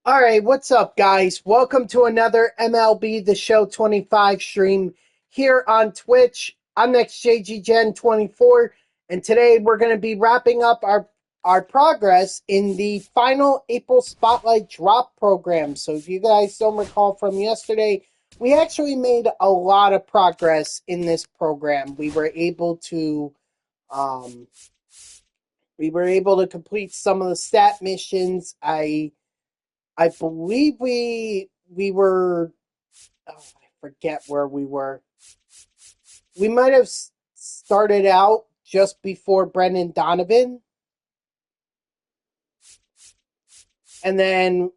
All right, what's up, guys? Welcome to another MLB The Show 25 stream here on Twitch. I'm NextJGGen24, and today we're going to be wrapping up our progress in the final April Spotlight Drop program. So if you guys don't recall from yesterday, we actually made a lot of progress in this program. Um, we were able to complete some of the stat missions. I believe we were I forget where we were. We might have started out just before Brendan Donovan, and then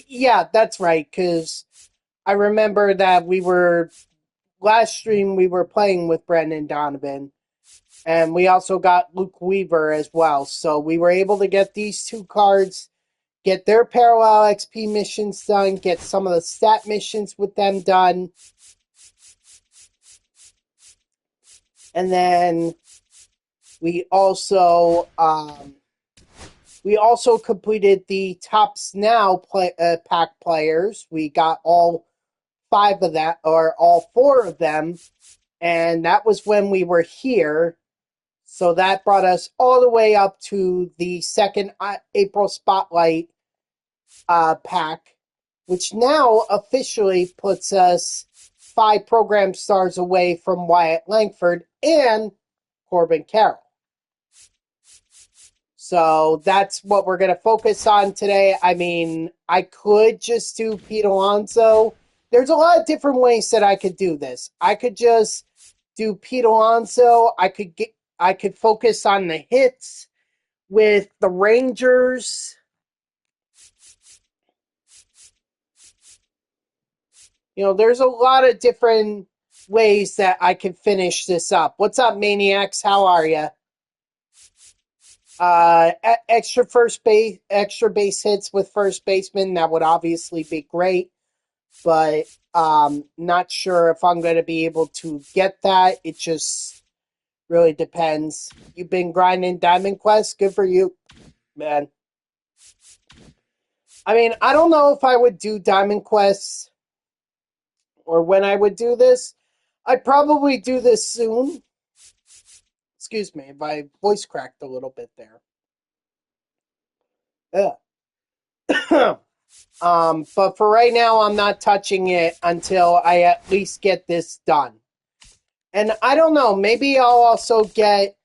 yeah, that's right. Because I remember that we were last stream we were playing with Brendan Donovan, and we also got Luke Weaver as well. So we were able to get these two cards, get their parallel XP missions done, get some of the stat missions with them done. And then we also completed the Tops Now pack players. We got all five of that, or all four of them, and that was when we were here. So that brought us all the way up to the second April Spotlight pack, which now officially puts us 5 program stars away from Wyatt Langford and Corbin Carroll. So that's what we're going to focus on today. I mean, I could just do Pete Alonso. There's a lot of different ways that I could do this. I could just do Pete Alonso. I could focus on the hits with the Rangers. You know, there's a lot of different ways that I could finish this up. What's up, Maniacs? How are you? Extra base hits with first baseman, that would obviously be great, but not sure if I'm going to be able to get that. It just really depends. You've been grinding Diamond Quest, good for you, man. I mean, I don't know if I would do Diamond Quests or when I would do this. I'd probably do this soon. Excuse me, my voice cracked a little bit there. But for right now, I'm not touching it until I at least get this done. And I don't know, maybe I'll also get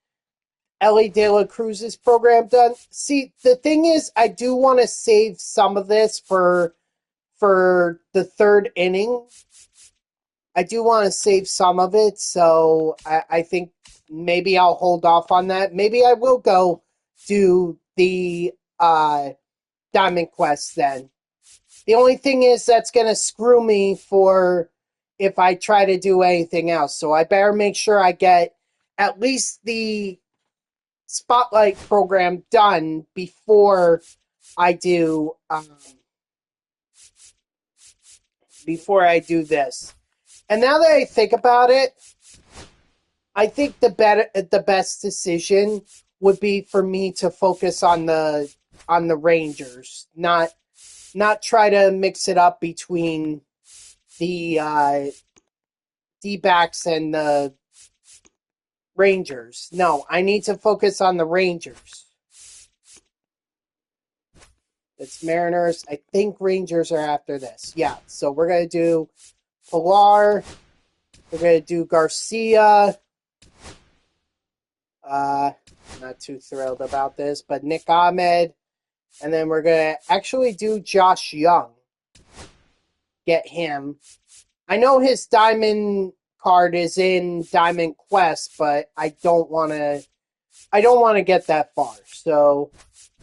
Ellie De La Cruz's program done. See, the thing is, I do want to save some of this for the third inning. I do want to save some of it, so I think maybe I'll hold off on that. Maybe I will go do the Diamond Quest then. The only thing is that's going to screw me for if I try to do anything else. So I better make sure I get at least the Spotlight program done before I do this. And now that I think about it, I think the best decision would be for me to focus on the Rangers, not try to mix it up between the D-backs and the Rangers. No, I need to focus on the Rangers. It's Mariners. I think Rangers are after this. Yeah, so we're going to do Pilar. We're going to do Garcia. Not too thrilled about this, but Nick Ahmed. And then we're going to actually do Josh Young. Get him. I know his diamond card is in Diamond Quest, but I don't want to get that far. So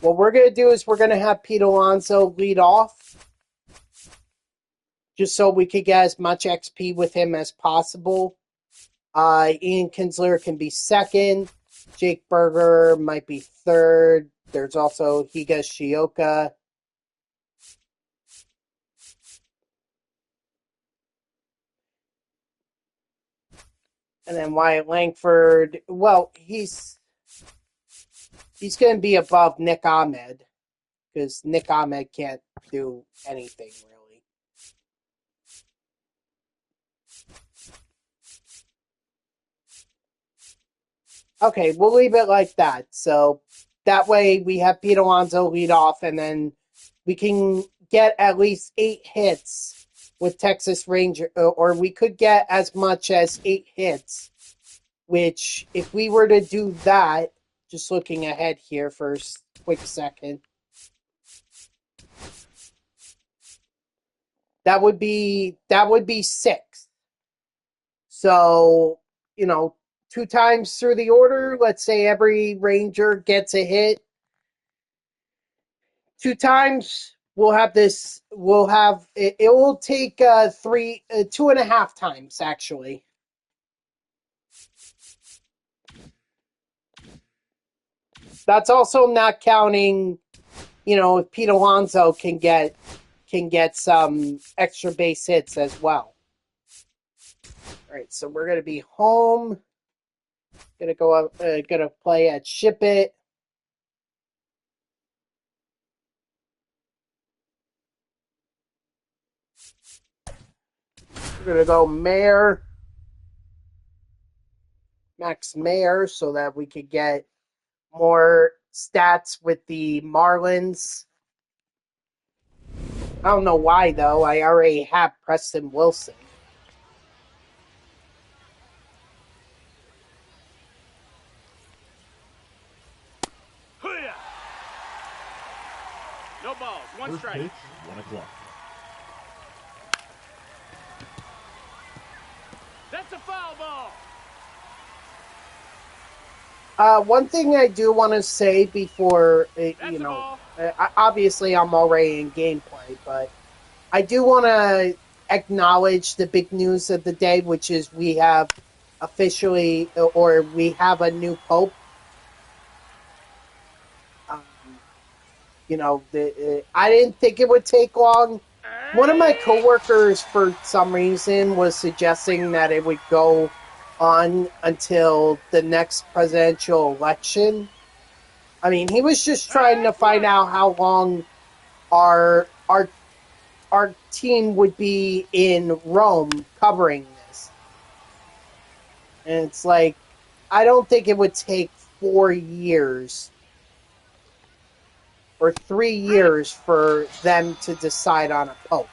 what we're going to do is we're going to have Pete Alonso lead off, just so we could get as much XP with him as possible. Ian Kinsler can be second. Jake Berger might be third. There's also Higashioka. And then Wyatt Langford, well, he's going to be above Nick Ahmed because Nick Ahmed can't do anything really. Okay, we'll leave it like that. So that way we have Pete Alonso lead off, and then we can get at least 8 hits with Texas Ranger, or we could get as much as 8 hits, which if we were to do that, just looking ahead here for a quick second, that would be 6. So, 2 times through the order, let's say every Ranger gets a hit 2 times. We'll have this. We'll have it. It will take 2.5 times actually. That's also not counting, if Pete Alonso can get some extra base hits as well. All right, so we're gonna be home. Gonna go up. Gonna play at Ship It. We're gonna go Mayor, Max Mayer, so that we could get more stats with the Marlins. I don't know why though. I already have Preston Wilson. No balls, one strike. Pitch, 1 o'clock. That's a foul ball. One thing I do want to say before, obviously I'm already in gameplay, but I do want to acknowledge the big news of the day, which is we have officially, or we have a new pope. I didn't think it would take long. One of my coworkers, for some reason, was suggesting that it would go on until the next presidential election. I mean, he was just trying to find out how long our team would be in Rome covering this. And it's like, I don't think it would take 4 years or 3 years for them to decide on a pope.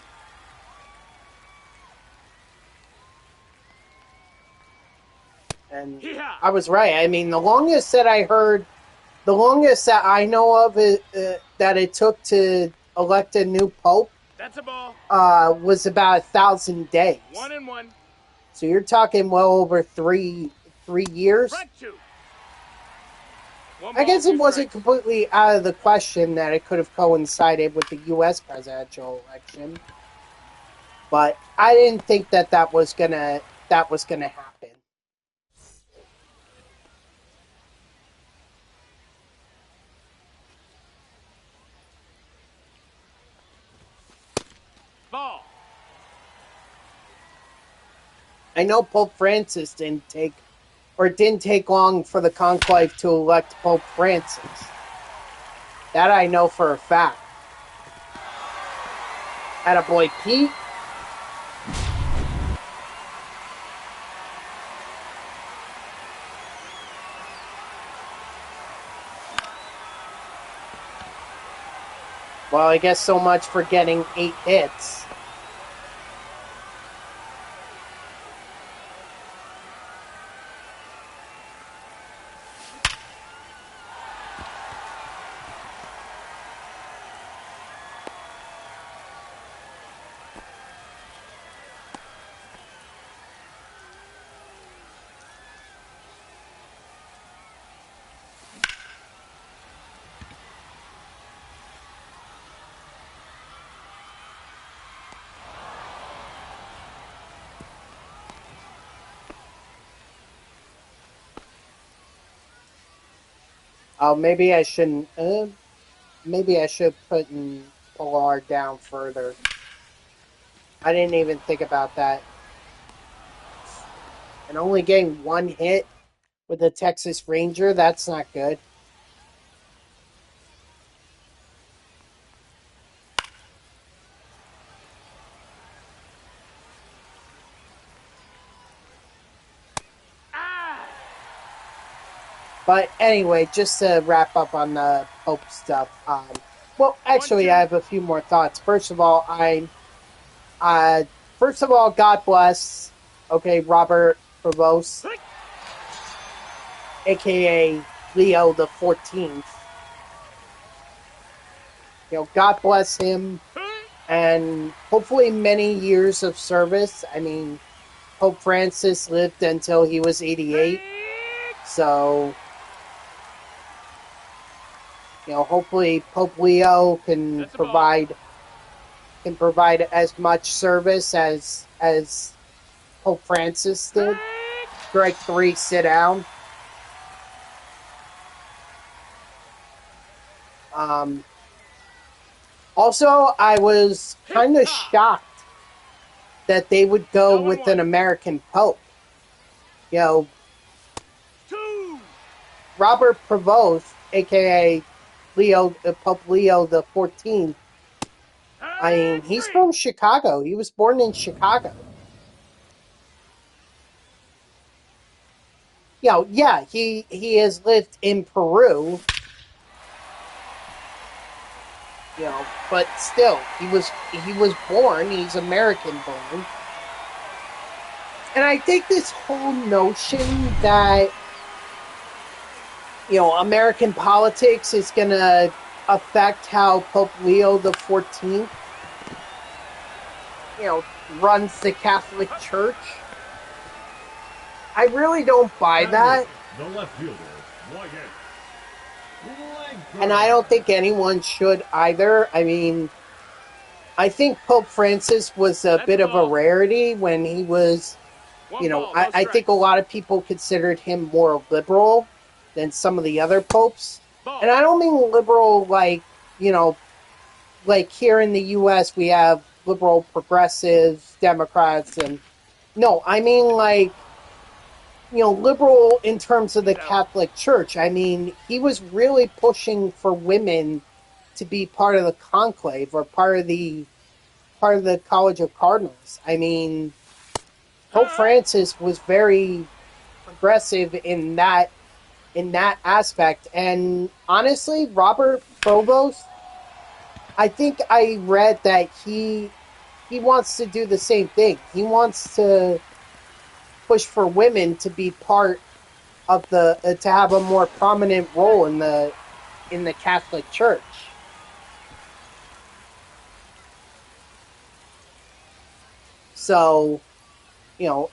And I was right. I mean, the longest that I know of that it took to elect a new pope That's a ball. Was about 1,000 days. 1-1. So you're talking well over 3 years. Strike 2. I guess it wasn't completely out of the question that it could have coincided with the U.S. presidential election, but I didn't think that was gonna happen. Ball. I know Pope Francis didn't take long for the conclave to elect Pope Francis. That I know for a fact. Attaboy Pete. Well, I guess so much for getting 8 hits. Oh, maybe I shouldn't. Maybe I should put Pilar down further. I didn't even think about that. And only getting 1 hit with a Texas Ranger, that's not good. But anyway, just to wrap up on the Pope stuff. Well, actually, I 1-2. have a few more thoughts. Uh, first of all, God bless. Okay, Robert Prevost, aka Leo the 14th. God bless him, and hopefully many years of service. I mean, Pope Francis lived until he was 88, so hopefully Pope Leo can That's a ball. provide as much service as Pope Francis did. Strike 3, sit down. Um, Also, I was kind of shocked that they would go with an American Pope. You know, 2. Robert Prevost, aka Pope Leo the 14th. I mean, he's from Chicago. He was born in Chicago. Yeah, he has lived in Peru. But still, he was born. He's American born. And I think this whole notion that American politics is going to affect how Pope Leo the 14th, runs the Catholic Church. I really don't buy that. The left fielder, Wyatt. And I don't think anyone should either. I mean, I think Pope Francis was a bit of a rarity when he was, I think a lot of people considered him more liberal than some of the other popes. And I don't mean liberal like here in the U.S. we have liberal progressives, Democrats, and no, I mean like, liberal in terms of the Catholic Church. I mean, he was really pushing for women to be part of the conclave or part of the College of Cardinals. I mean, Pope Francis was very progressive in that aspect. And honestly, Robert Provost, I think I read that he wants to do the same thing. He wants to push for women to be part of to have a more prominent role in the Catholic Church. So,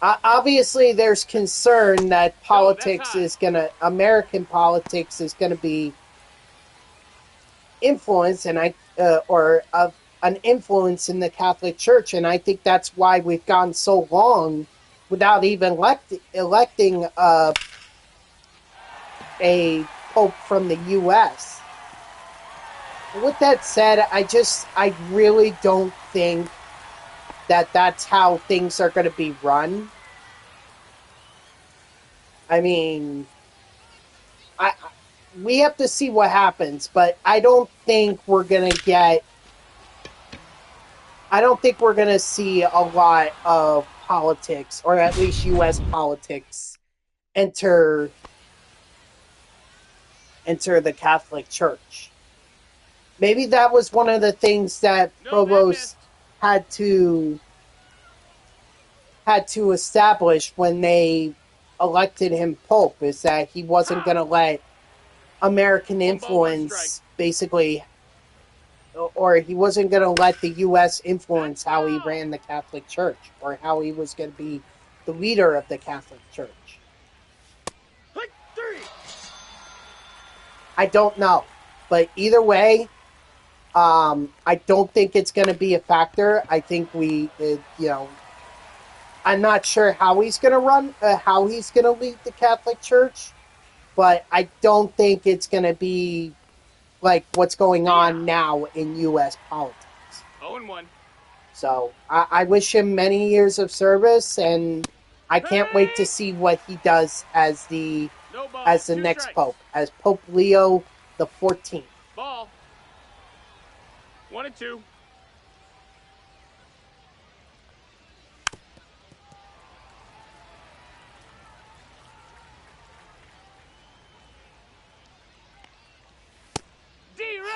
obviously there's concern that American politics is gonna be influenced, and an influence in the Catholic Church, and I think that's why we've gone so long without even electing a pope from the U.S. With that said, I really don't think that that's how things are going to be run. I mean, we have to see what happens, but I don't think we're going to see a lot of politics, or at least U.S. politics, enter the Catholic Church. Maybe that was one of the things that Provost had to establish when they elected him Pope, is that he wasn't going to let American influence basically, or he wasn't going to let the U.S. influence how he ran the Catholic Church, or how he was going to be the leader of the Catholic Church. I don't know. But either way, I don't think it's going to be a factor. I think I'm not sure how he's going to lead the Catholic Church, but I don't think it's going to be like what's going on now in U.S. politics. 0-1. So I wish him many years of service, and I can't wait to see what he does as the next Pope, as Pope Leo the 14th. Ball. 1-2.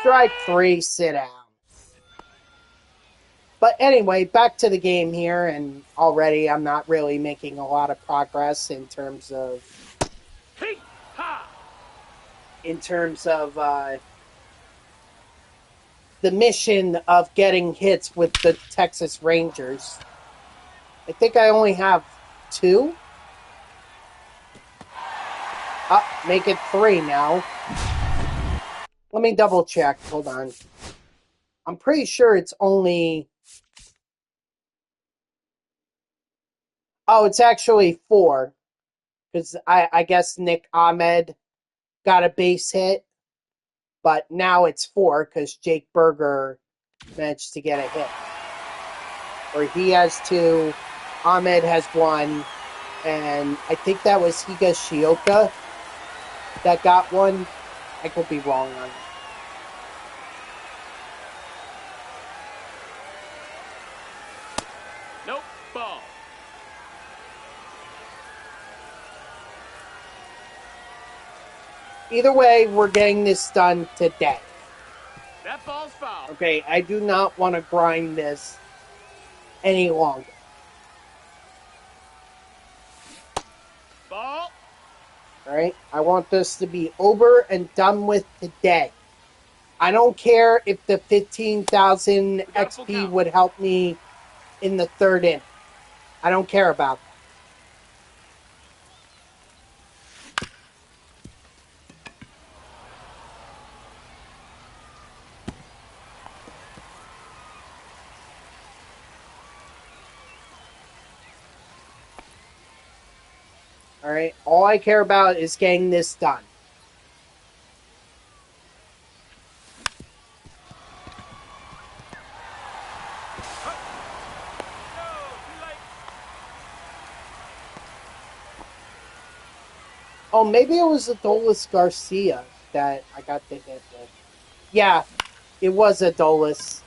Strike 3, sit down. But anyway, back to the game here, and already I'm not really making a lot of progress in terms of the mission of getting hits with the Texas Rangers. I think I only have 2. Make it 3 now. Let me double check. Hold on. I'm pretty sure it's only... Oh, it's actually 4. Because I guess Nick Ahmed got a base hit. But now it's 4 because Jake Berger managed to get a hit. Or he has 2, Ahmed has 1, and I think that was Higashioka that got 1. I could be wrong on that. Nope, ball. Either way, we're getting this done today. That ball's foul. Okay, I do not want to grind this any longer. Ball. Alright? I want this to be over and done with today. I don't care if the 15,000 XP would help me in the 3rd inning. I don't care about that. Alright? All I care about is getting this done. Oh, maybe it was Adolis Garcia that I got the hit with. Yeah, it was Adolis.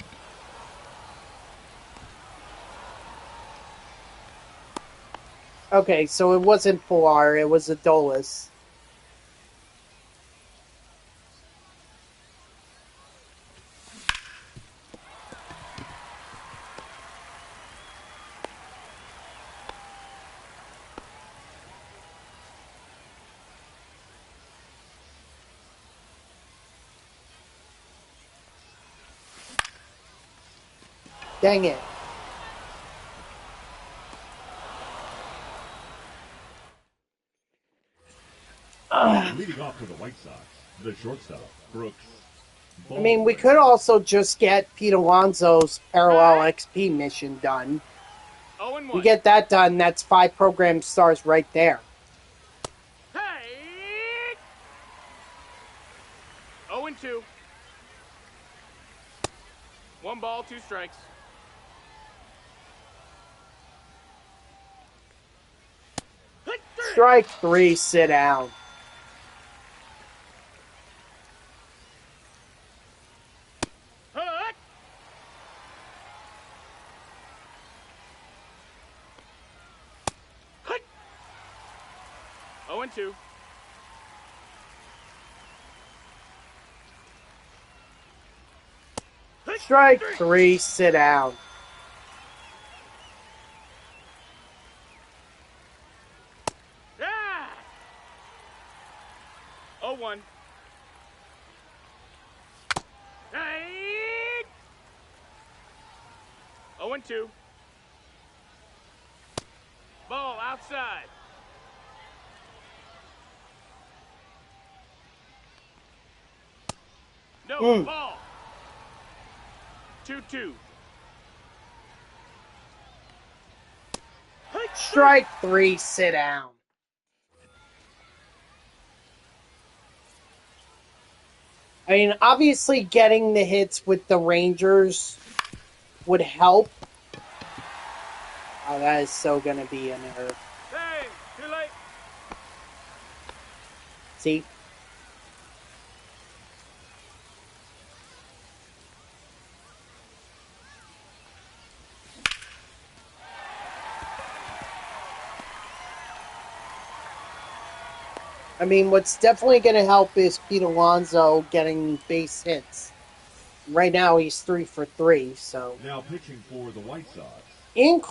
Okay, so it wasn't Pilar, it was Adolis. Dang it. Leading off for the White Sox, the shortstop, Brooks. I mean, we could also just get Pete Alonso's parallel XP mission done. 0-1. We get that done, that's 5 program stars right there. Hey! 0-2. 1 ball, 2 strikes. Strike 3, sit down. Hut! 0-2. Strike 3, sit down. Ah! 0-1. Hey! 0-2. Ball outside. No, ball. 2-2. Strike 3, sit down. I mean, obviously getting the hits with the Rangers would help. Oh, that is so gonna be an error. Hey, too late. See? I mean, what's definitely going to help is Pete Alonso getting base hits. right now he's 3 for 3. So Now pitching for the White Sox. Ian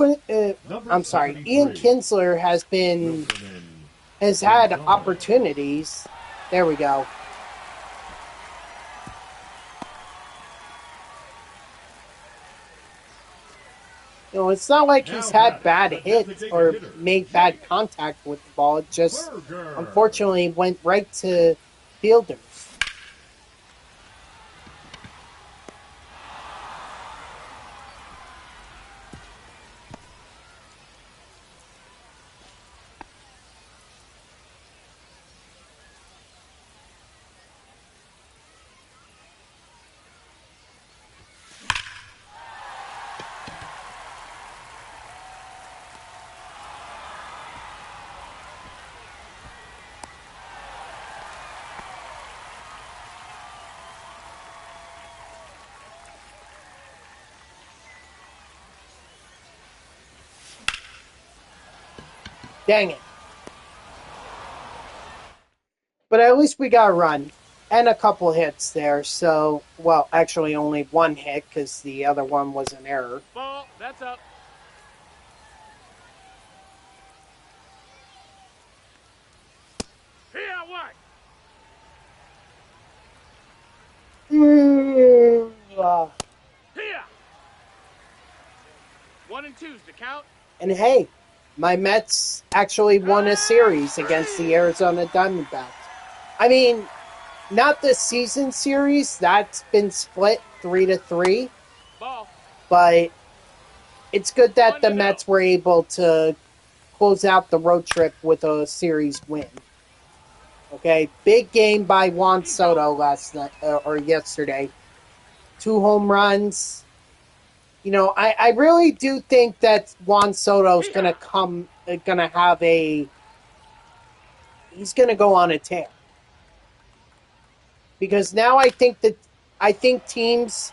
Number I'm sorry, 73. Ian Kinsler has Filtman had Gonzalez. opportunities. There we go. You know, it's not like he's had bad hits or made bad contact with the ball. It just, Burger. unfortunately, went right to fielders. Dang it. But at least we got a run and a couple hits there. So, well, actually only one hit because the other one was an error. Ball, that's up. Here, what? Here. 1 and 2's the count. And hey, my Mets actually won a series against the Arizona Diamondbacks. I mean, not the season series. That's been split 3-3. Ball. But it's good that the Mets were able to close out the road trip with a series win. Okay, big game by Juan Soto last night or yesterday. 2 home runs. You know, I really do think that Juan Soto's gonna he's gonna go on a tear. Because now I think teams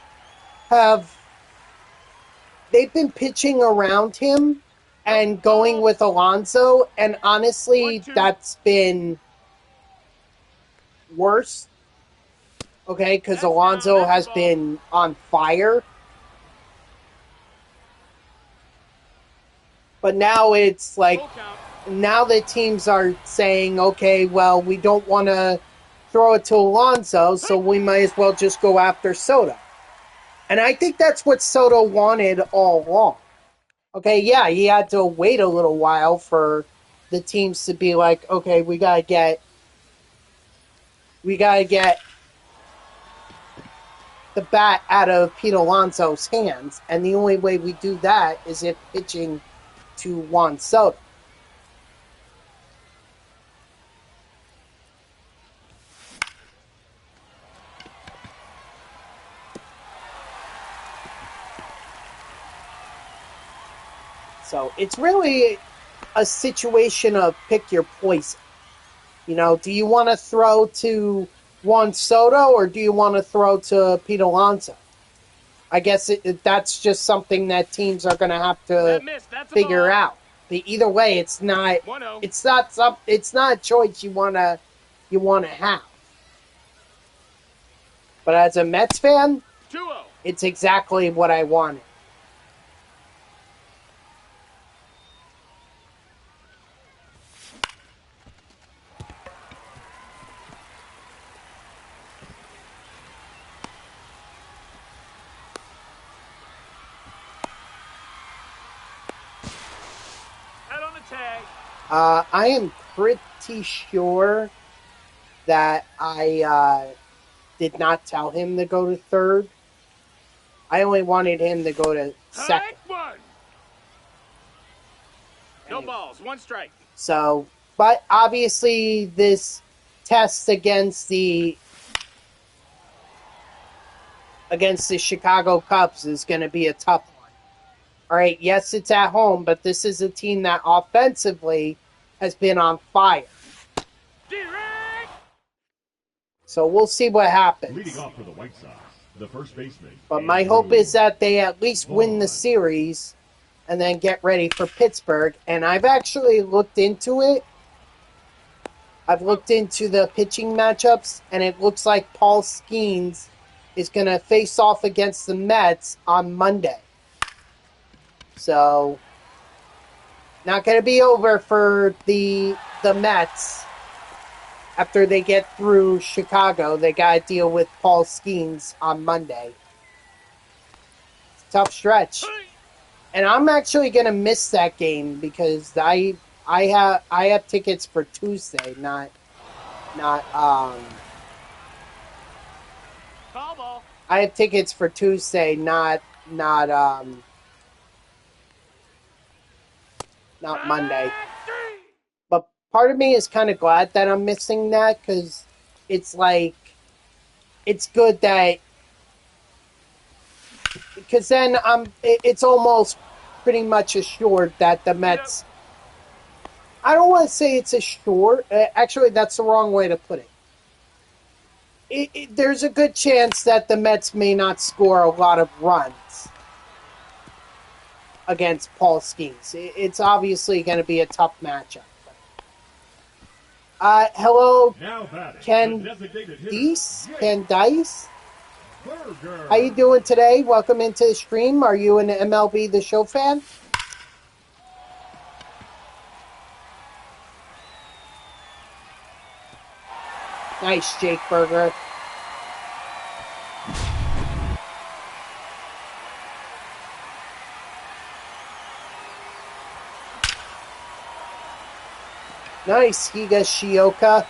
they've been pitching around him and going with Alonso, and honestly, that's been worse. Okay, because Alonso has been on fire. But now it's like, now the teams are saying, okay, well, we don't want to throw it to Alonso, so we might as well just go after Soto. And I think that's what Soto wanted all along. Okay, yeah, he had to wait a little while for the teams to be like, okay, we gotta get the bat out of Pete Alonso's hands, and the only way we do that is if pitching to Juan Soto. So it's really a situation of pick your poison. You know, do you want to throw to Juan Soto or do you want to throw to Pete Alonso? I guess that's just something that teams are going to have to figure out. But either way, it's not a choice you want to have. But as a Mets fan, 2-0. It's exactly what I wanted. I am pretty sure that I did not tell him to go to third. I only wanted him to go to second. No balls, 1 strike. So, but obviously this test against the Chicago Cubs is going to be a tough one. All right, yes, it's at home, but this is a team that offensively has been on fire. Direct. So we'll see what happens. Leading off for the White Sox, the first baseman. But my hope is that they at least win the series and then get ready for Pittsburgh. And I've actually looked into it. I've looked into the pitching matchups, and it looks like Paul Skeens is going to face off against the Mets on Monday. So, not going to be over for the Mets. After they get through Chicago, they got to deal with Paul Skeens on Monday. It's a tough stretch. And I'm actually going to miss that game because I have tickets for Tuesday, not Foul ball. I have tickets for Tuesday, not Monday. But part of me is kind of glad that I'm missing that because it's like it's good that because then it's almost pretty much assured that the Mets. I don't want to say it's assured. Actually, that's the wrong way to put it. There's a good chance that the Mets may not score a lot of runs against Paul Skeens. It's obviously going to be a tough matchup. Hello, Ken Dice? How you doing today? Welcome into the stream. Are you an MLB The Show fan? Nice, Jake Berger. Nice, Higashioka.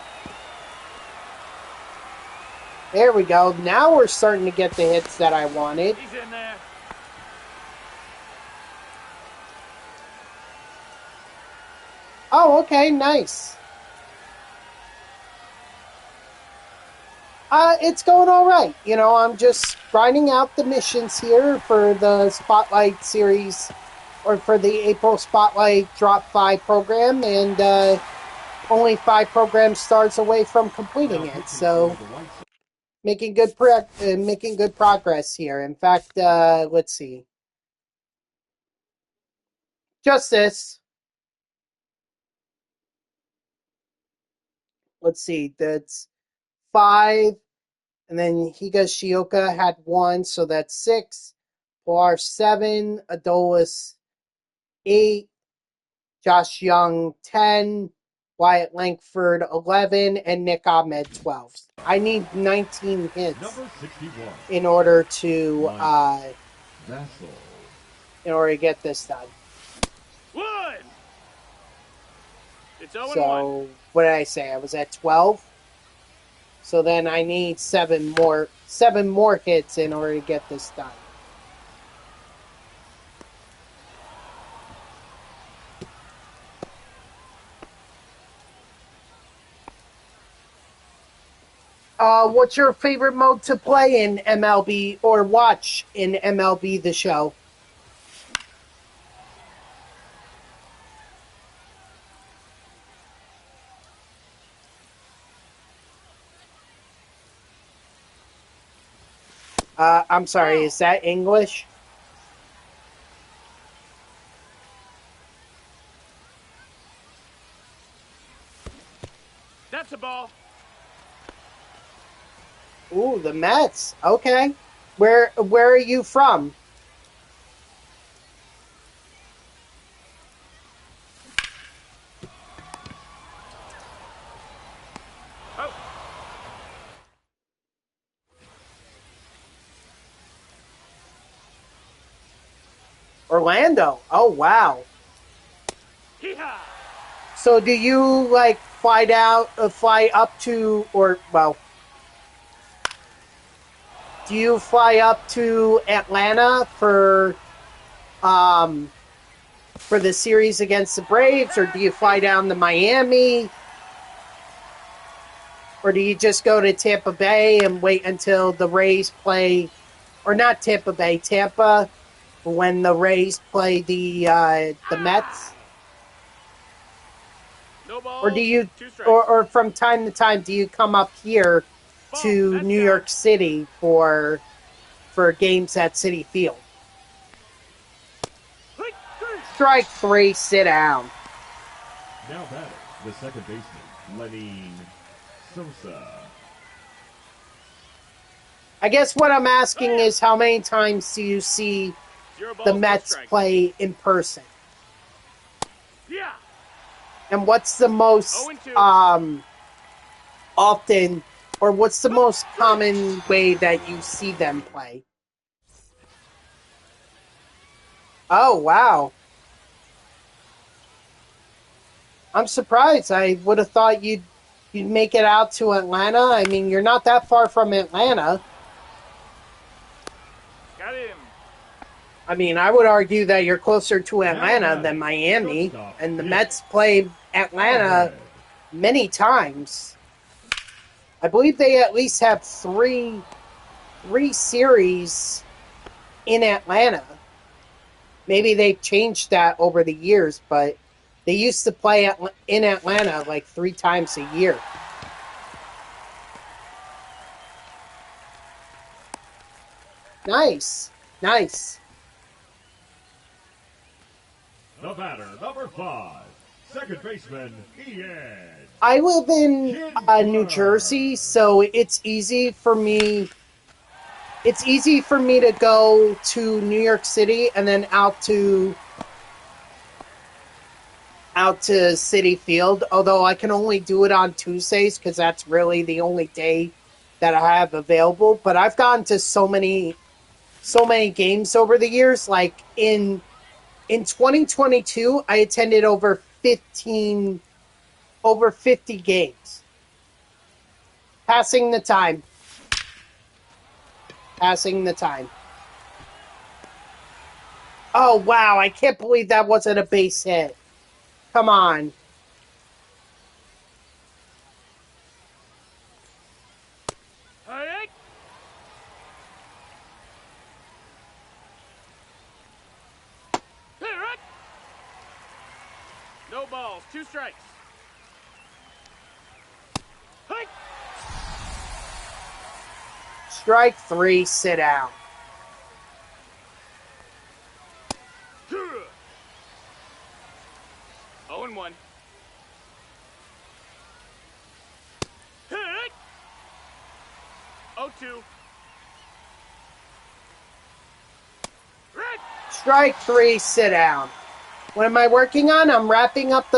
There we go. Now we're starting to get the hits that I wanted. He's in there. Oh, okay, nice. It's going all right. You know, I'm just grinding out the missions here for the Spotlight series, or for the April Spotlight Drop 5 program, and only 5 program stars away from completing it. So, making good progress here. In fact, let's see. Just this. Let's see. That's 5. And then Higashioka had 1, so that's 6. Pilar 7. Adolis 8. Josh Young 10. Wyatt Langford 11. And Nick Ahmed 12. I need 19 hits in order to get this done. One. It's 0-1. So what did I say? I was at 12. So then I need 7 more hits in order to get this done. What's your favorite mode to play in MLB or watch in MLB The Show? I'm sorry, is that English? That's a ball. Ooh, the Mets. Okay. Where are you from? Oh. Orlando. Oh, wow. Hee-haw. So do you like fly up to, or well, do you fly up to Atlanta for the series against the Braves, or do you fly down to Miami? Or do you just go to Tampa Bay and wait until the Rays play, or not Tampa Bay, Tampa, when the Rays play the Mets? No balls. Or do you, 2 strikes. or from time to time, do you come up here to New York City for games at Citi Field? Strike 3, sit down. Now batting, the second baseman, Lenny Sosa. I guess what I'm asking is how many times do you see 0 balls, the no Mets strikes. play in person? Yeah. And what's the most 0-2. often, or what's the most common way that you see them play? Oh, wow. I'm surprised. I would have thought you'd make it out to Atlanta. I mean, you're not that far from Atlanta. Got him. I mean, I would argue that you're closer to Atlanta than Miami, and the Mets play Atlanta many times. I believe they at least have three series in Atlanta. Maybe they've changed that over the years, but they used to play in Atlanta like 3 times a year. Nice. Nice. The batter, number 5, second baseman, Ian. I live in New Jersey, so it's easy for me. It's easy for me to go to New York City and then out to Citi Field. Although I can only do it on Tuesdays because that's really the only day that I have available. But I've gone to so many games over the years. Like in 2022, I attended over 50 games. Passing the time. Oh, wow. I can't believe that wasn't a base hit. Come on. Hey. No balls, 2 strikes. Hey. Strike 3, sit down. Oh, and 1. Hit. 0-2. Red. Strike 3, sit down. What am I working on? I'm wrapping up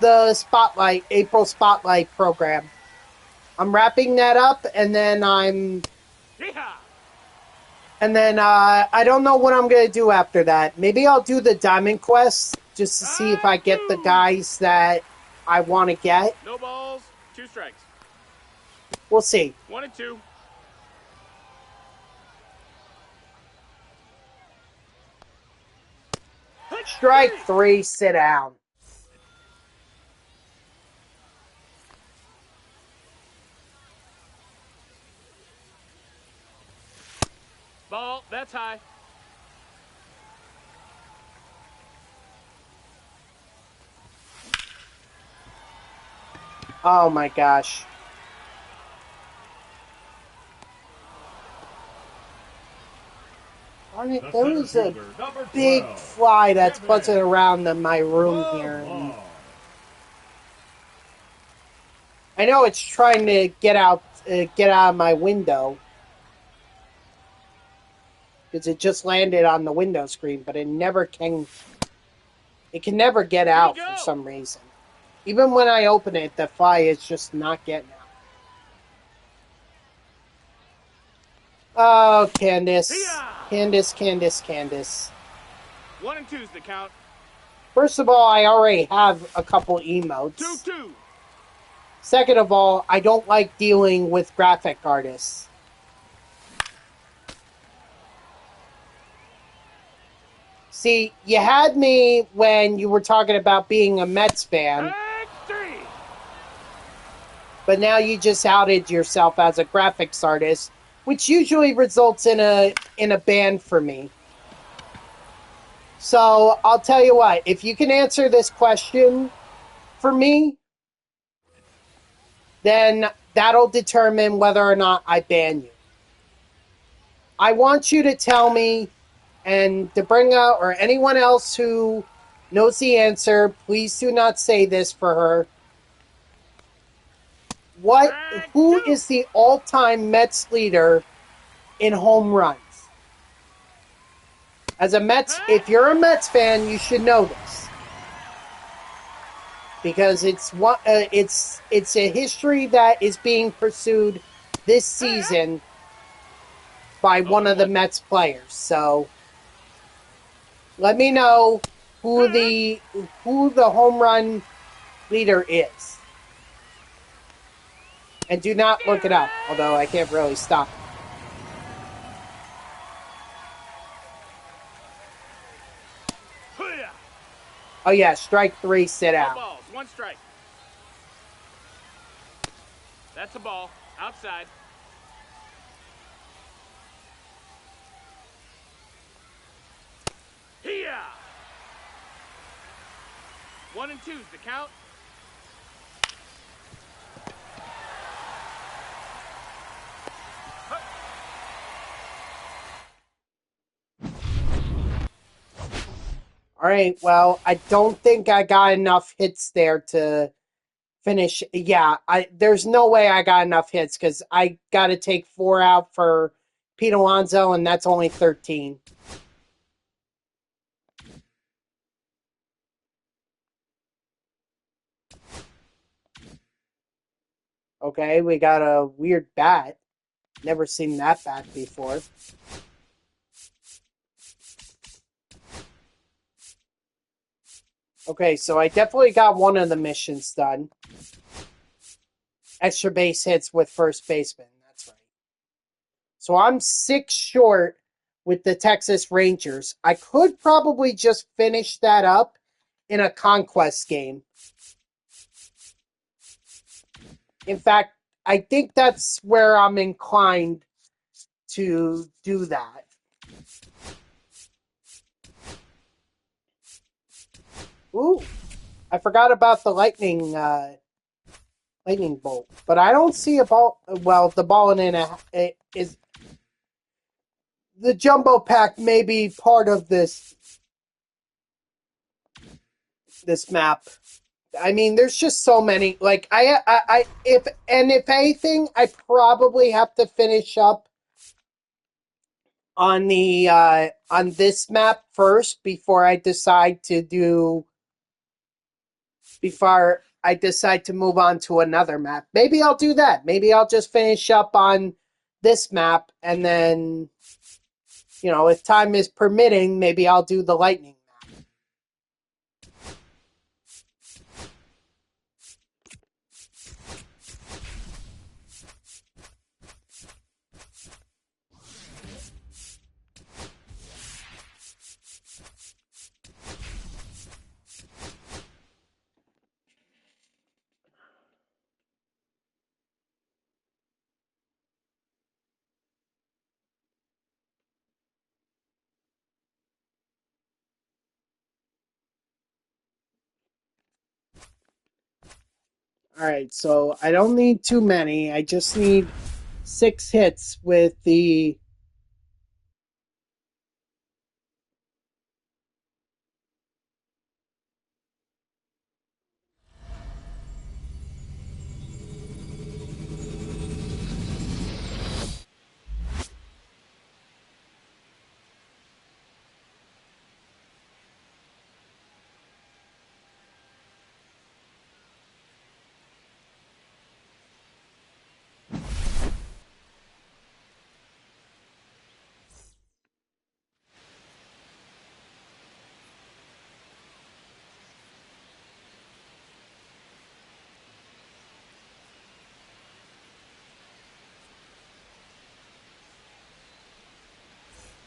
the Spotlight, April Spotlight program. I'm wrapping that up, and then Yeehaw. I don't know what I'm going to do after that. Maybe I'll do the Diamond Quest just to see if I get the guys that I want to get. No balls, 2 strikes. We'll see. 1 and 2. Strike 3, sit down. Ball, that's high. Oh my gosh. There was a big fly that's buzzing around in my room here. And I know it's trying to get out of my window because it just landed on the window screen, but it can never get out for some reason. Even when I open it, the fly is just not getting out. Oh, Candace. Candace. 1 and 2's the count. First of all, I already have a couple emotes. 2-2. Second of all, I don't like dealing with graphic artists. See, you had me when you were talking about being a Mets fan, but now you just outed yourself as a graphics artist, which usually results in a ban for me. So I'll tell you what, if you can answer this question for me, then that'll determine whether or not I ban you. I want you to tell me, and Debringa or anyone else who knows the answer, please do not say this for her. Who is the all-time Mets leader in home runs. As a Mets, if you're a Mets fan, you should know this. Because it's a history that is being pursued this season by one of the Mets players. So let me know who the home run leader is. And do not look it up, although I can't really stop it. Oh yeah, strike 3, sit No out. balls, 1 strike. That's a ball. Outside. Here. 1 and 2's the count. All right, well, I don't think I got enough hits there to finish. Yeah, there's no way I got enough hits because I got to take 4 out for Pete Alonso, and that's only 13. Okay, we got a weird bat. Never seen that bat before. Okay, so I definitely got one of the missions done. Extra base hits with first baseman. That's right. So I'm 6 short with the Texas Rangers. I could probably just finish that up in a Conquest game. In fact, I think that's where I'm inclined to do that. Ooh, I forgot about the lightning bolt, but I don't see a ball. Well, the ball in it is the jumbo pack. May be part of this map. I mean, there's just so many. Like if anything, I probably have to finish up on the on this map first before I decide to move on to another map. Maybe I'll do that. Maybe I'll just finish up on this map and then, if time is permitting, maybe I'll do the lightning map. All right, so I don't need too many. I just need 6 hits with the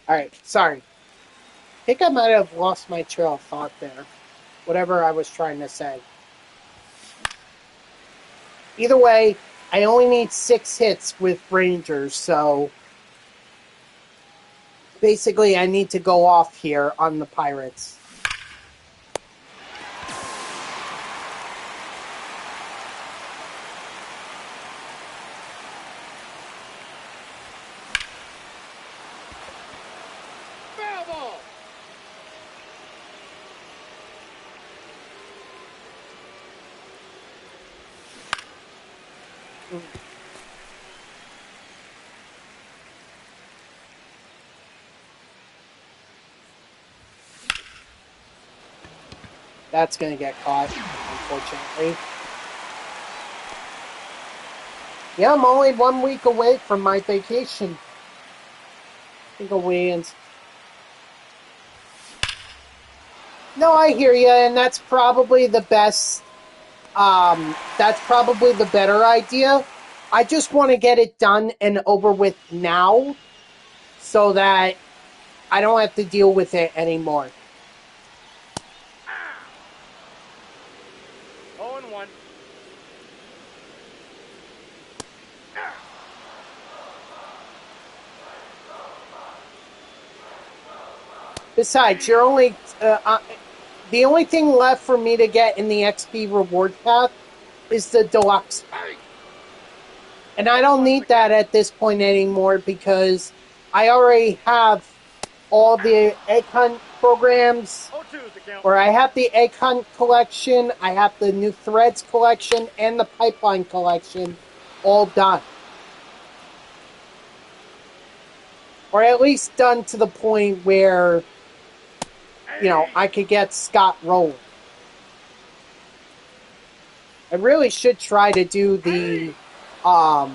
All right, sorry. I think I might have lost my trail of thought there. Whatever I was trying to say. Either way, I only need 6 hits with Rangers, so basically I need to go off here on the Pirates. Foul ball. That's going to get caught, unfortunately. Yeah, I'm only 1 week away from my vacation. Single Williams. No, I hear you, and that's probably the best. That's probably the better idea. I just want to get it done and over with now, so that I don't have to deal with it anymore. 0-1. Besides, you're only the only thing left for me to get in the XP reward path is the deluxe. And I don't need that at this point anymore because I already have all the egg hunt programs, 0-2 is the count. or I have the egg hunt collection, I have the new threads collection, and the pipeline collection all done. Or at least done to the point where, you know, I could get Scott rolling. I really should try to do the 0-2.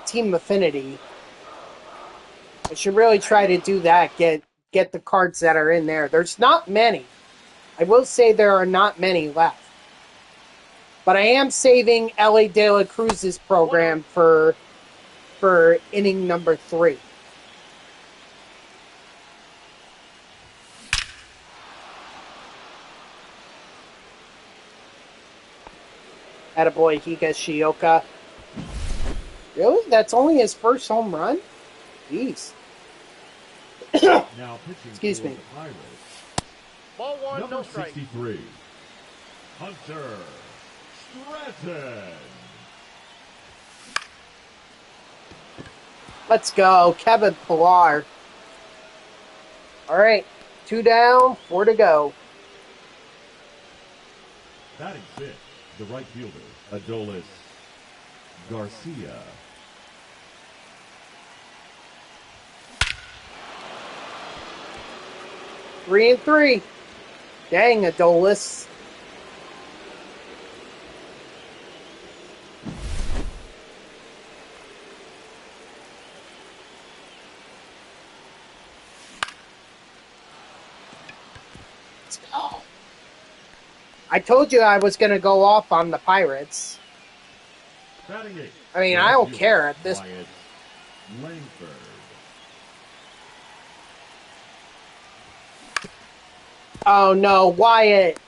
Team Affinity. I should really try to do that. Get the cards that are in there. There's not many. I will say there are not many left. But I am saving Ellie De La Cruz's program for inning number 3. Attaboy Higashioka. Really? That's only his first home run? Jeez. Now pitching Excuse for me. the Pirates. Ball 1, Number no strike. 63, Hunter Stratton. Let's go, Kevin Pillar. All right, 2 down, 4 to go. Batting fifth, the right fielder, Adolis Garcia. Three and 3. Dang, Adolis. Let's go. I told you I was going to go off on the Pirates. Batting eighth, I mean, the I right don't fielder, care at this Wyatt Langford. Oh no, Wyatt.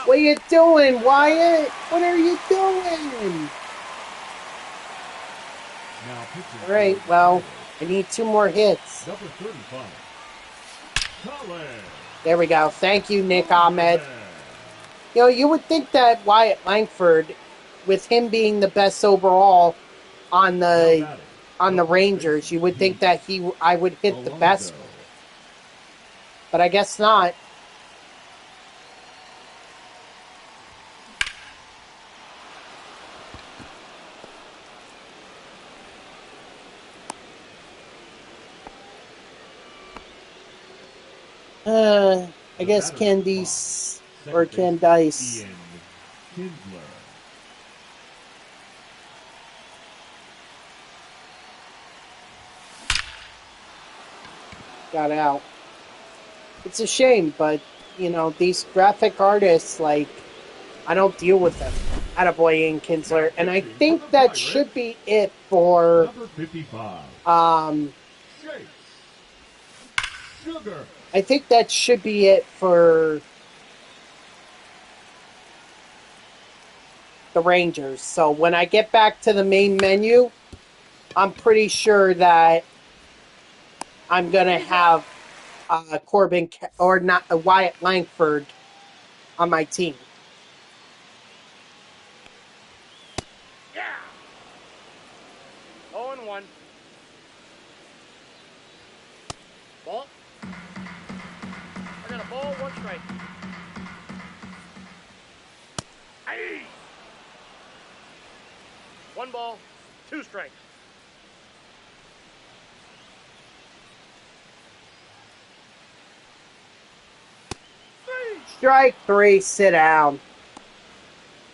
What are you doing, Wyatt? What are you doing? Now pitching All right, for the well, Pirates, I need 2 more hits. number 35, Colin. There we go. Thank you, Nick Ahmed. You know, you would think that Wyatt Langford, with him being the best overall on the Rangers, you would think that I would hit the best, but I guess not. I guess Candice or Candice. Ian Kinsler. Got out. It's a shame, but, you know, these graphic artists, like, I don't deal with them. Attaboy Ian Kinsler. And I think that should be it for, Number 55, Chase Sugar. I think that should be it for the Rangers. So when I get back to the main menu, I'm pretty sure that I'm going to have Corbin, or not, Wyatt Langford on my team. Yeah. 0-1. Ball. I got a ball, 1 strike. Aye. 1 ball, 2 strikes. Strike 3, sit down.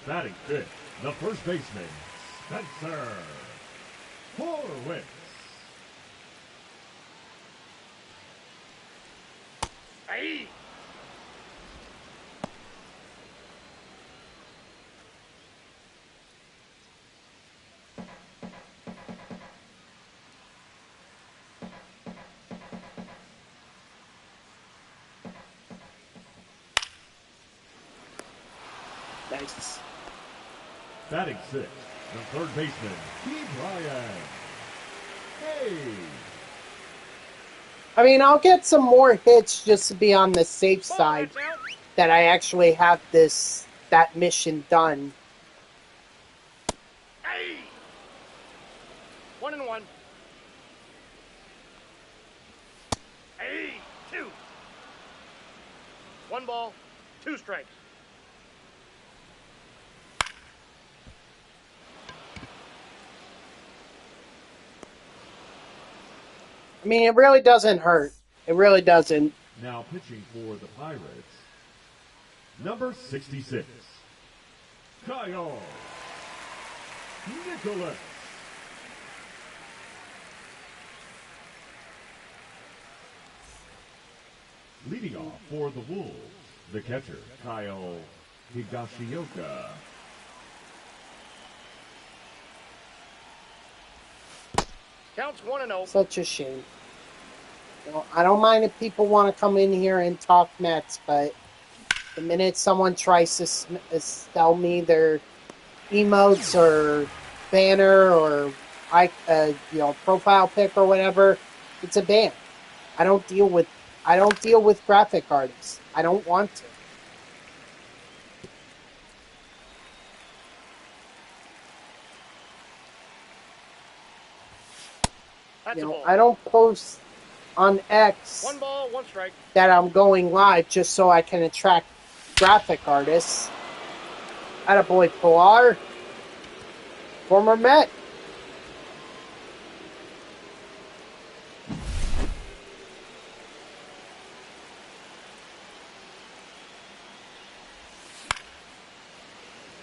Batting fifth, the first baseman, Spencer Horwitz. Aye. Nice. Batting sixth, the third baseman, Brian. Hey. I mean, I'll get some more hits just to be on the safe Ball, side that's out. that I actually have that mission done. Aye. 1-1. Aye. 2. 1 ball, 2 strikes. I mean, it really doesn't hurt. It really doesn't. Now pitching for the Pirates, number 66, Kyle Nicholas. Leading off for the Wolves, the catcher, Kyle Higashioka. Counts 1-0. Such a shame. You know, I don't mind if people want to come in here and talk Mets, but the minute someone tries to sell me their emotes or banner or profile pic or whatever, it's a ban. I don't deal with graphic artists. I don't want to. That's You a know, ball. I don't post on X 1 ball, 1 strike. that I'm going live just so I can attract graphic artists. Attaboy Pilar, former Met.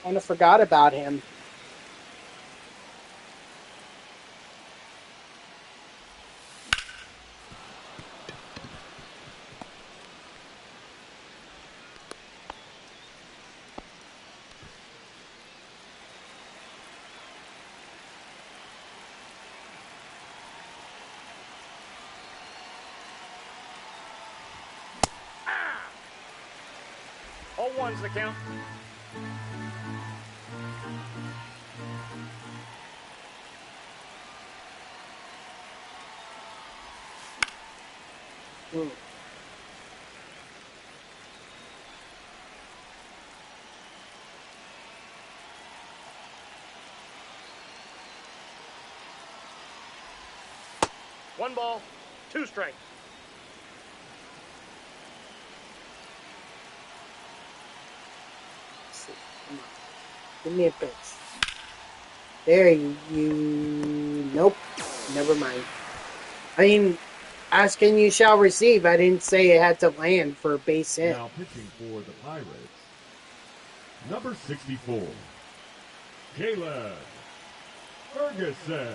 Kind of forgot about him. All 1's the count. Mm. One ball, 2 strikes. Come on. Give me a pitch. There you... Nope. Never mind. I mean, ask and you shall receive. I didn't say it had to land for a base hit. Now pitching for the Pirates, number 64, Caleb Ferguson.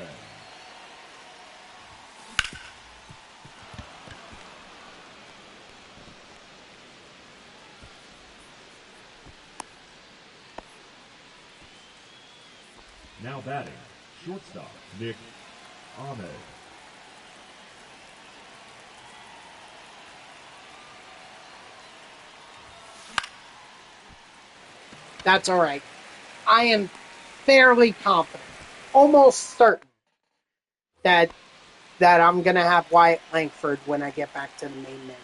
Now batting, shortstop, Nick Ahmed. That's all right. I am fairly confident, almost certain, that I'm going to have Wyatt Langford when I get back to the main menu.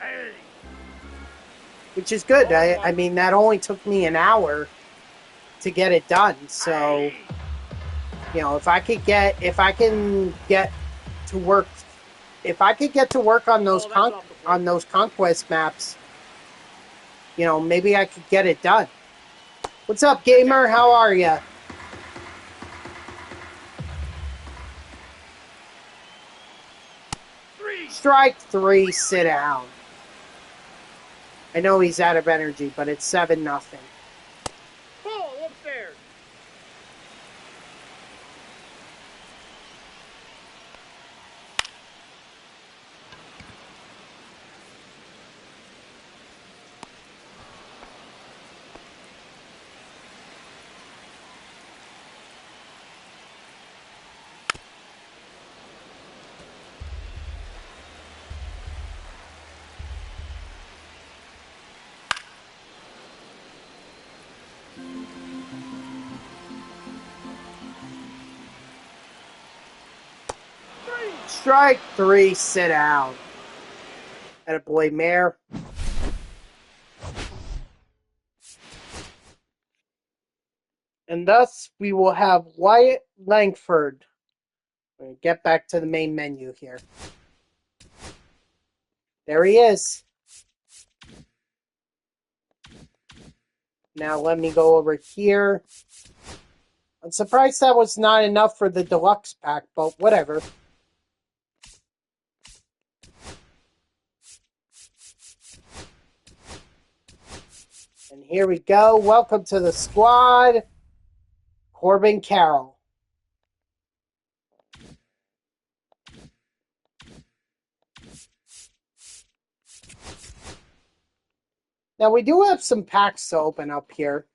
Hey. Which is good. I mean, that only took me an hour to get it done. So, you know, if I can get to work on those on those conquest maps, you know, maybe I could get it done. What's up, gamer? How are ya? Strike 3, sit down. I know he's out of energy, but it's 7-0. Ball upstairs. Strike 3, sit down. Attaboy, Mayor. And thus, we will have Wyatt Langford. Get back to the main menu here. There he is. Now let me go over here. I'm surprised that was not enough for the deluxe pack, but whatever. And here we go. Welcome to the squad, Corbin Carroll. Now we do have some packs to open up here.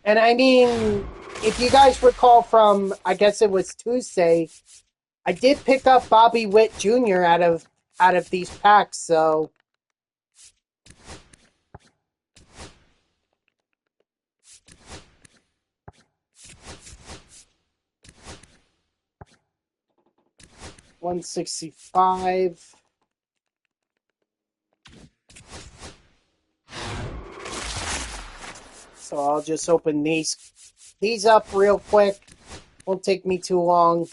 And I mean, if you guys recall from, I guess it was Tuesday, I did pick up Bobby Witt Jr. out of these packs, so $165. So I'll just open these up real quick. Won't take me too long.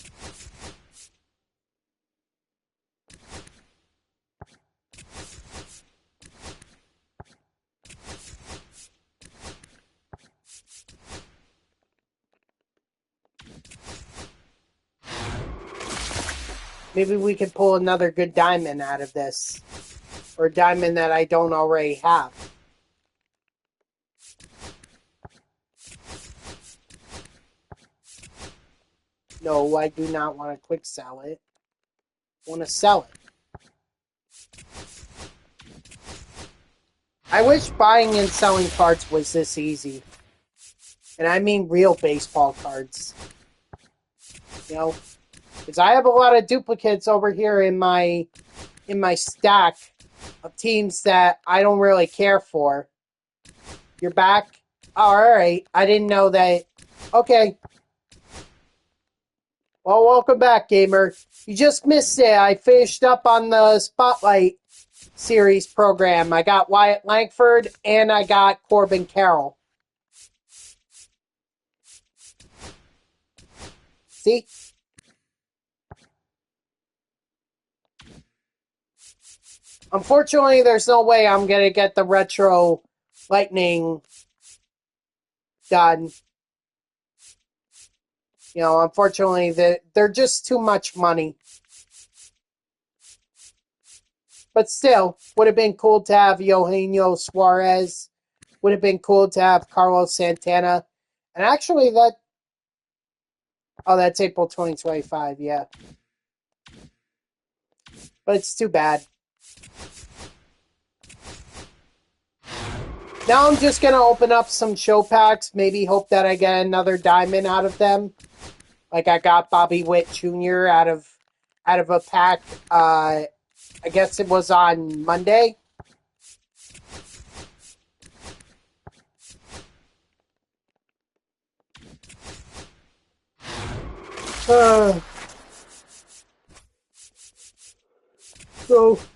Maybe we could pull another good diamond out of this. Or a diamond that I don't already have. No, I do not want to quick sell it. I want to sell it. I wish buying and selling cards was this easy. And I mean real baseball cards. You know? Because I have a lot of duplicates over here in my stack of teams that I don't really care for. You're back? Oh, alright. I didn't know that. Okay. Well, welcome back, gamer. You just missed it. I finished up on the Spotlight series program. I got Wyatt Langford and I got Corbin Carroll. See? Unfortunately, there's no way I'm going to get the Retro Lightning done. You know, unfortunately, they're just too much money. But still, would have been cool to have Eugenio Suarez. Would have been cool to have Carlos Santana. And actually, that's April 2025, yeah. But it's too bad. Now I'm just going to open up some show packs. Maybe hope that I get another diamond out of them. Like I got Bobby Witt Jr. out of a pack. I guess it was on Monday. So,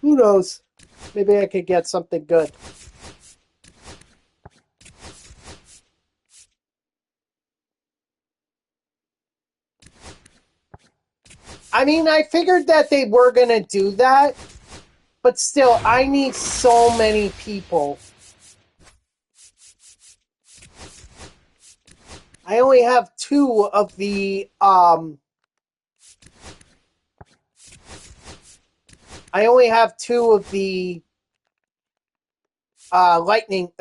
who knows? Maybe I could get something good. I mean, I figured that they were going to do that. But still, I need so many people. I only have 2 of the, I only have 2 of the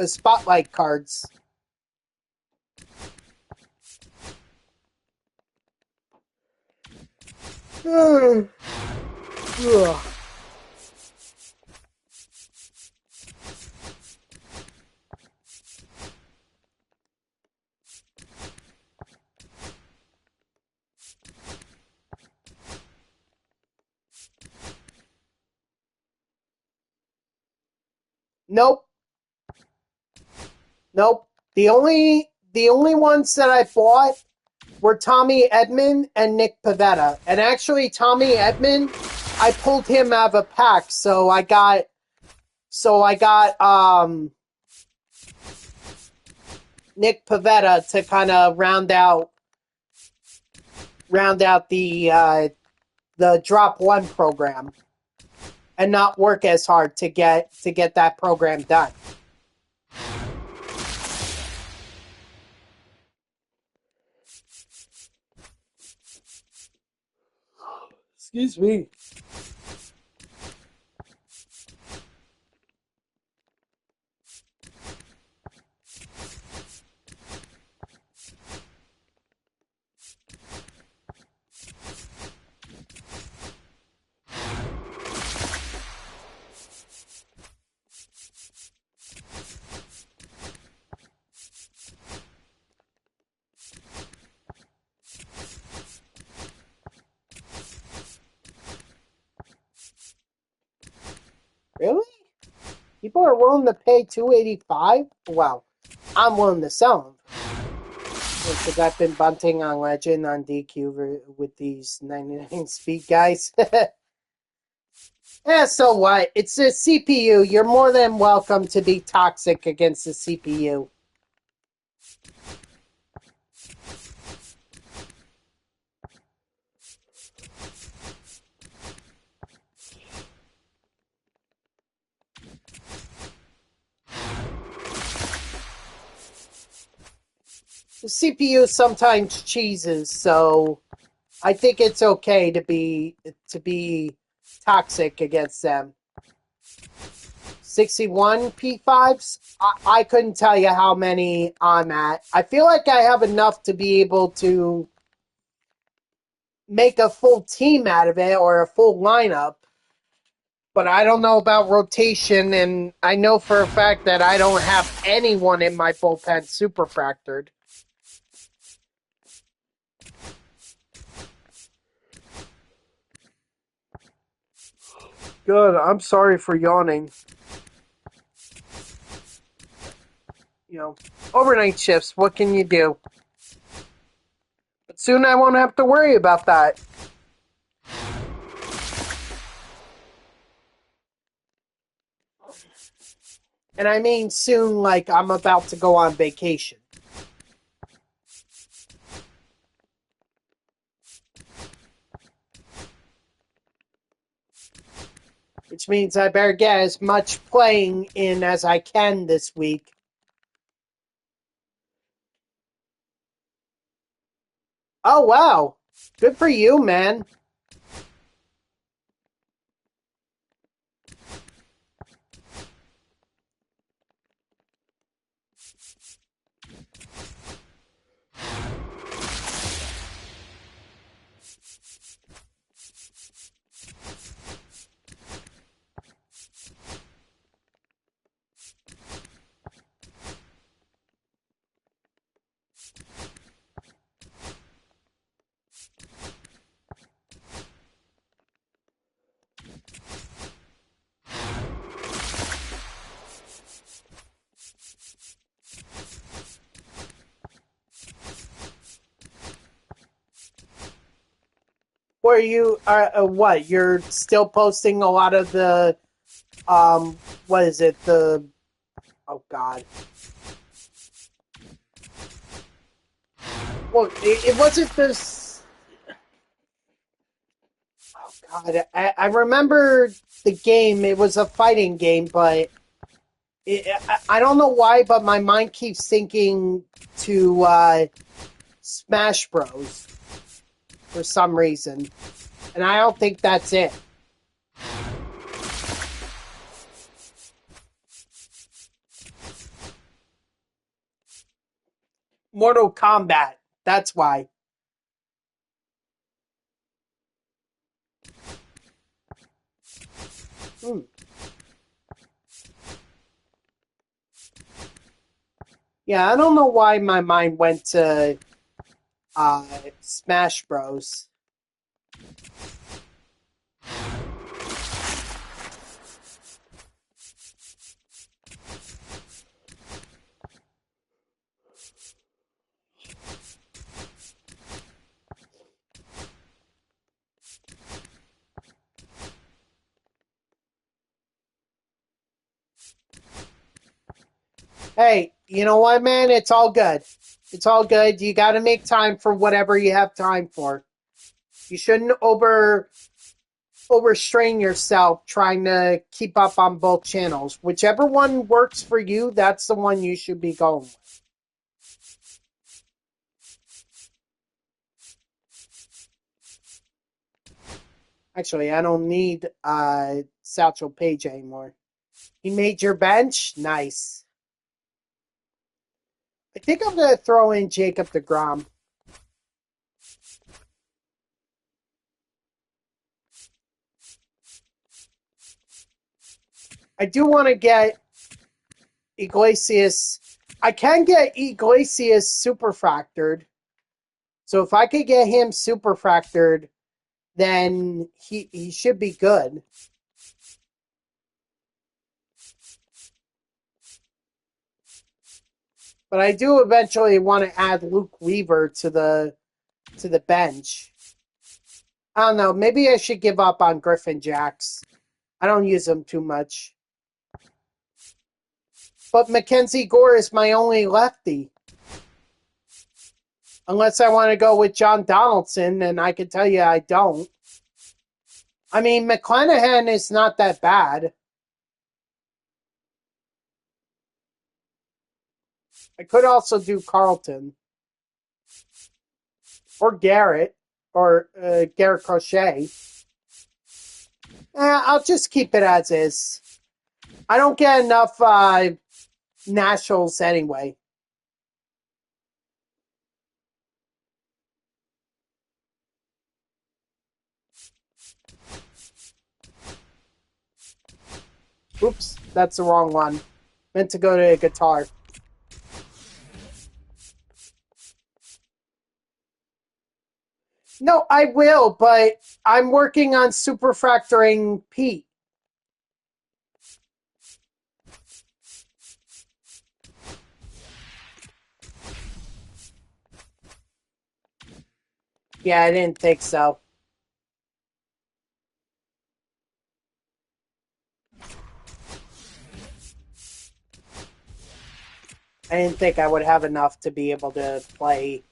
spotlight cards. Ugh. Nope. Nope. The only ones that I bought were Tommy Edman and Nick Pivetta. And actually, Tommy Edman, I pulled him out of a pack, so I got Nick Pivetta to kind of round out the drop 1 program and not work as hard to get that program done. Excuse me. Really? People are willing to pay $285? Well, I'm willing to sell them. Because I've been bunting on Legend on DQ with these 99 speed guys. Yeah, so what? It's a CPU. You're more than welcome to be toxic against the CPU. The CPU sometimes cheeses, so I think it's okay to be toxic against them. 61 P5s? I couldn't tell you how many I'm at. I feel like I have enough to be able to make a full team out of it or a full lineup. But I don't know about rotation, and I know for a fact that I don't have anyone in my bullpen super fractured. Good. I'm sorry for yawning. You know, overnight shifts, what can you do? But soon I won't have to worry about that. And I mean soon, like I'm about to go on vacation. Which means I better get as much playing in as I can this week. Oh, wow. Good for you, man. Where you are, what? You're still posting a lot of the, what is it? Oh, God. Well, it wasn't this. Oh, God. I remember the game. It was a fighting game, but I don't know why, but my mind keeps thinking to Smash Bros. For some reason. And I don't think that's it. Mortal Kombat. That's why. Hmm. Yeah, I don't know why my mind went to Smash Bros. Hey, you know what, man? It's all good. It's all good. You got to make time for whatever you have time for. You shouldn't overstrain yourself trying to keep up on both channels. Whichever one works for you, that's the one you should be going with. Actually, I don't need Satchel Paige anymore. He made your bench? Nice. I think I'm going to throw in Jacob deGrom. I do want to get Iglesias. I can get Iglesias superfractored. So if I could get him superfractored, then he should be good. But I do eventually want to add Luke Weaver to the bench. I don't know. Maybe I should give up on Griffin Jacks. I don't use him too much. But Mackenzie Gore is my only lefty. Unless I want to go with John Donaldson, and I can tell you I don't. I mean, McClanahan is not that bad. I could also do Carlton. Or Garrett. Or Garrett Crochet. I'll just keep it as is. I don't get enough nationals anyway. Oops, that's the wrong one. Meant to go to a guitar. No, I will, but I'm working on superfractoring Pete. Yeah, I didn't think so. I didn't think I would have enough to be able to play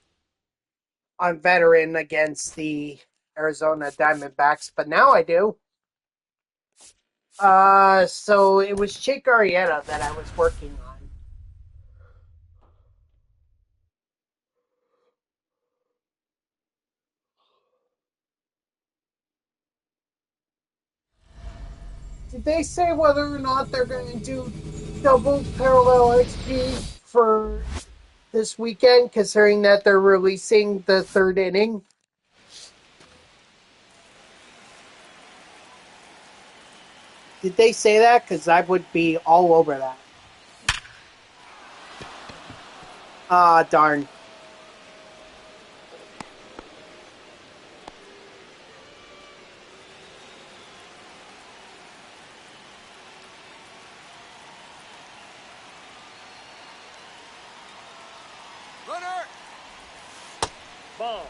on veteran against the Arizona Diamondbacks, but now I do. So it was Jake Arrieta that I was working on. Did they say whether or not they're going to do double parallel XP for this weekend, considering that they're releasing the third inning? Did they say that? Because I would be all over that. Ah, darn. Runner! Ball.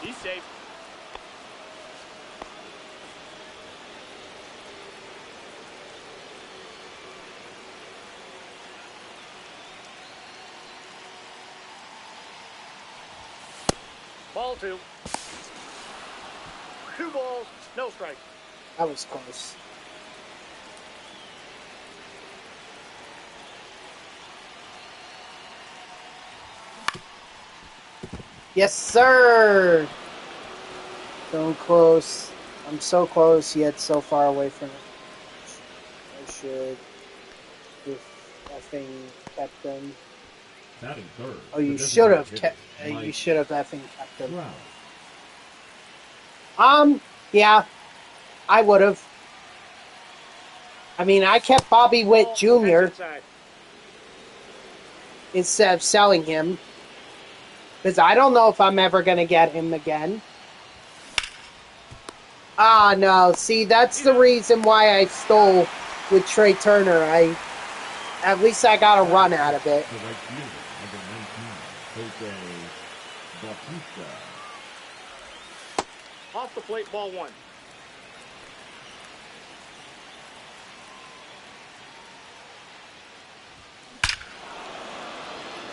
He's safe. Ball two. 2 balls, no strike. That was close. Yes, sir! So close. I'm so close, yet so far away from it. I should, if that thing kept them. Batting third. Oh, you the should have designated kept. hitter, You Mike should have effing kept him. Trout. Yeah, I would have. I mean, I kept Bobby Witt Ball, Jr. that's inside. instead of selling him because I don't know if I'm ever going to get him again. Ah, no. See, that's the reason why I stole with Trey Turner. At least I got a run out of it. The right fielder, number 19, Jose Bautista. Off the plate, ball one.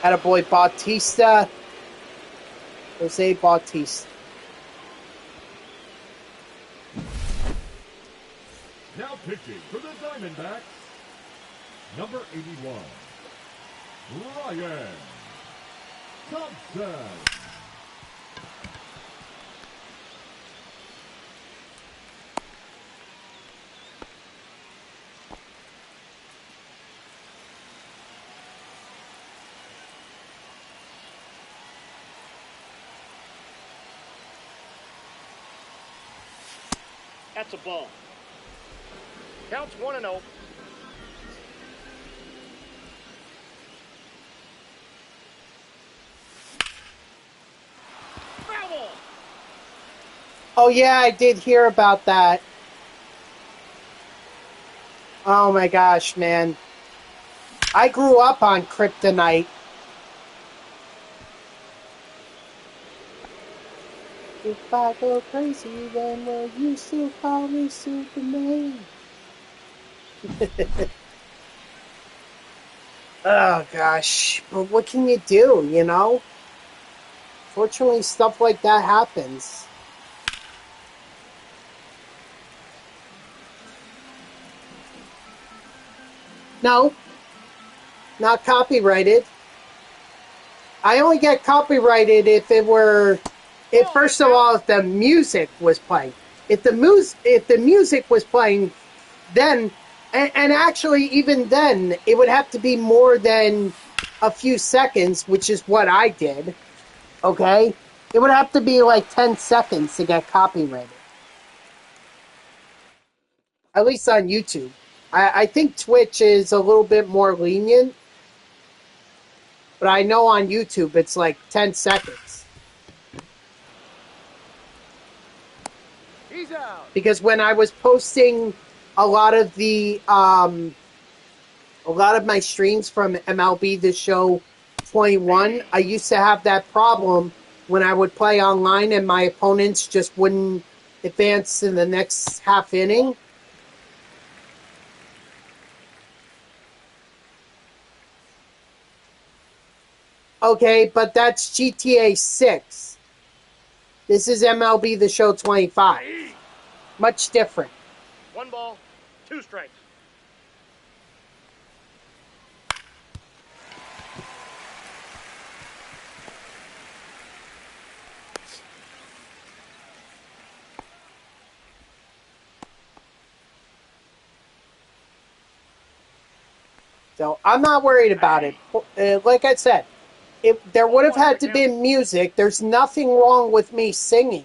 Attaboy Bautista. Jose Bautista. Now pitching for the Diamondbacks, number 81, Ryan Thompson. That's a ball. Counts 1-0. Foul ball. Oh, yeah, I did hear about that. Oh, my gosh, man. I grew up on Kryptonite. If I go crazy, then will you still call me Superman? Oh, gosh. But what can you do, you know? Fortunately, stuff like that happens. No. Not copyrighted. I only get copyrighted if it were... If, first of all, if the music was playing. If the music was playing, then... And actually, even then, it would have to be more than a few seconds, which is what I did. Okay? It would have to be like 10 seconds to get copyrighted. At least on YouTube. I think Twitch is a little bit more lenient. But I know on YouTube it's like 10 seconds. He's out. Because when I was posting a lot of my streams from MLB The Show 21, I used to have that problem when I would play online and my opponents just wouldn't advance in the next half inning. Okay, but that's GTA 6. This is MLB The Show 25. Much different. 1 ball, 2 strikes. So I'm not worried about it. Like I said, if there would have had to be music, there's nothing wrong with me singing.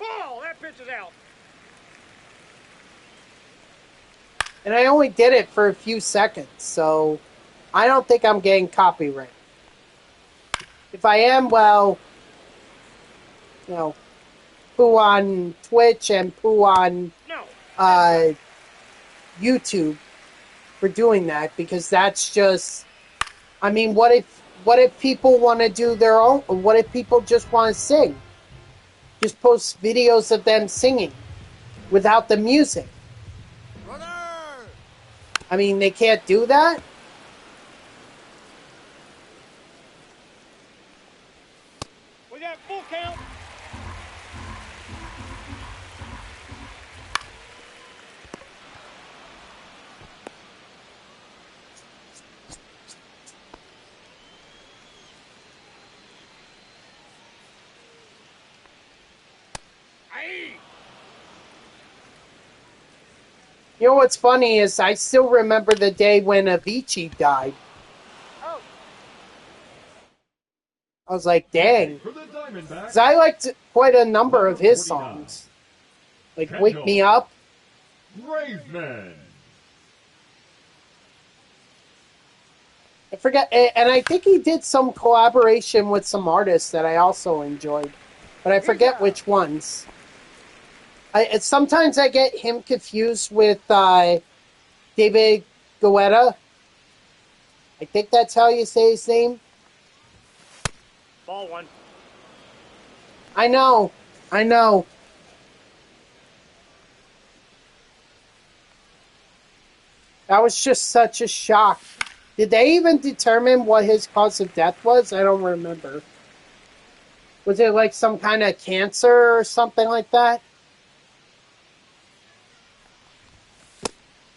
Ball, that pitch is out. And I only did it for a few seconds, so I don't think I'm getting copyright. If I am, well, you know, poo on Twitch and poo on YouTube for doing that, because that's just, I mean, what if people want to do their own, what if people just want to sing? Just post videos of them singing without the music. Runner. I mean, they can't do that? We got full count. You know what's funny is I still remember the day when Avicii died. Oh, I was like, dang. For the Diamondbacks, Because I liked quite a number of his songs. Like Wake Me Up. Graveman. I forget, and I think he did some collaboration with some artists that I also enjoyed. But I forget which ones. Sometimes I get him confused with David Guetta. I think that's how you say his name. Ball one. I know. That was just such a shock. Did they even determine what his cause of death was? I don't remember. Was it like some kind of cancer or something like that?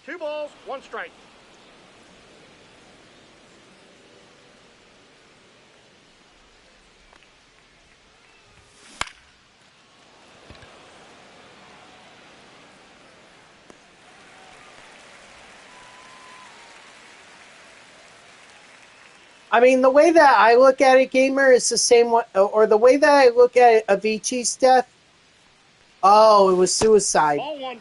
2 balls, 1 strike. I mean, the way that I look at it, Gamer, is the same way, or the way that I look at Avicii's death. Oh, it was suicide. Ball 1.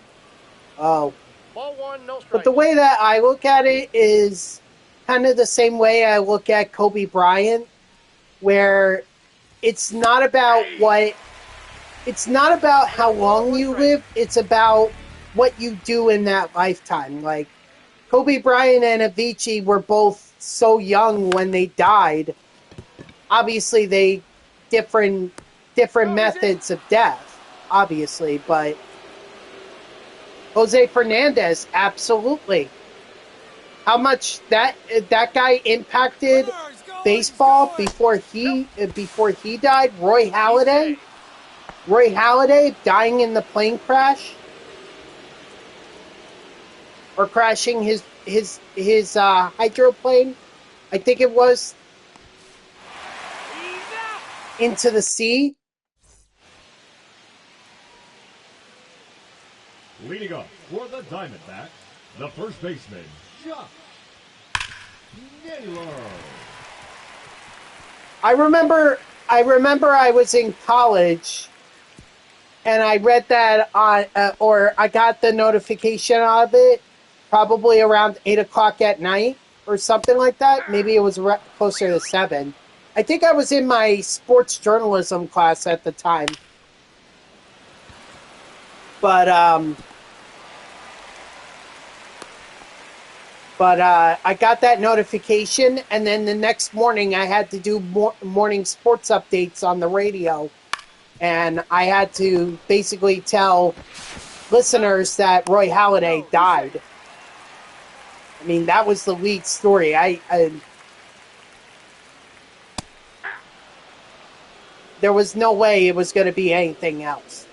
Oh. Ball 1, no strike. But the way that I look at it is kind of the same way I look at Kobe Bryant, where it's not about how long you live, it's about what you do in that lifetime. Like, Kobe Bryant and Avicii were both so young when they died. Obviously, they different methods of death, obviously, but Jose Fernandez, absolutely. How much that guy impacted baseball before he died. Roy Halladay dying in the plane crash, or crashing his hydroplane, I think it was, into the sea. Leading up for the Diamondbacks, the first baseman, Chuck Naylor. I remember I was in college, and I read that or I got the notification of it probably around 8 o'clock at night or something like that. Maybe it was closer to 7. I think I was in my sports journalism class at the time. But I got that notification, and then the next morning I had to do morning sports updates on the radio. And I had to basically tell listeners that Roy Halladay died. I mean, that was the lead story. There was no way it was going to be anything else.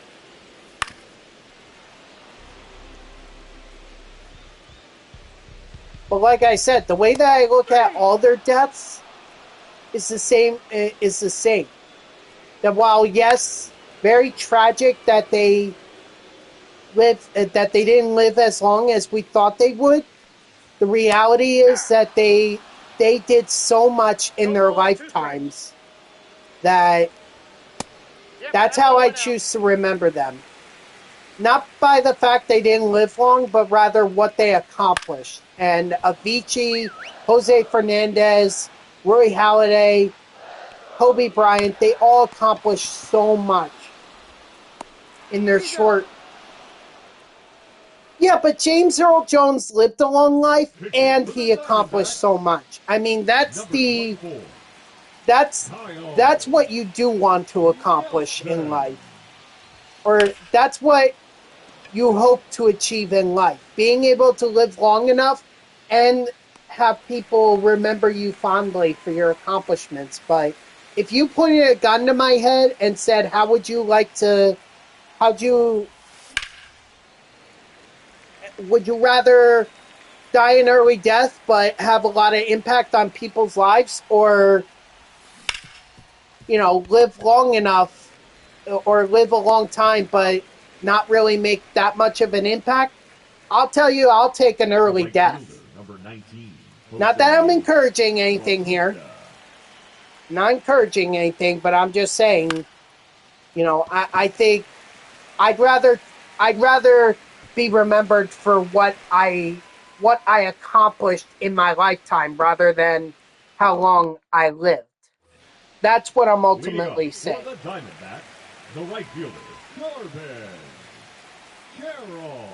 But like I said, the way that I look at all their deaths is the same. That while, yes, very tragic that they didn't live as long as we thought they would, the reality is that they did so much in their lifetimes that that's how I choose to remember them. Not by the fact they didn't live long, but rather what they accomplished. And Avicii, Jose Fernandez, Roy Halladay, Kobe Bryant, they all accomplished so much in their short... Yeah, but James Earl Jones lived a long life, and he accomplished so much. I mean, that's what you do want to accomplish in life. Or that's what you hope to achieve in life. Being able to live long enough and have people remember you fondly for your accomplishments. But if you pointed a gun to my head and said, would you rather die an early death but have a lot of impact on people's lives, or, live long enough or live a long time but not really make that much of an impact? I'll tell you, I'll take an early death. Number 19, not that I'm encouraging anything here. not encouraging anything, but I'm just saying, you know, I think I'd rather be remembered for what I accomplished in my lifetime rather than how long I lived. That's what I'm ultimately saying. For the Diamondbacks, the right fielder, Corbin Carroll.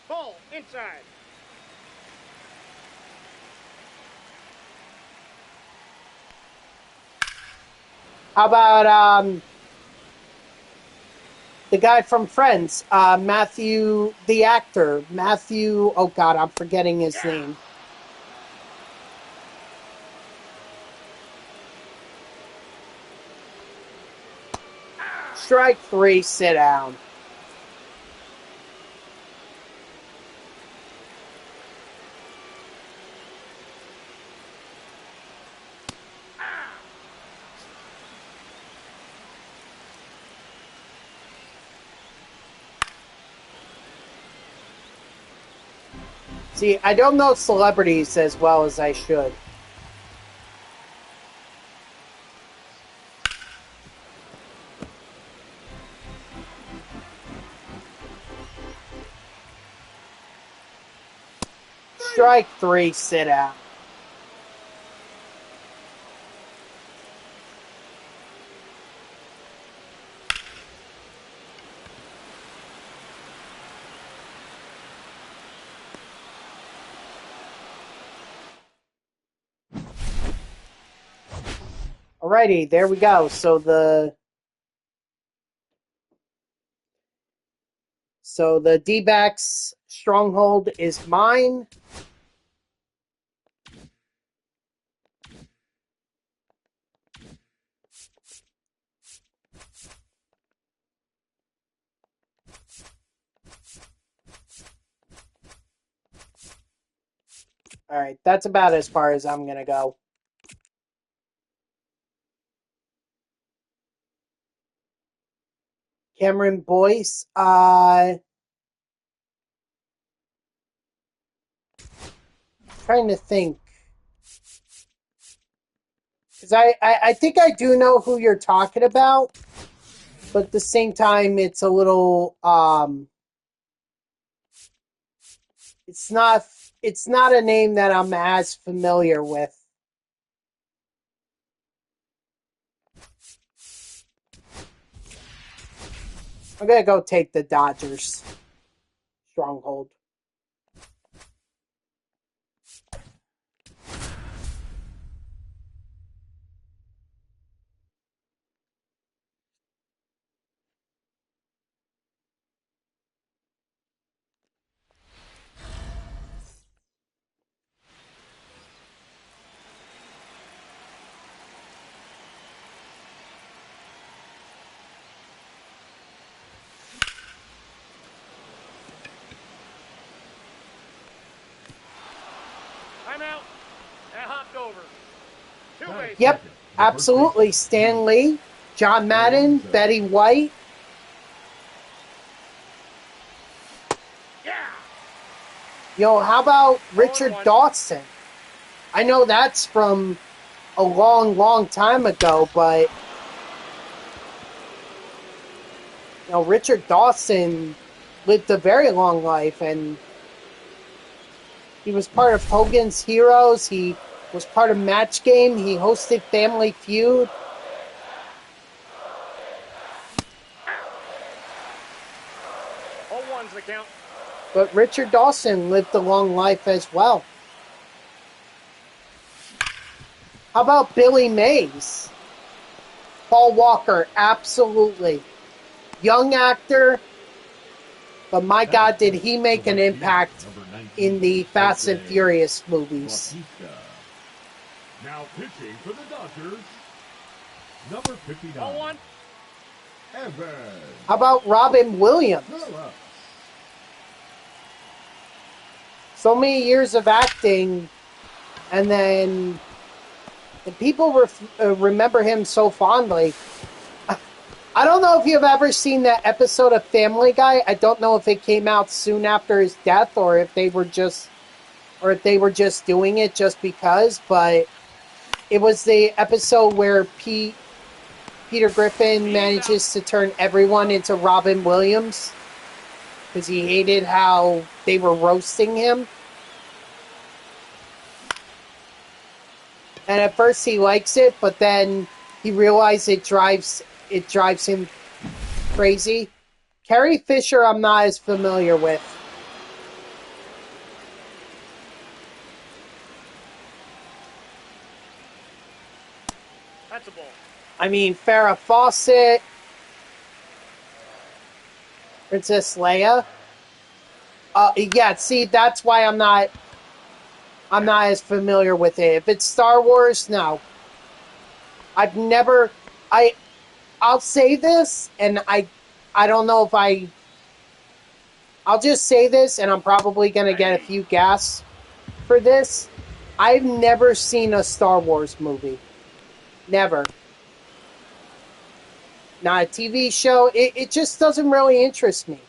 Ball inside. How about the guy from Friends, Matthew, the actor, Matthew? Oh God, I'm forgetting his name. Strike 3, sit down. See, I don't know celebrities as well as I should. Strike 3, sit down. Alrighty, there we go. So the D-backs stronghold is mine. Alright, that's about as far as I'm gonna go. Cameron Boyce, trying to think. Because I think I do know who you're talking about, but at the same time, it's a little, it's not a name that I'm as familiar with. I'm gonna go take the Dodgers stronghold. Timeout. That hopped over. Two base. Yep, absolutely. Stan Lee, John Madden, Betty White. Yeah. Yo, how about Richard 0-1. Dawson? I know that's from a long, long time ago, but you know, Richard Dawson lived a very long life, and he was part of Hogan's Heroes. He was part of Match Game. He hosted Family Feud. Oh, one's the count. But Richard Dawson lived a long life as well. How about Billy Mays? Paul Walker, absolutely. Young actor, but my God, did he make an impact in the Fast and Furious movies. Now pitching for the Dodgers, number 59. 0-1. Evans. How about Robin Williams? Phillips. So many years of acting, and then the people remember him so fondly. I don't know if you've ever seen that episode of Family Guy. I don't know if it came out soon after his death or if they were just or if they were just doing it just because, but it was the episode where Peter Griffin manages to turn everyone into Robin Williams because he hated how they were roasting him. And at first he likes it, but then he realized it drives him crazy. Carrie Fisher I'm not as familiar with. That's a ball. I mean, Farrah Fawcett, Princess Leia. Yeah, see, that's why I'm not as familiar with it. If it's Star Wars, no. I'll say this, and I don't know if I'll just say this, and I'm probably going to get a few gasps for this. I've never seen a Star Wars movie. Never. Not a TV show. It just doesn't really interest me.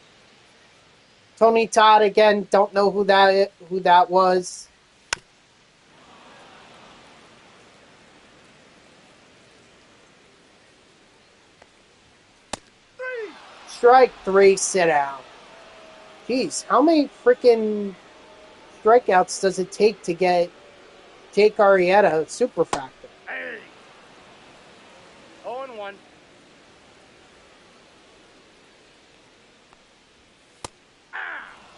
Tony Todd, again, don't know who that was. Strike 3, sit down. Jeez, how many freaking strikeouts does it take to get Jake Arrieta super factor? Hey. 0-1.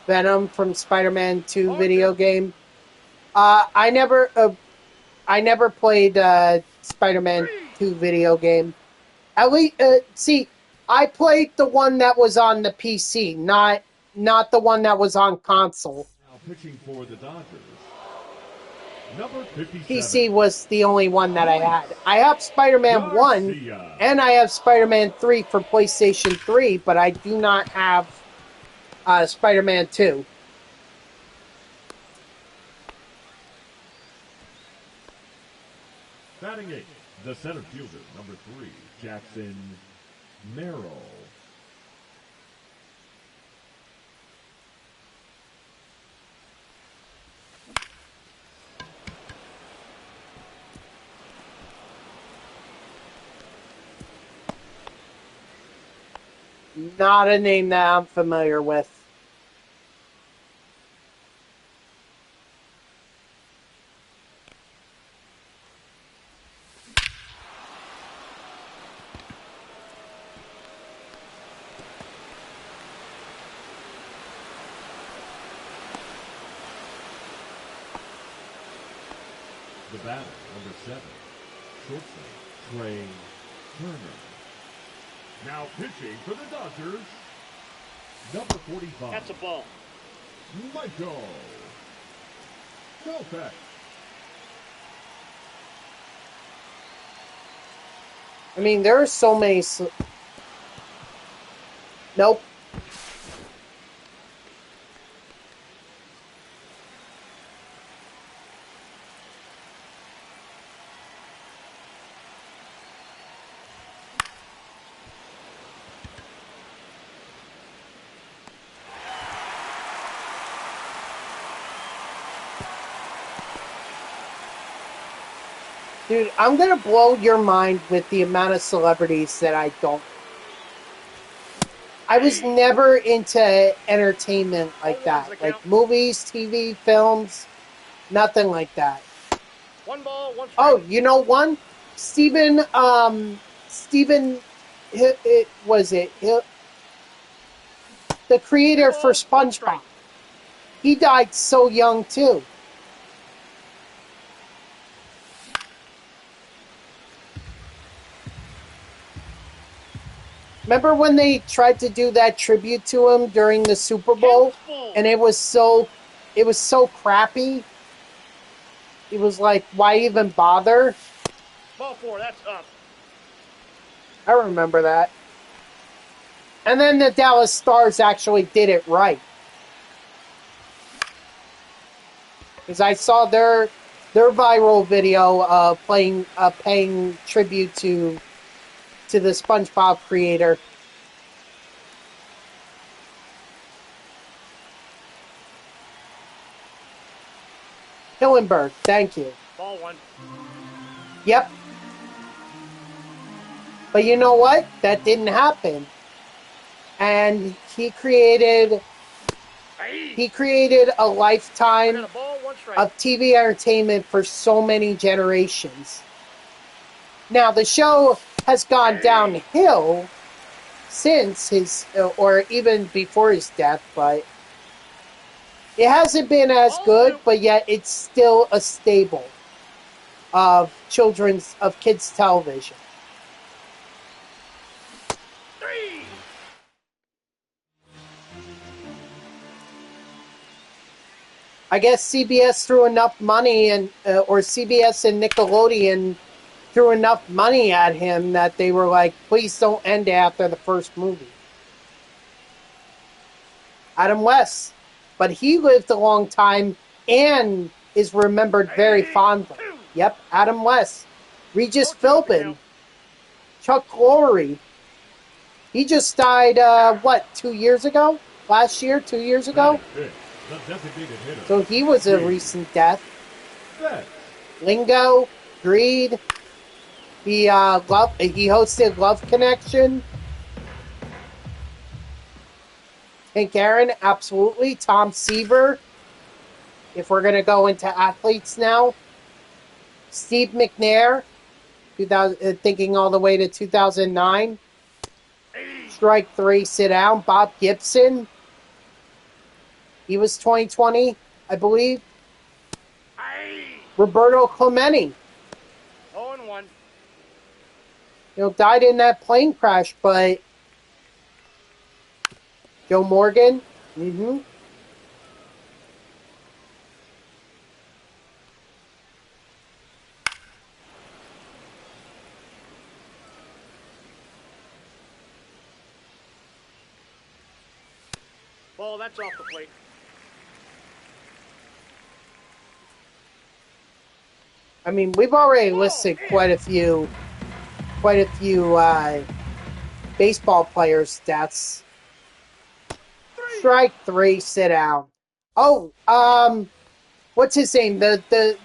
Venom from Spider-Man 2 video game. I never played Spider-Man 2 video game. At least, see, I played the one that was on the PC, not the one that was on console. Now pitching for the Dodgers. Number 57. PC was the only one that I had. I have Spider-Man 1, Garcia. and I have Spider-Man 3 for PlayStation 3, but I do not have Spider-Man 2. Batting 8, the center fielder, number 3, Jackson Merrill. Not a name that I'm familiar with. The batter, number 7, shortstop, Trey Turner. Now pitching for the Dodgers, number 45. That's a ball. Michael Kopech. I mean, there are so many... Nope. Dude, I'm gonna blow your mind with the amount of celebrities that I don't. I was never into entertainment like that. Like movies, TV, films, nothing like that. 1 ball, 1 strike. Oh, you know one? Steven, the creator for SpongeBob. He died so young too. Remember when they tried to do that tribute to him during the Super Bowl? And it was so crappy. It was like, why even bother? Ball 4, that's up. I remember that. And then the Dallas Stars actually did it right. Because I saw their viral video paying tribute to the SpongeBob creator. Hillenberg, thank you. Ball one. Yep. But you know what? That didn't happen. And he created a I lifetime got a ball, one strike. of TV entertainment for so many generations. Now, the show has gone downhill since his, or even before his death, but it hasn't been as good, but yet it's still a staple of kids' television. Three. I guess CBS threw enough money, or CBS and Nickelodeon threw enough money at him that they were like, please don't end after the first movie. Adam West. But he lived a long time and is remembered very fondly. Yep, Adam West. Regis Philbin. Chuck Lorre. He just died, 2 years ago? Last year? 2 years ago? So he was a recent death. Lingo. Greed. He hosted Love Connection. Hank Aaron, absolutely. Tom Seaver, if we're going to go into athletes now. Steve McNair, thinking all the way to 2009. Strike three, sit down. Bob Gibson, he was 2020, I believe. Roberto Clemente, 0-1. died in that plane crash, but Joe Morgan. Ball, that's off the plate. I mean, we've already listed quite a few baseball players' deaths. Strike three, sit down. Oh, what's his name? The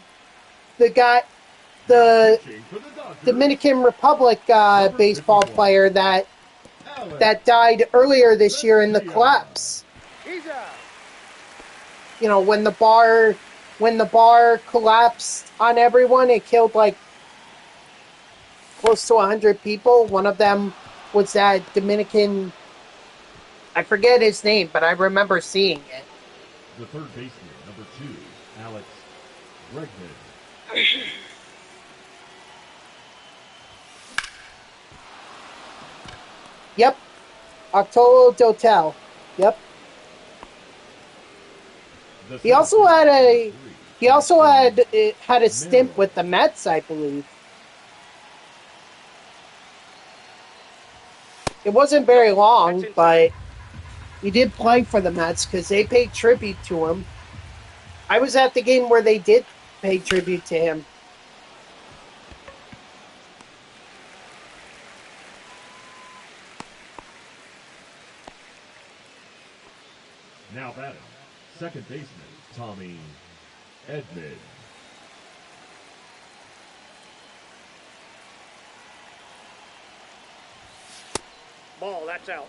guy, the Dominican Republic baseball player that died earlier this year in the collapse. When the bar collapsed on everyone, it killed like close to 100 people. One of them was that Dominican. I forget his name, but I remember seeing it. The third baseman, number 2, Alex Bregman. Yep. Octolo Dotel. Yep. He also had a stint with the Mets, I believe. It wasn't very long, but he did play for the Mets because they paid tribute to him. I was at the game where they did pay tribute to him. Now batting, second baseman, Tommy Edman. Ball, that's out.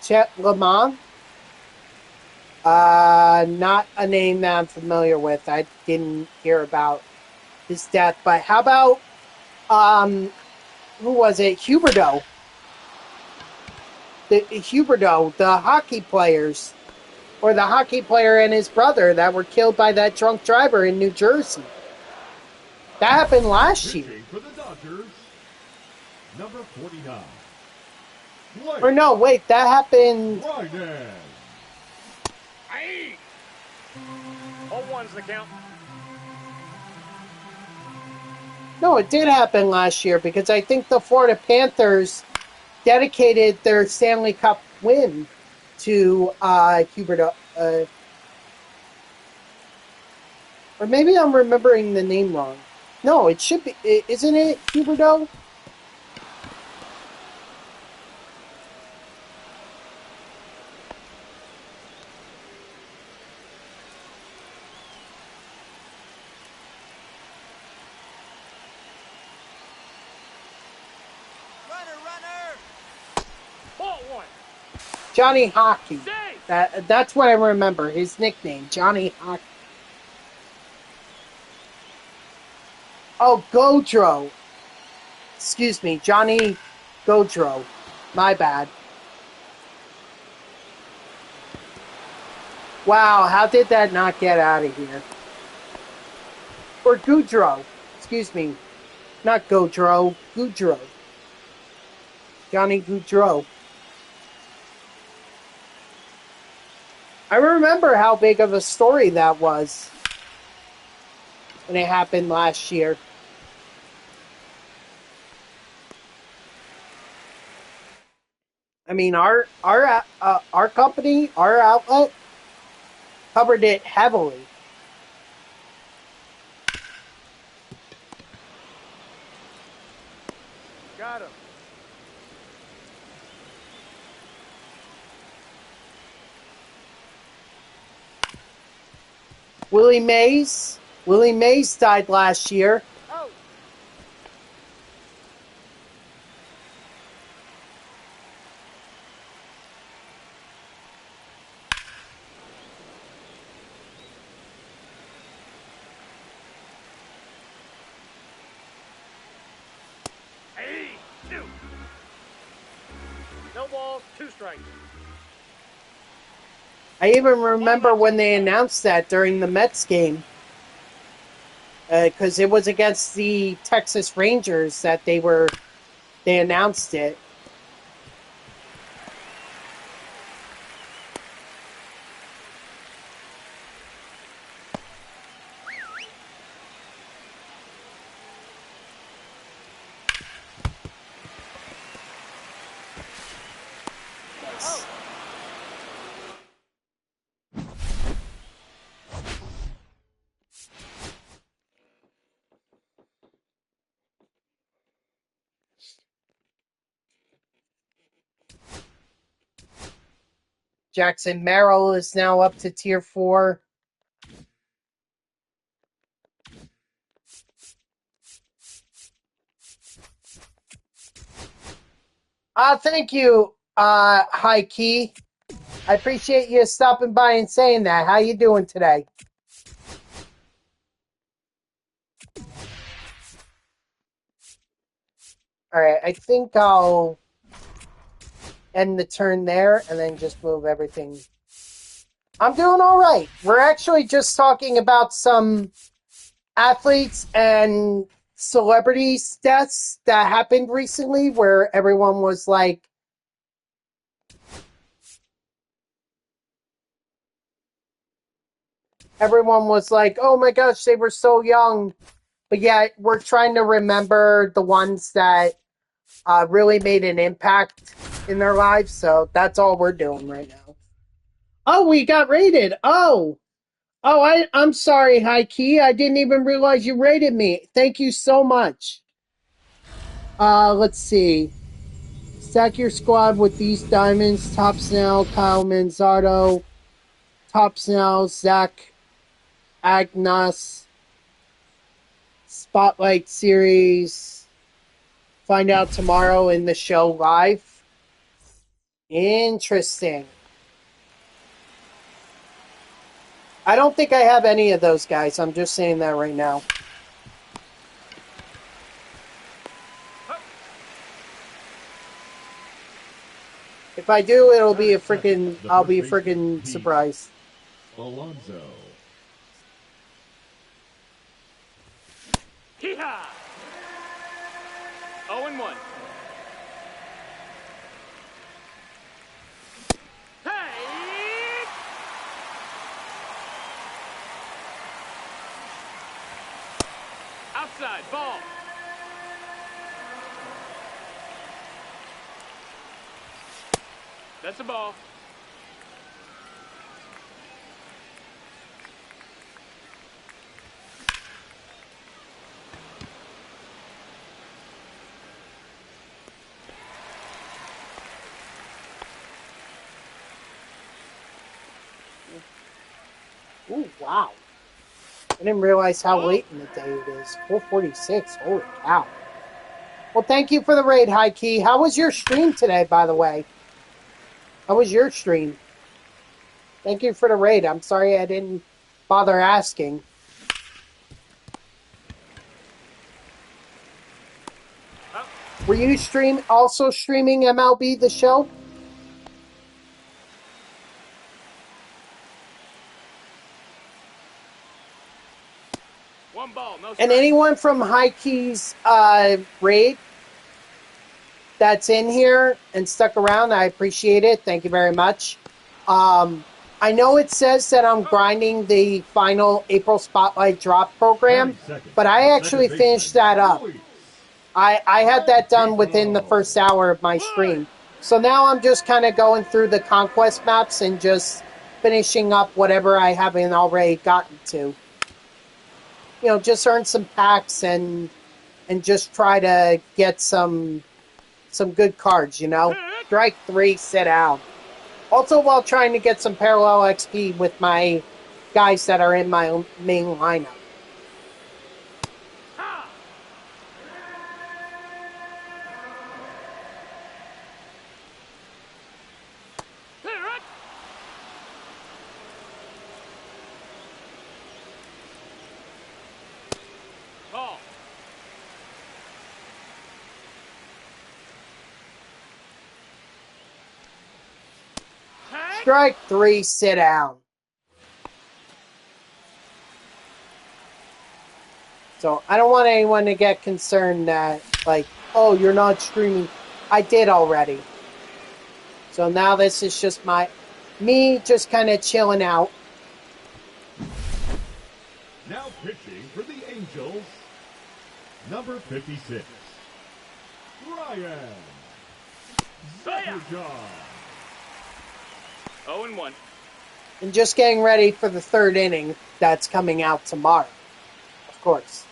Chet Lamont. Not a name that I'm familiar with. I didn't hear about his death. But how about, who was it? Huberdeau. The hockey players. Or the hockey player and his brother that were killed by that drunk driver in New Jersey. That happened last year. For the Dodgers, number 49. Or no, wait, that happened... Ryan. 0-1's the count. No, it did happen last year because I think the Florida Panthers dedicated their Stanley Cup win to Huberdeau. Or maybe I'm remembering the name wrong. No, it should be. Isn't it Huberto? Ball one. Johnny Hockey. Save. That's what I remember. His nickname, Johnny Hockey. Oh, Godro. Excuse me, Johnny Godro. My bad. Wow, how did that not get out of here? Or Goudreau. Excuse me. Not Godro. Goudreau. Johnny Goudreau. I remember how big of a story that was when it happened last year. I mean, our company, our outlet, covered it heavily. Got him. Willie Mays. Willie Mays died last year. Out. Hey, two. No balls, 2 strikes. I even remember when they announced that during the Mets game. Because it was against the Texas Rangers that they announced it. Jackson Merrill is now up to Tier 4. Thank you, High Key. I appreciate you stopping by and saying that. How you doing today? All right, I think I'll end the turn there and then just move everything. I'm doing all right. We're actually just talking about some athletes and celebrities deaths that happened recently where everyone was like, oh my gosh, they were so young. But yeah, we're trying to remember the ones that really made an impact in their lives. So that's all we're doing right now. Oh, we got rated. I'm sorry, High Key. I didn't even realize you rated me. Thank you so much. Let's see. Stack your squad with these diamonds. Top Snell, Kyle Manzardo. Top Snell, Zach Agnos. Spotlight Series. Find out tomorrow in the show live. Interesting. I don't think I have any of those guys. I'm just saying that right now. If I do, it'll be a freaking. I'll be a freaking surprised. Alonzo. Hee-haw! 0-1. Hey! Outside, ball. That's a ball. Ooh, wow. I didn't realize how late in the day it is. 4:46. Holy cow. Well, thank you for the raid, High Key. How was your stream today, by the way? How was your stream? Thank you for the raid. I'm sorry I didn't bother asking. Were you also streaming MLB The Show? One ball, no strike. And anyone from High Key's raid that's in here and stuck around, I appreciate it. Thank you very much. I know it says that I'm grinding the final April Spotlight Drop program, but I actually finished that up. I had that done within the first hour of my stream. So now I'm just kind of going through the Conquest Maps and just finishing up whatever I haven't already gotten to. You know, just earn some packs and just try to get some good cards, you know? Strike 3, sit down. Also while trying to get some parallel XP with my guys that are in my main lineup. Strike 3, sit down. So I don't want anyone to get concerned that, like, oh, you're not streaming. I did already. So now this is just me just kind of chilling out. Now pitching for the Angels, number 56, Ryan Zephyr. 0-1. And just getting ready for the third inning that's coming out tomorrow. Of course.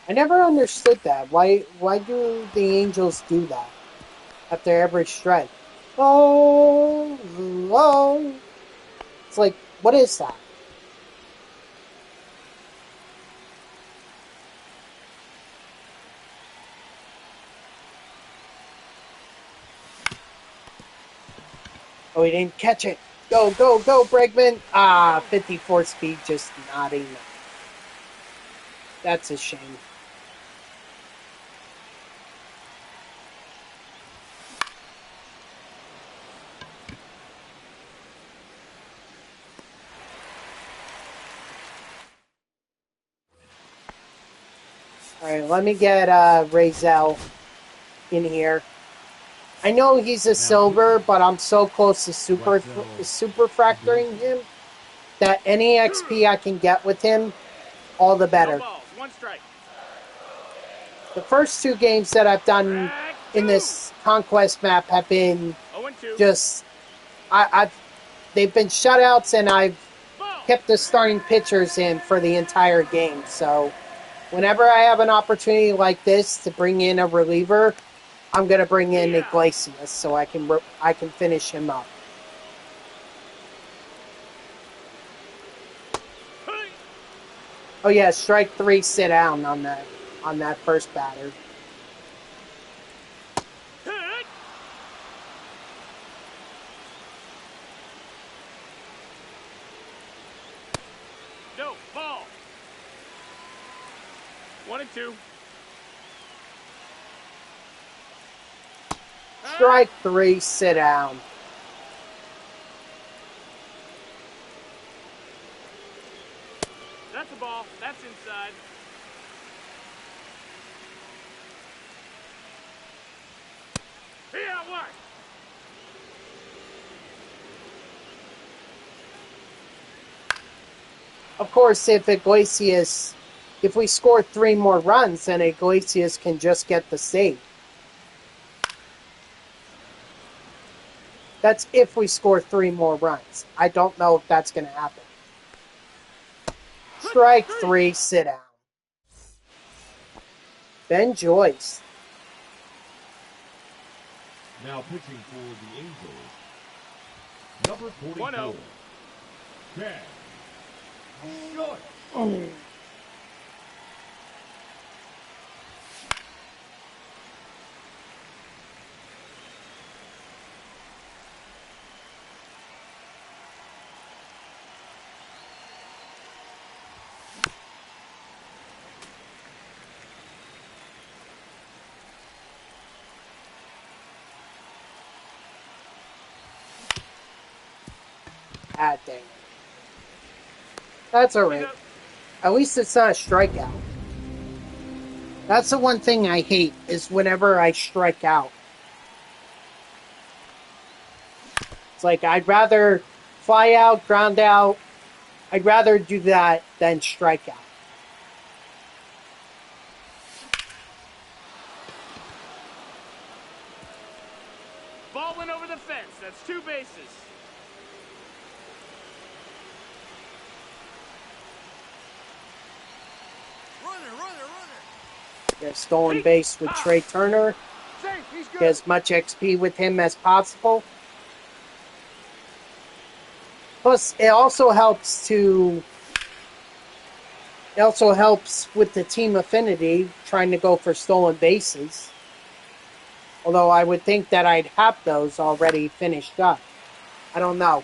I never understood that. Why do the Angels do that after every strike? Oh, oh. It's like, what is that? Oh, he didn't catch it. Go, go, go, Bregman. 54 speed, just not enough. That's a shame. Alright, let me get Razel in here. I know he's a silver, but I'm so close to super fracturing him that any XP I can get with him, all the better. No balls, 1 strike. The first 2 games that I've done in this Conquest map have been just... they've been shutouts, and I've kept the starting pitchers in for the entire game. So whenever I have an opportunity like this to bring in a reliever, I'm going to bring in Iglesias so I can finish him up. Oh yeah, strike 3, sit down on that first batter. No, ball. 1-2. Strike 3, sit down. That's a ball. That's inside. Yeah, what? Of course, if we score 3 more runs, then Iglesias can just get the save. That's if we score 3 more runs. I don't know if that's going to happen. Strike 3, sit down. Ben Joyce. Now pitching for the Angels, number 44, 1-0. Ben Joyce. Ah, dang it. That's alright. At least it's not a strikeout. That's the one thing I hate, is whenever I strike out. It's like, I'd rather fly out, ground out. I'd rather do that than strike out. Ball went over the fence. That's 2 bases. Runner. Get a stolen base with Trey Turner. Safe, he's good. Get as much XP with him as possible. Plus, it also helps with the team affinity, trying to go for stolen bases. Although I would think that I'd have those already finished up. I don't know.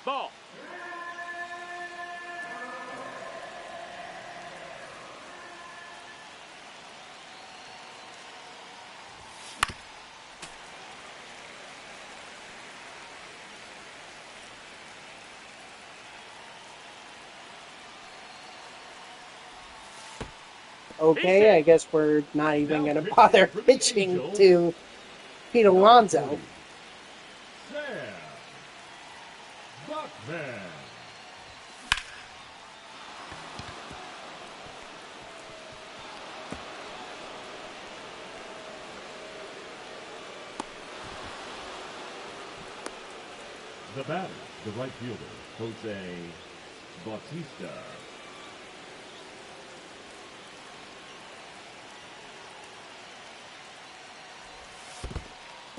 Ball. Okay, I guess we're not even going to bother pitching to Pete Alonso. Sam Buckman. The batter, the right fielder, Jose Bautista.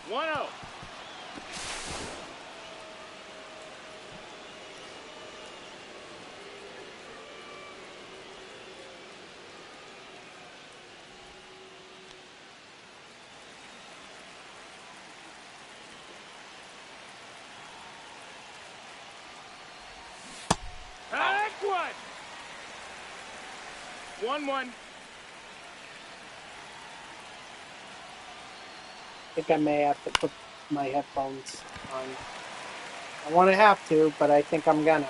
One out. Heck one. 1-1. I think I may have to put my headphones on. I want to have to, but I think I'm gonna.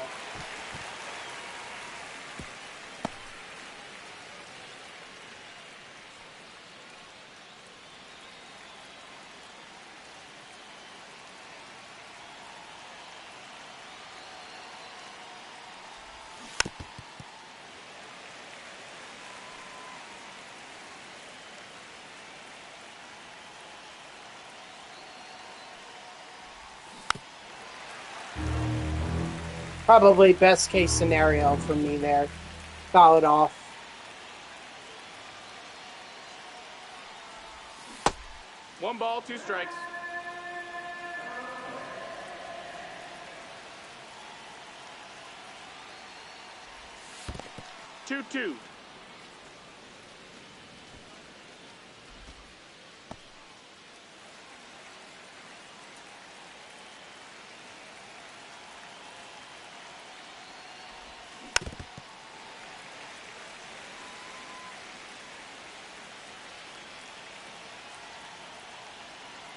Probably best case scenario for me there. Foul it off. One ball, 2 strikes. Two.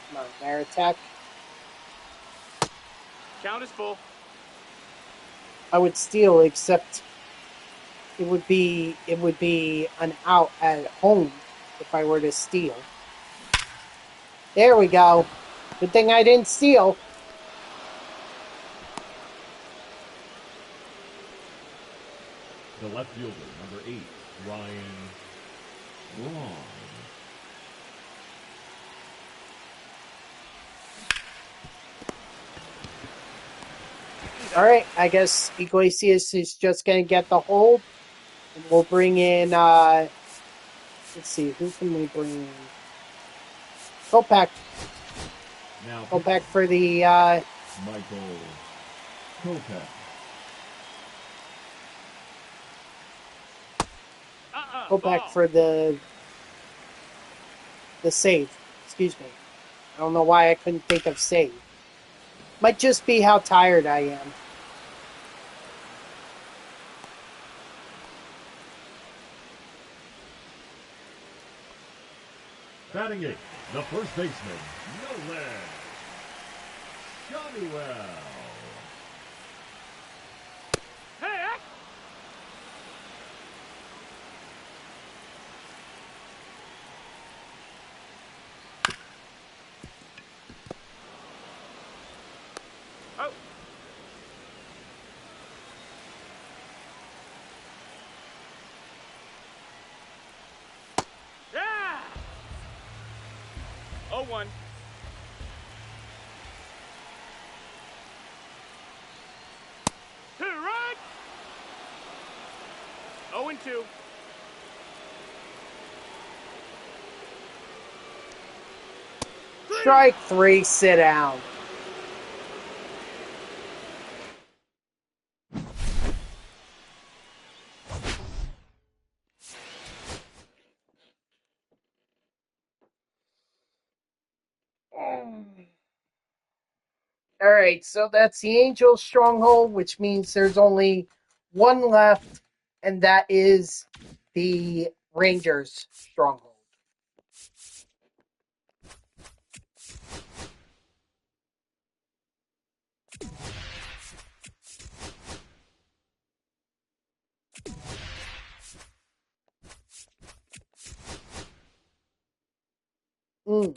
Come on, air attack. Count is full. I would steal, except it would be an out at home if I were to steal. There we go. Good thing I didn't steal. The left fielder, number 8, Ryan Wrong. All right, I guess Iglesias is just going to get the hold. And we'll bring in, let's see, who can we bring in? Kopech. Now Kopech for the, Michael Kopech. Kopech for the save. Excuse me. I don't know why I couldn't think of save. Might just be how tired I am. Batting eighth, the first baseman, Nolan Johnywell. Oh. Yeah. 0-1. Two right. 0-2. Strike three, sit down. All right, so that's the Angels' stronghold, which means there's only one left, and that is the Rangers' stronghold. Mm.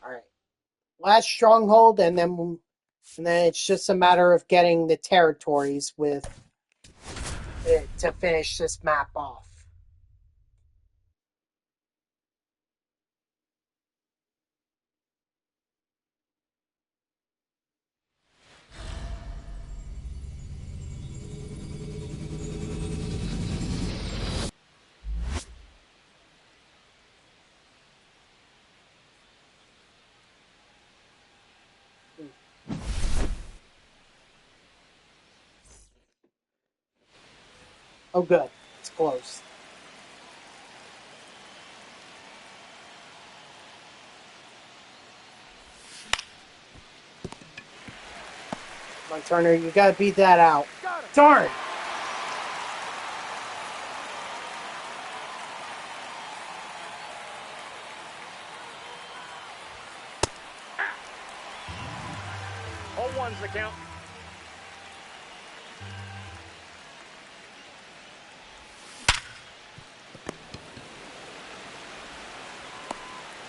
All right, last stronghold, and then it's just a matter of getting the territories with it to finish this map off. Oh, good. It's close. Come on, Turner, you got to beat that out. Darn! All one's the count.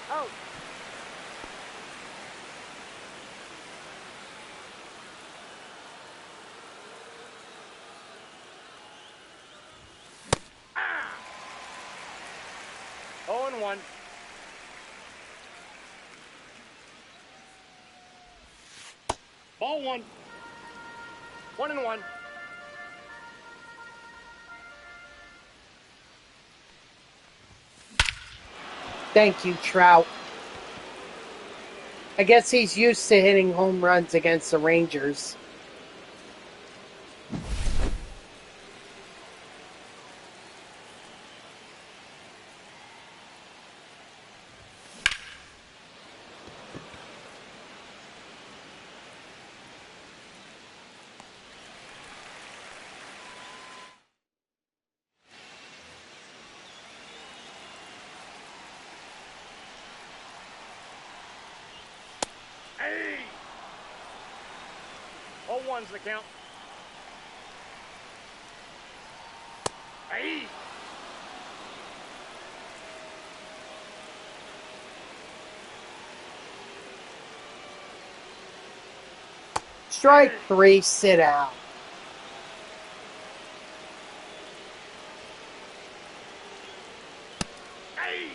Out. Ah. 0-1. Ball one. 1-1. Thank you, Trout. I guess he's used to hitting home runs against the Rangers. 0-1's the count. Aye. Strike 3, sit out. Aye.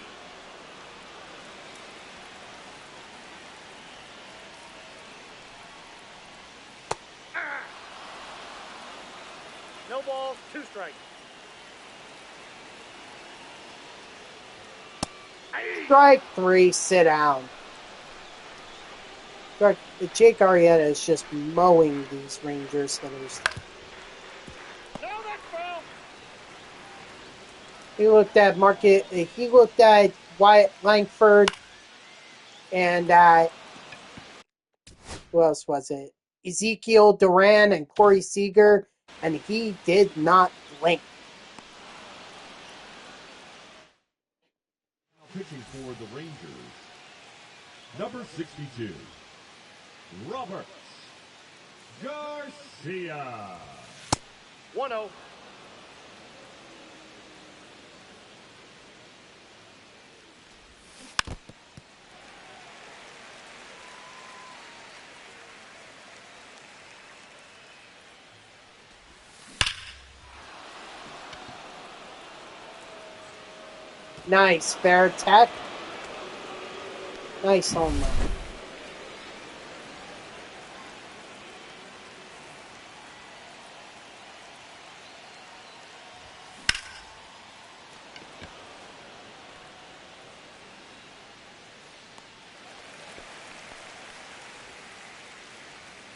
Ah. No balls, 2 strikes. Aye. Strike 3, sit down. Jake Arrieta is just mowing these Rangers hitters. No, that's foul. He looked at Wyatt Langford and who else was it? Ezekiel Duran and Corey Seager, and he did not blink. Pitching for the Rangers, number 62, Robert Garcia. 1-0. Nice, fair tech. Nice home run.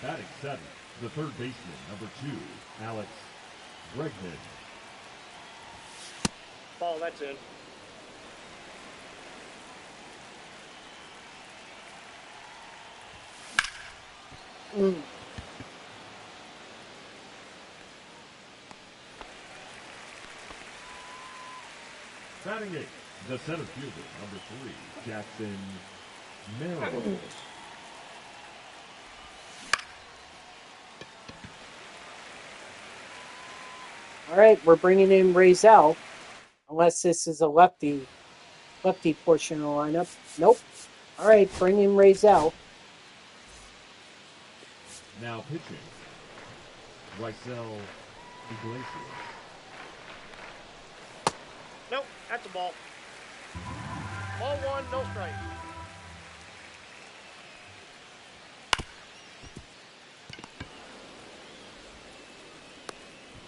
Batting seventh, the third baseman, number 2, Alex Bregman. Ball, that's in. Batting eighth, the center fielder, number 3, Jackson Merrill. All right, we're bringing in Razel, unless this is a lefty portion of the lineup. Nope. All right, bring in Razel. Now pitching, Raisel Iglesias. Nope, that's a ball. Ball 1, no strike.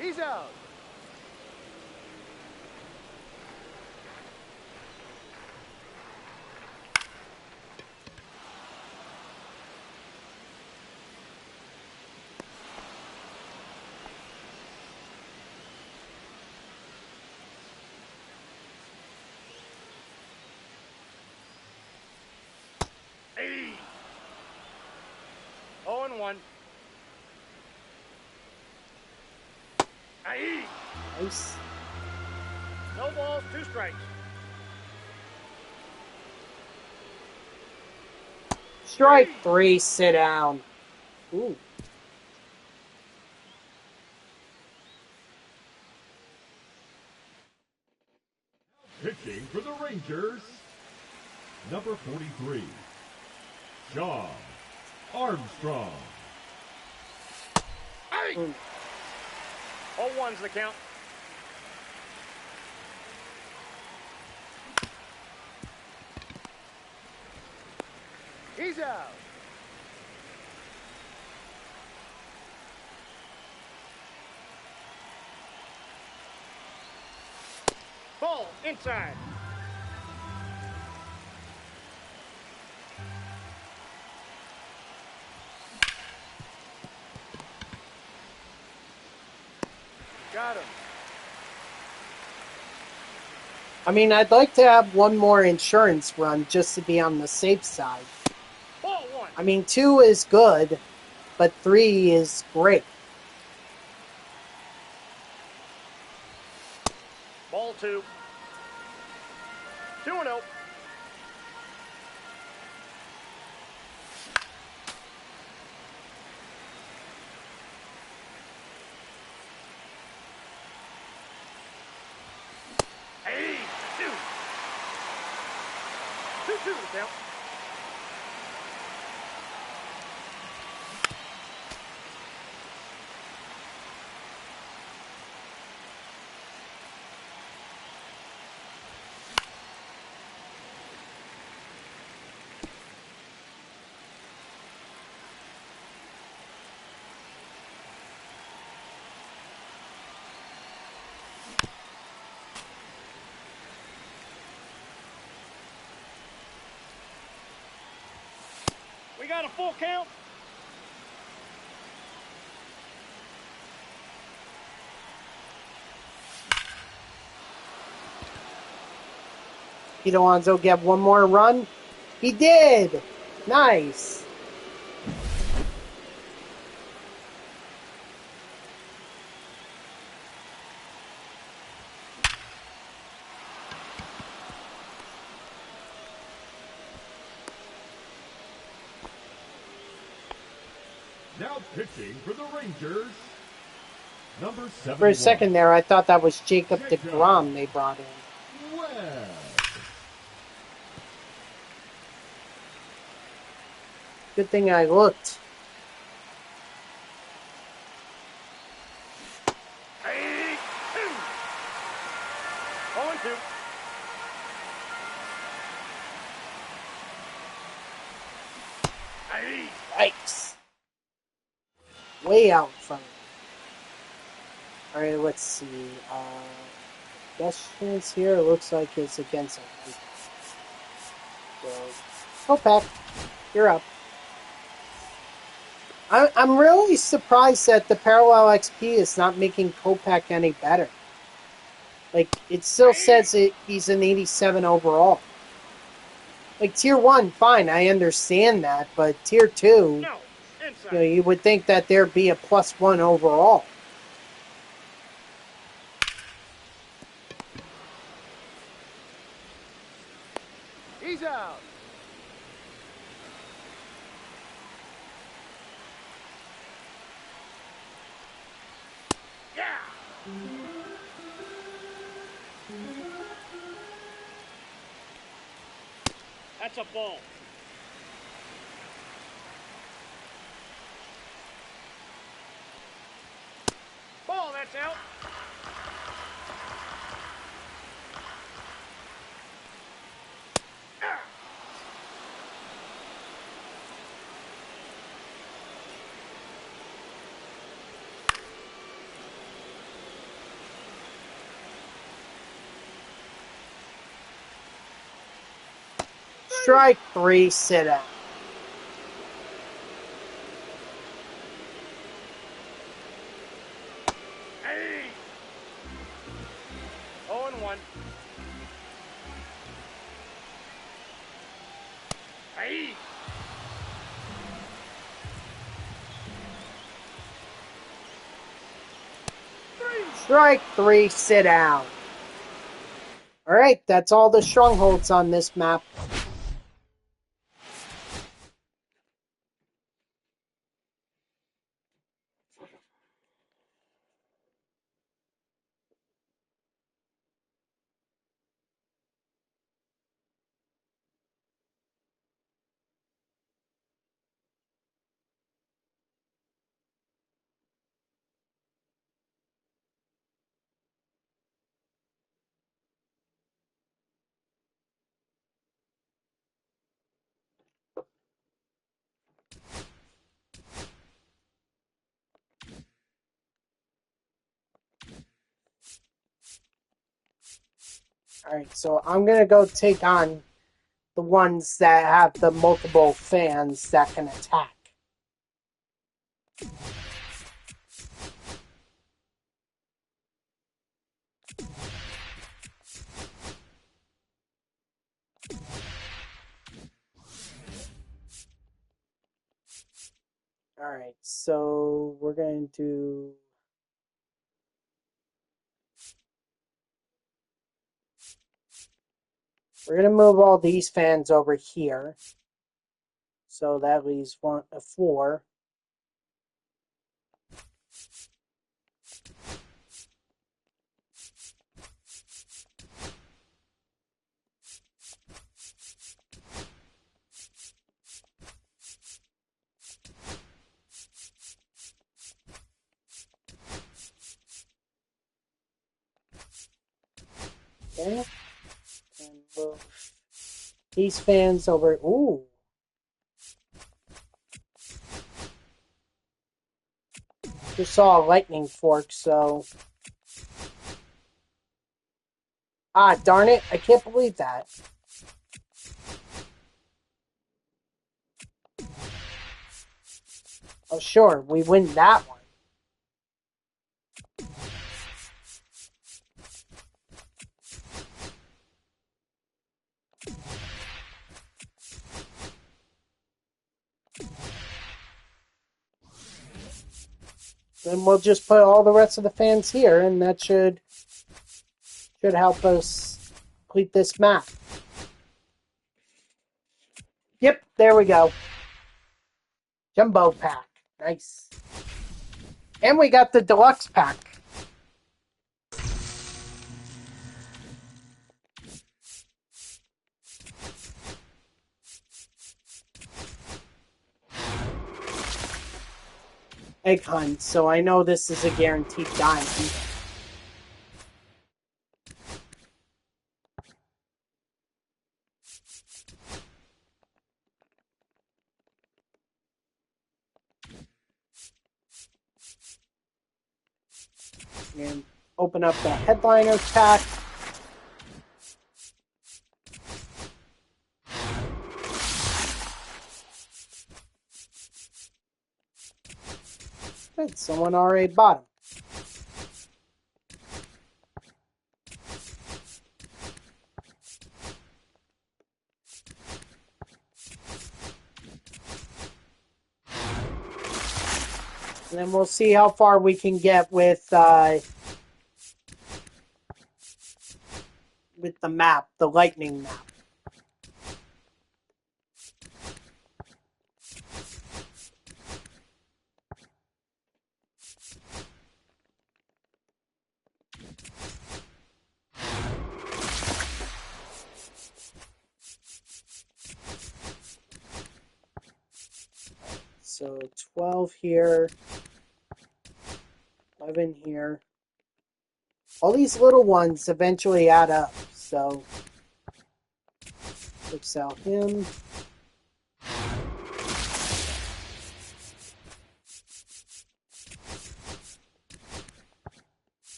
He's out. Hey. 0-1. Aye. Nice. No balls, 2 strikes. Strike 3, sit down. Ooh. Pitching for the Rangers, number 43, Shawn Armstrong. Aye. 0-1's the count. He's out. Ball inside. Got him. I mean, I'd like to have one more insurance run just to be on the safe side. Ball 1. I mean, 2 is good, but 3 is great. Ball 2. 2-0. 2-2 count. We got a full count. Pete Alonso get one more run? He did! Nice. Now pitching for the Rangers, number 71. For a second there, I thought that was Jacob deGrom they brought in. Webb. Good thing I looked. Hey, 0-2. Hey. Yikes. Way out in front. Alright, let's see. Best chance here looks like it's against a so, Kopech, you're up. I'm really surprised that the Parallel XP is not making Kopech any better. Like, it still says he's an 87 overall. Like, Tier 1, fine, I understand that, but Tier 2, No, inside. you know, you would think that there'd be a +1 overall. He's out. Yeah. That's a ball. Ball, that's out. Ah. Strike 3, sit out. Hey. 0-1. Hey. Strike 3, sit down. Alright, that's all the strongholds on this map. Alright, so I'm gonna go take on the ones that have the multiple fans that can attack. Alright, so we're going to move all these fans over here. So that leaves 4. Okay. And move these fans over. Ooh. Just saw a lightning fork, so. Ah, darn it. I can't believe that. Oh, sure. We win that one. Then we'll just put all the rest of the fans here, and that should help us complete this map. Yep, there we go. Jumbo pack. Nice. And we got the deluxe pack. Egg hunt, so I know this is a guaranteed diamond. And open up the headliners pack. Good, someone already bought them. And then we'll see how far we can get with the map, the lightning map. So 12 here, 11 here. All these little ones eventually add up, so let's sell him.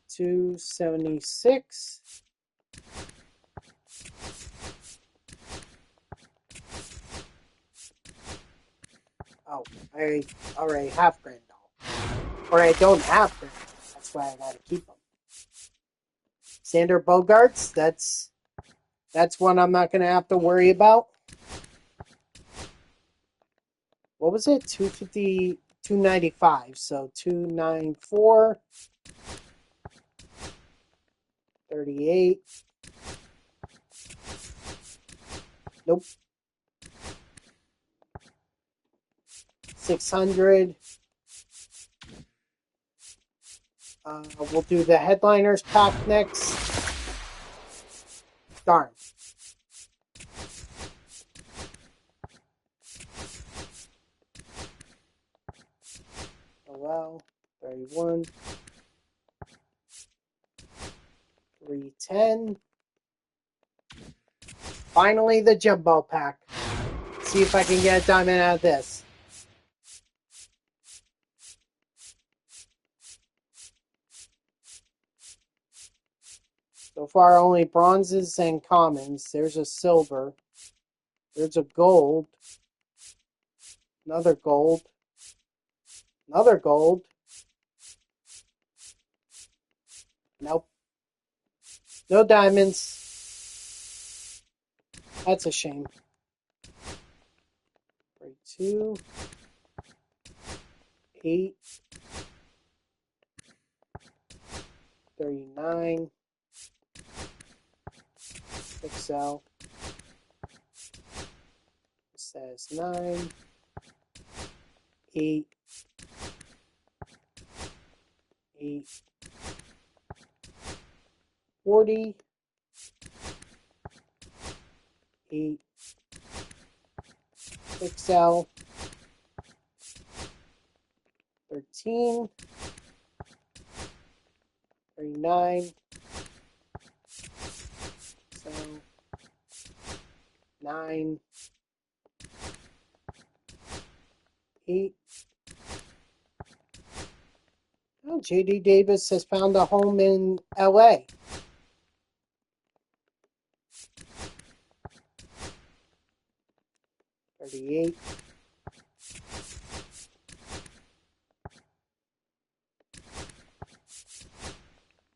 $276. Oh, I already have Grandal. Or I don't have Grandal. That's why I gotta keep them. Sander Bogarts, that's one I'm not gonna have to worry about. What was it? 250, 295. So 294, 38. Nope. 600. We'll do the headliners pack next. Darn. Oh well. 31. 310. Finally, the jumbo pack. See if I can get a diamond out of this. So far, only bronzes and commons. There's a silver. There's a gold. Another gold. Another gold. Nope. No diamonds. That's a shame. 32. 8. 39. Excel. Says 9. 8. 8. 40. 8. Excel. 13. 39. So 9, 8. Oh, J.D. Davis has found a home in L.A. 38.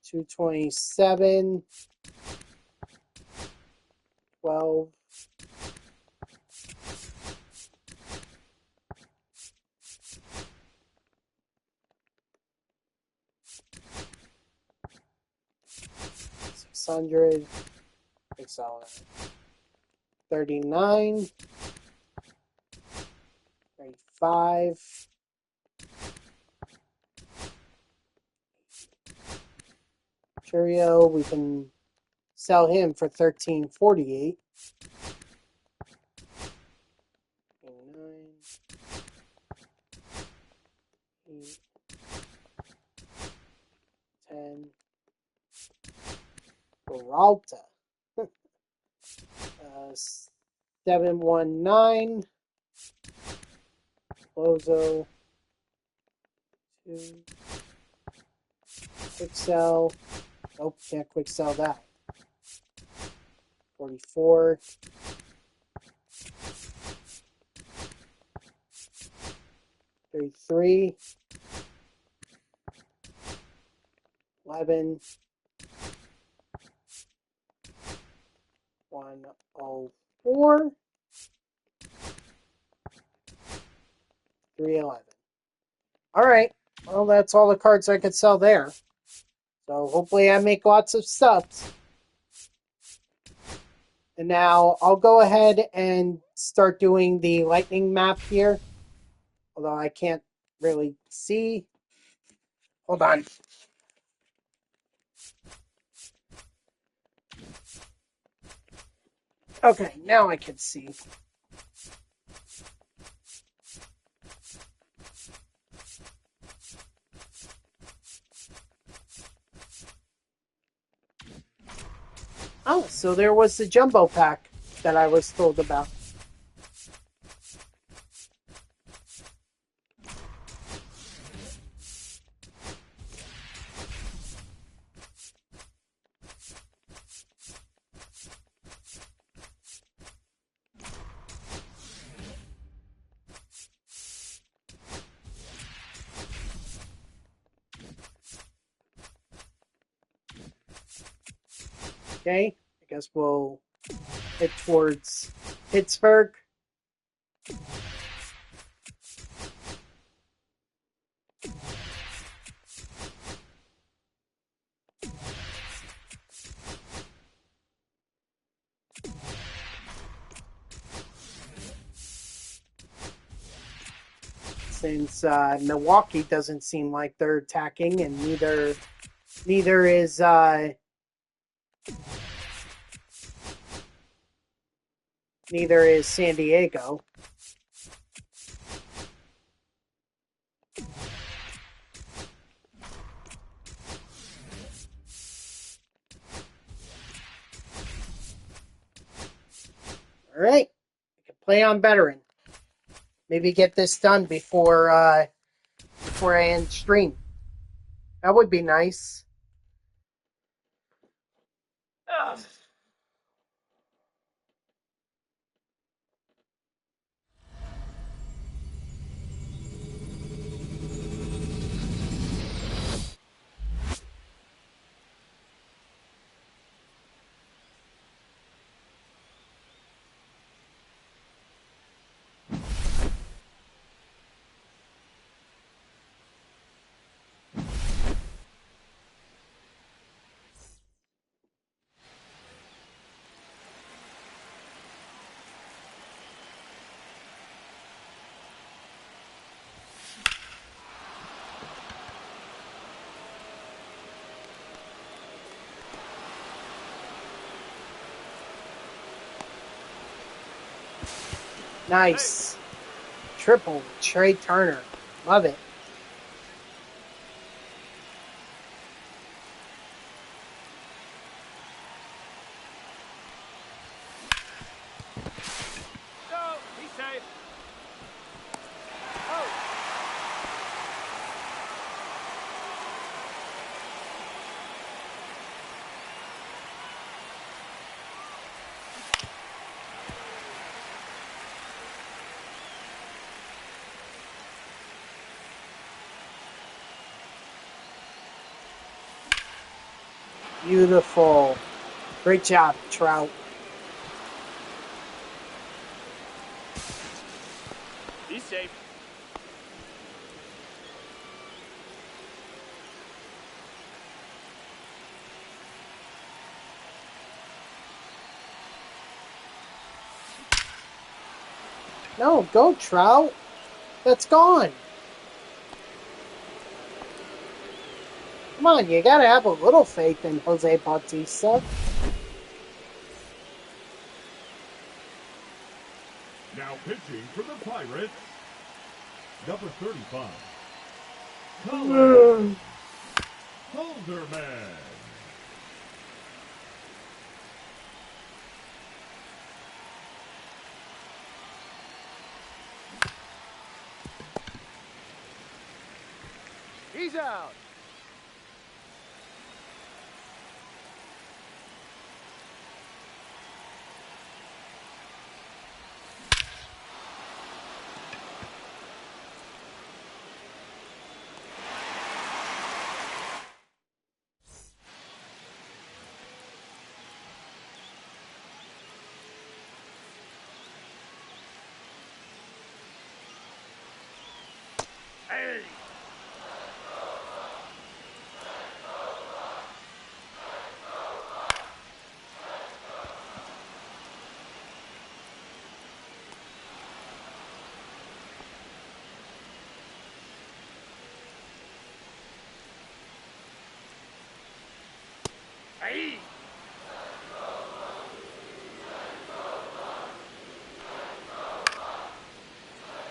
227. 12. 600. 39. 35. Cheerio, we can sell him for 13.48. 9, 8, 10. Peralta. 719. Lozo. 2. Quick sell. Nope, can't quick sell that. 44. 33. 11. 104. 311. All right. Well, that's all the cards I could sell there. So hopefully I make lots of subs. And now I'll go ahead and start doing the lightning map here. Although I can't really see. Hold on. Okay, now I can see. Oh, so there was the jumbo pack that I was told about. Okay, I guess we'll head towards Pittsburgh. Since Milwaukee doesn't seem like they're attacking, and neither is San Diego. All right, I can play on veteran. Maybe get this done before I end stream. That would be nice. Ugh. Nice. Triple Trey Turner. Love it. Beautiful. Great job, Trout. He's safe. No, go, Trout. That's gone. Come on, you gotta have a little faith in Jose Bautista. Now pitching for the Pirates, number 35, Colin Holderman. He's out. Hey. Hey.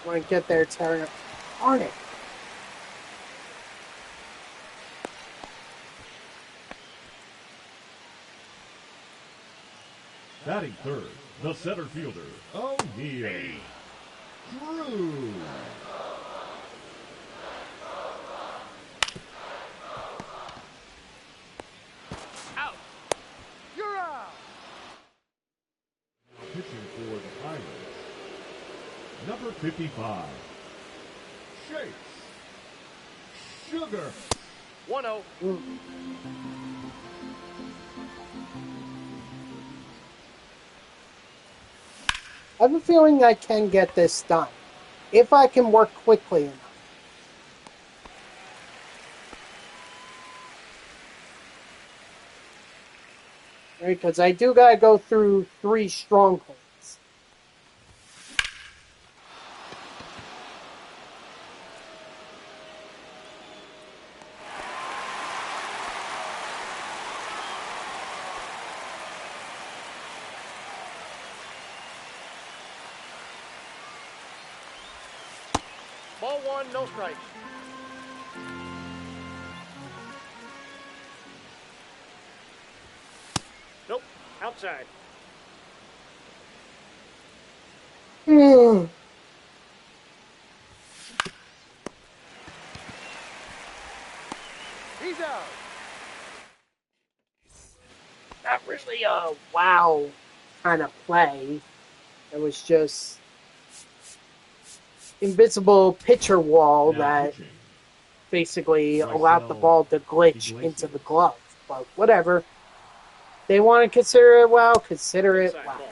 Want to get there, Terry. Darn it. Batting third, the center fielder, O'Neill. Drew. Out. You're out. Pitching for the Pirates, number 55, Chase Sugar. 1-0. I have a feeling I can get this done. If I can work quickly enough. Right, because I do gotta go through 3 strongholds. Ball 1, no strikes. Nope. Outside. Hmm. He's out. Not really a wow kind of play. It was just invisible pitcher wall Now that pitching, basically allowed the ball to glitch into the glove. But whatever. They want to consider it wow, consider it Inside wow. ball.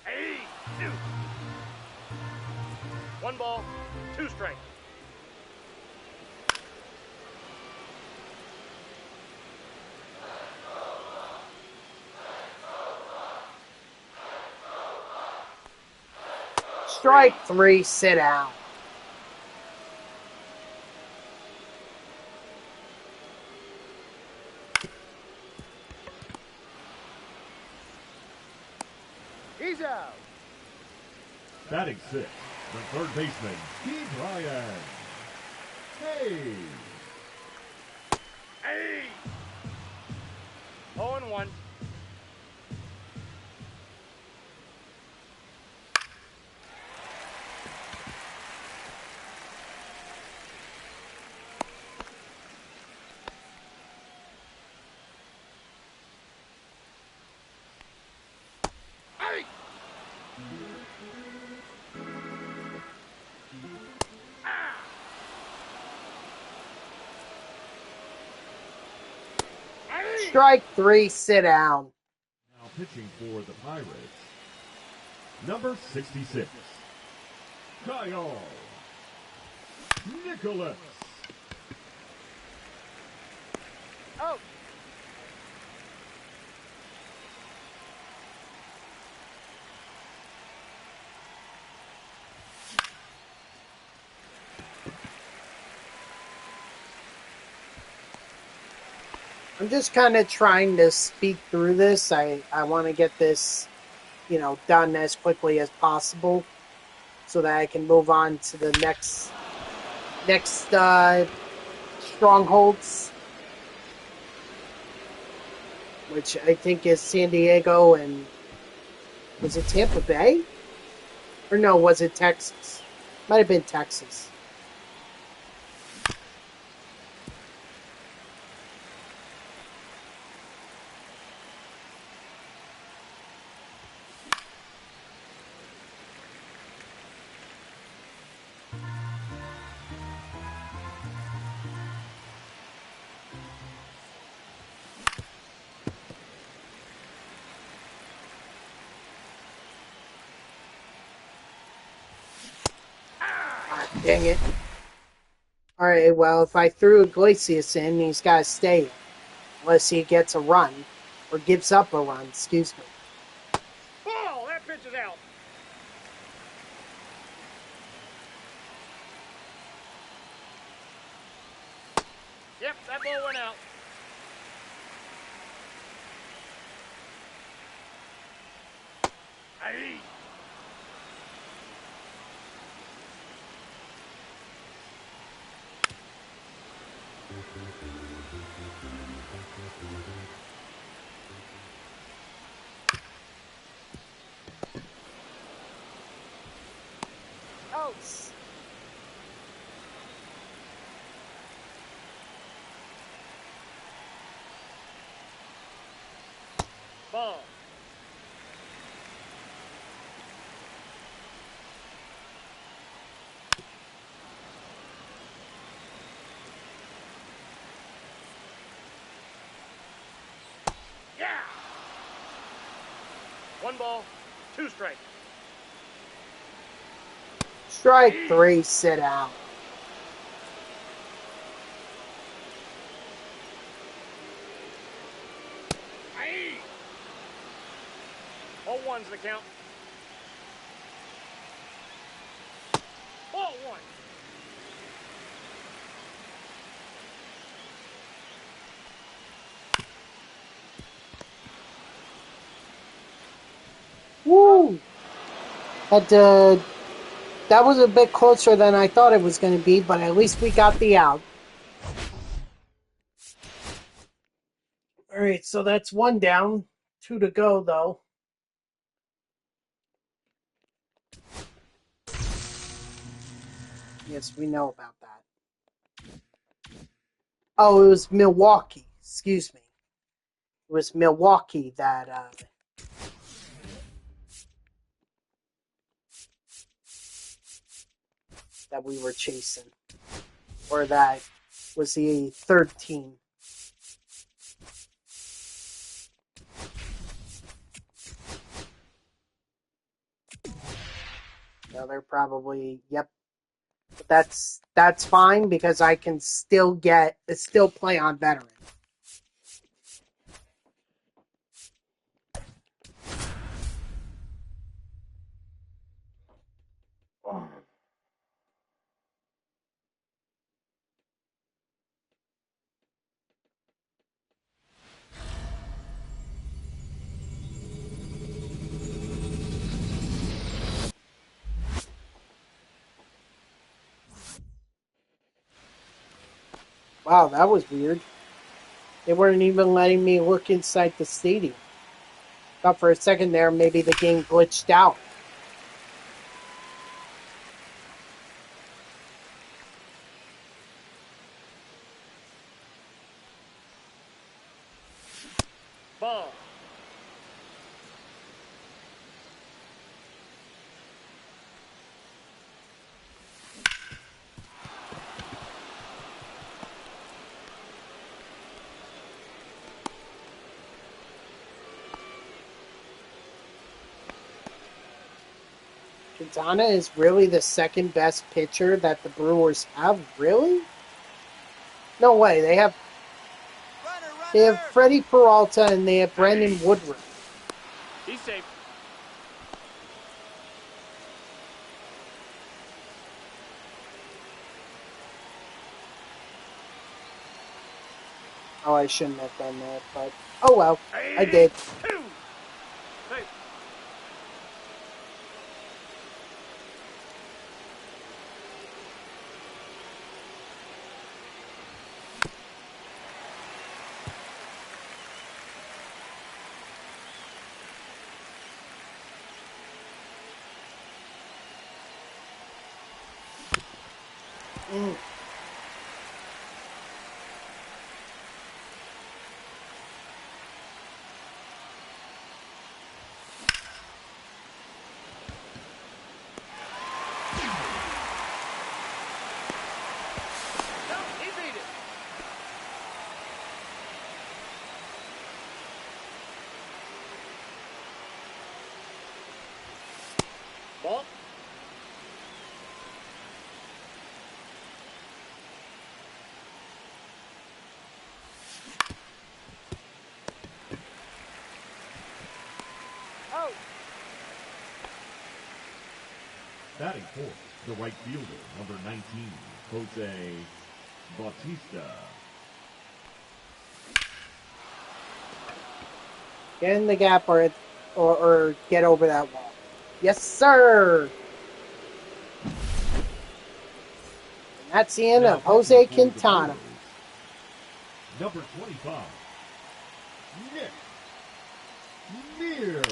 Hey. 1 ball, 2 strikes. Strike 3, sit down. He's out. batting sixth, the third baseman, D. Bryan. Hey. Hey. 0-1. Strike 3, sit down. Now pitching for the Pirates, number 66, Kyle Nicholas. Oh. I'm just kind of trying to speak through this. I want to get this, done as quickly as possible so that I can move on to the next strongholds, which I think is San Diego and was it Tampa Bay? Or no, was it Texas? Might have been Texas. Dang it. Alright, well, if I threw Iglesias in, he's got to stay in. Unless he gets a run. Or gives up a run, excuse me. Ball! That pitch is out. Yep, that ball went out. Aye. Outs. Ball. Yeah. 1 ball, 2 strikes. Strike 3, sit down. Aye. 0-1's the count. Ball 1. Woo! That was a bit closer than I thought it was going to be, but at least we got the out. Alright, so that's 1 down. 2 to go, though. Yes, we know about that. Oh, it was Milwaukee. Excuse me. It was Milwaukee that we were chasing. Or that was the third team. So they're probably, yep. But that's fine because I can still play on veteran. Wow, that was weird. They weren't even letting me look inside the stadium. Thought for a second there, maybe the game glitched out. Ball. Quintana is really the second best pitcher that the Brewers have. Really? No way. They have Freddie Peralta and they have Brandon Woodruff. He's safe. Oh, I shouldn't have done that, but oh well, I did. 2. Safe. Mm. No, he beat it. Ball. Out. Batting fourth, the right fielder, number 19, Jose Bautista. Get in the gap or get over that wall. Yes, sir. And that's the end of Jose Quintana. Number 25, Nick Mears.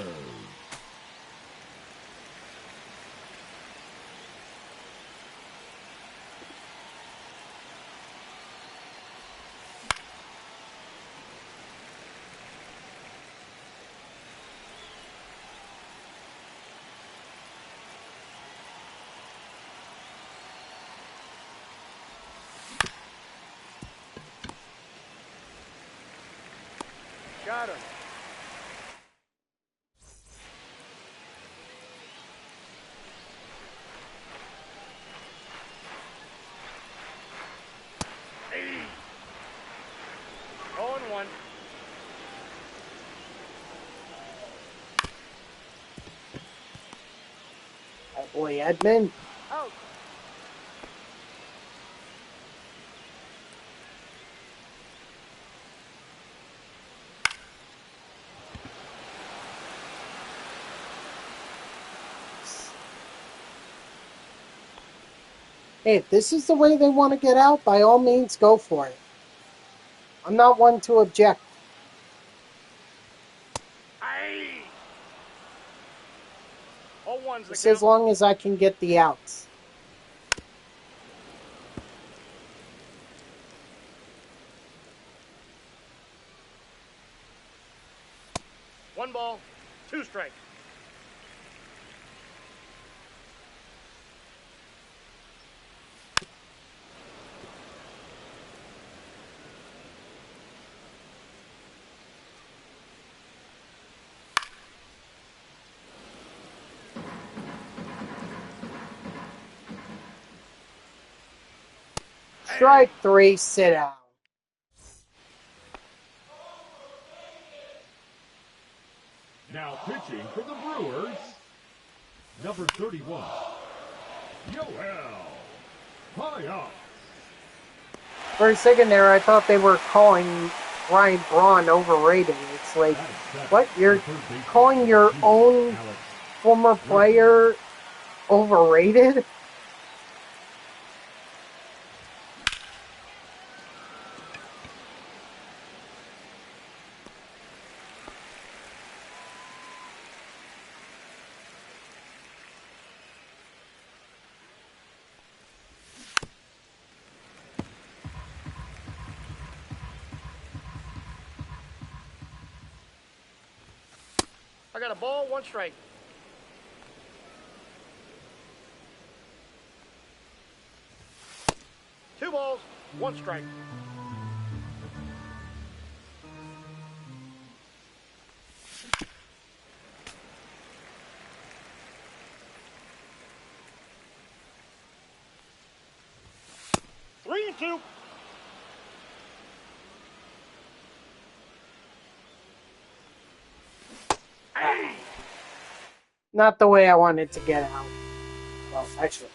Got him. Hey. 0-1. Oh boy, Edmund. Out. Hey, if this is the way they want to get out, by all means, go for it. I'm not one to object. Aye. 0-1's the Just count. as long as I can get the outs. One ball, 2 strikes. Strike 3, sit down. Now pitching for the Brewers, number 31, Yoel Payamps. For a second there, I thought they were calling Ryan Braun overrated. It's like, what? You're calling your own former player overrated? I got a ball, 1 strike. Two balls, 1 strike. 3-2. Not the way I wanted to get out. Well, actually,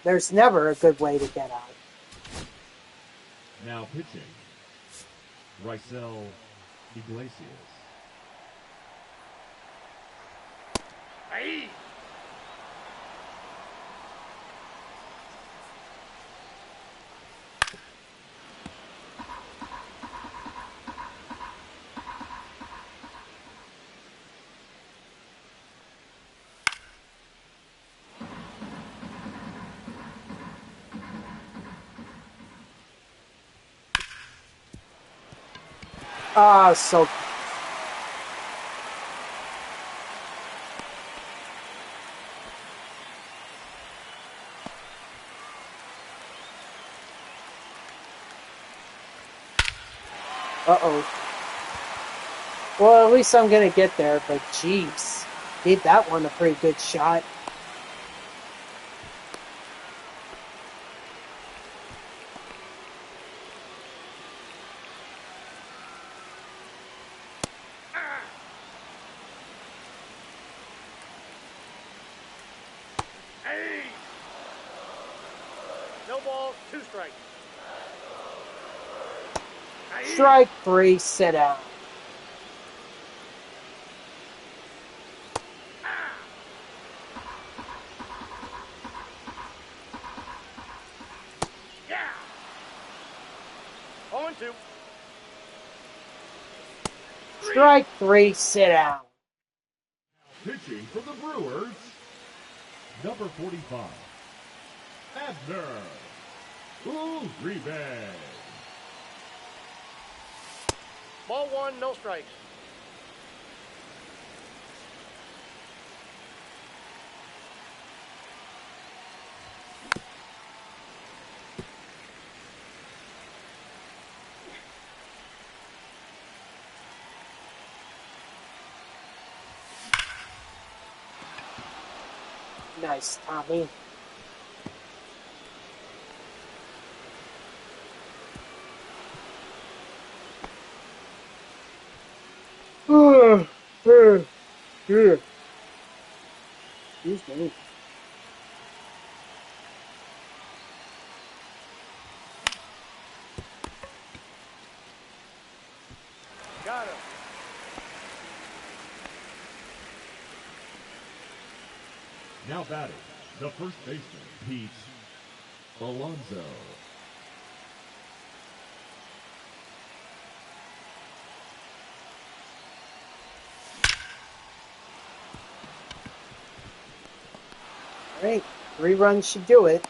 there's never a good way to get out. Now pitching, Rysel Iglesias. Hey. Ah, so uh-oh. Well, at least I'm gonna get there, but jeez. Gave that one a pretty good shot. Hey. No ball, 2 strikes. Hey. Strike 3, sit down. Yeah. 0-2. Strike 3, sit down. Pitching for the Brewers, number 45, Abner Uribe. Ball 1, no strikes. Nice, Tommy. Excuse me. Got him. Now batting, the first baseman, Pete Alonso. All right, 3 runs should do it.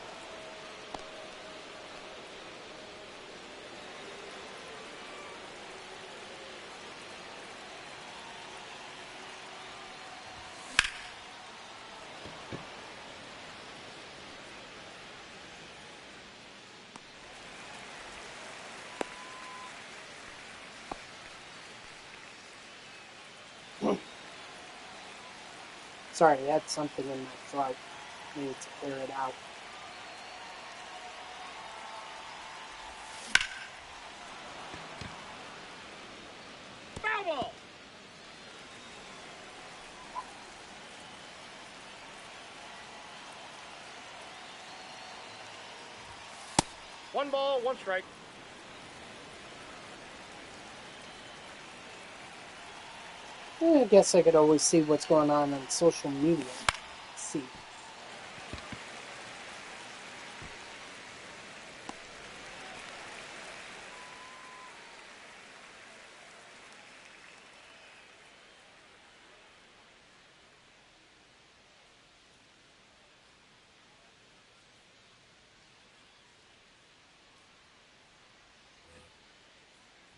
Sorry, I had something in my throat. Needed to clear it out. Foul ball. One ball, 1 strike. I guess I could always see what's going on social media. Let's see.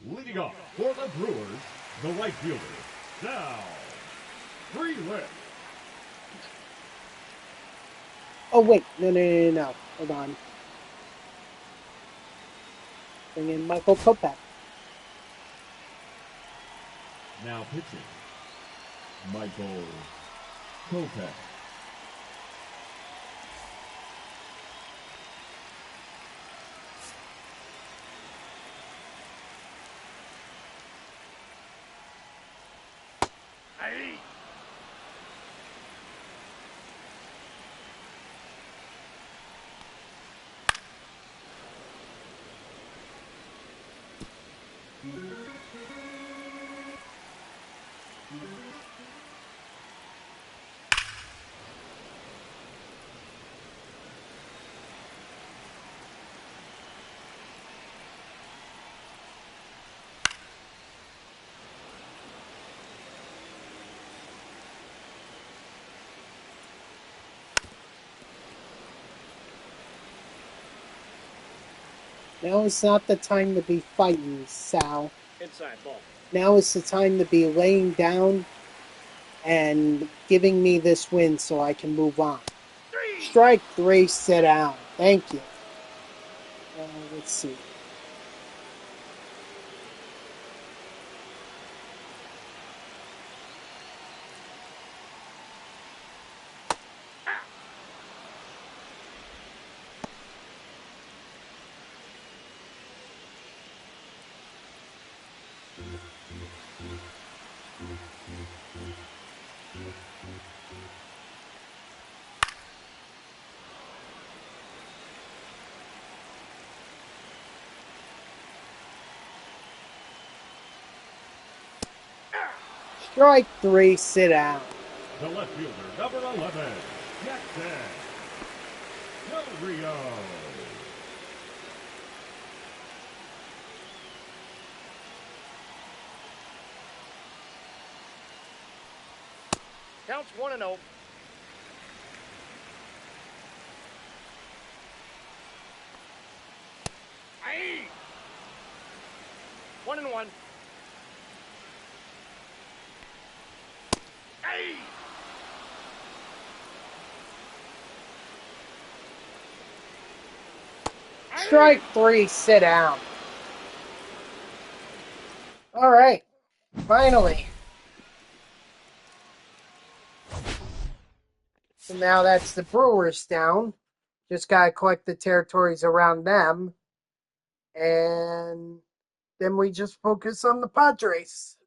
Leading off for the Brewers, the right fielder, Sal Freeland. Oh, wait. No. Hold on. Bring in Michael Kopech. Now pitching, Michael Kopech. Aye. Now is not the time to be fighting, Sal. Inside ball. Now is the time to be laying down and giving me this win so I can move on. 3. Strike 3, sit down. Thank you. Let's see. Strike 3, sit down. The left fielder, number 11, Jackson Del Rio. Counts 1-0. Aye. 1-1. Aye. Strike 3, sit down. All right, finally. So now that's the Brewers down. Just got to collect the territories around them. And then we just focus on the Padres.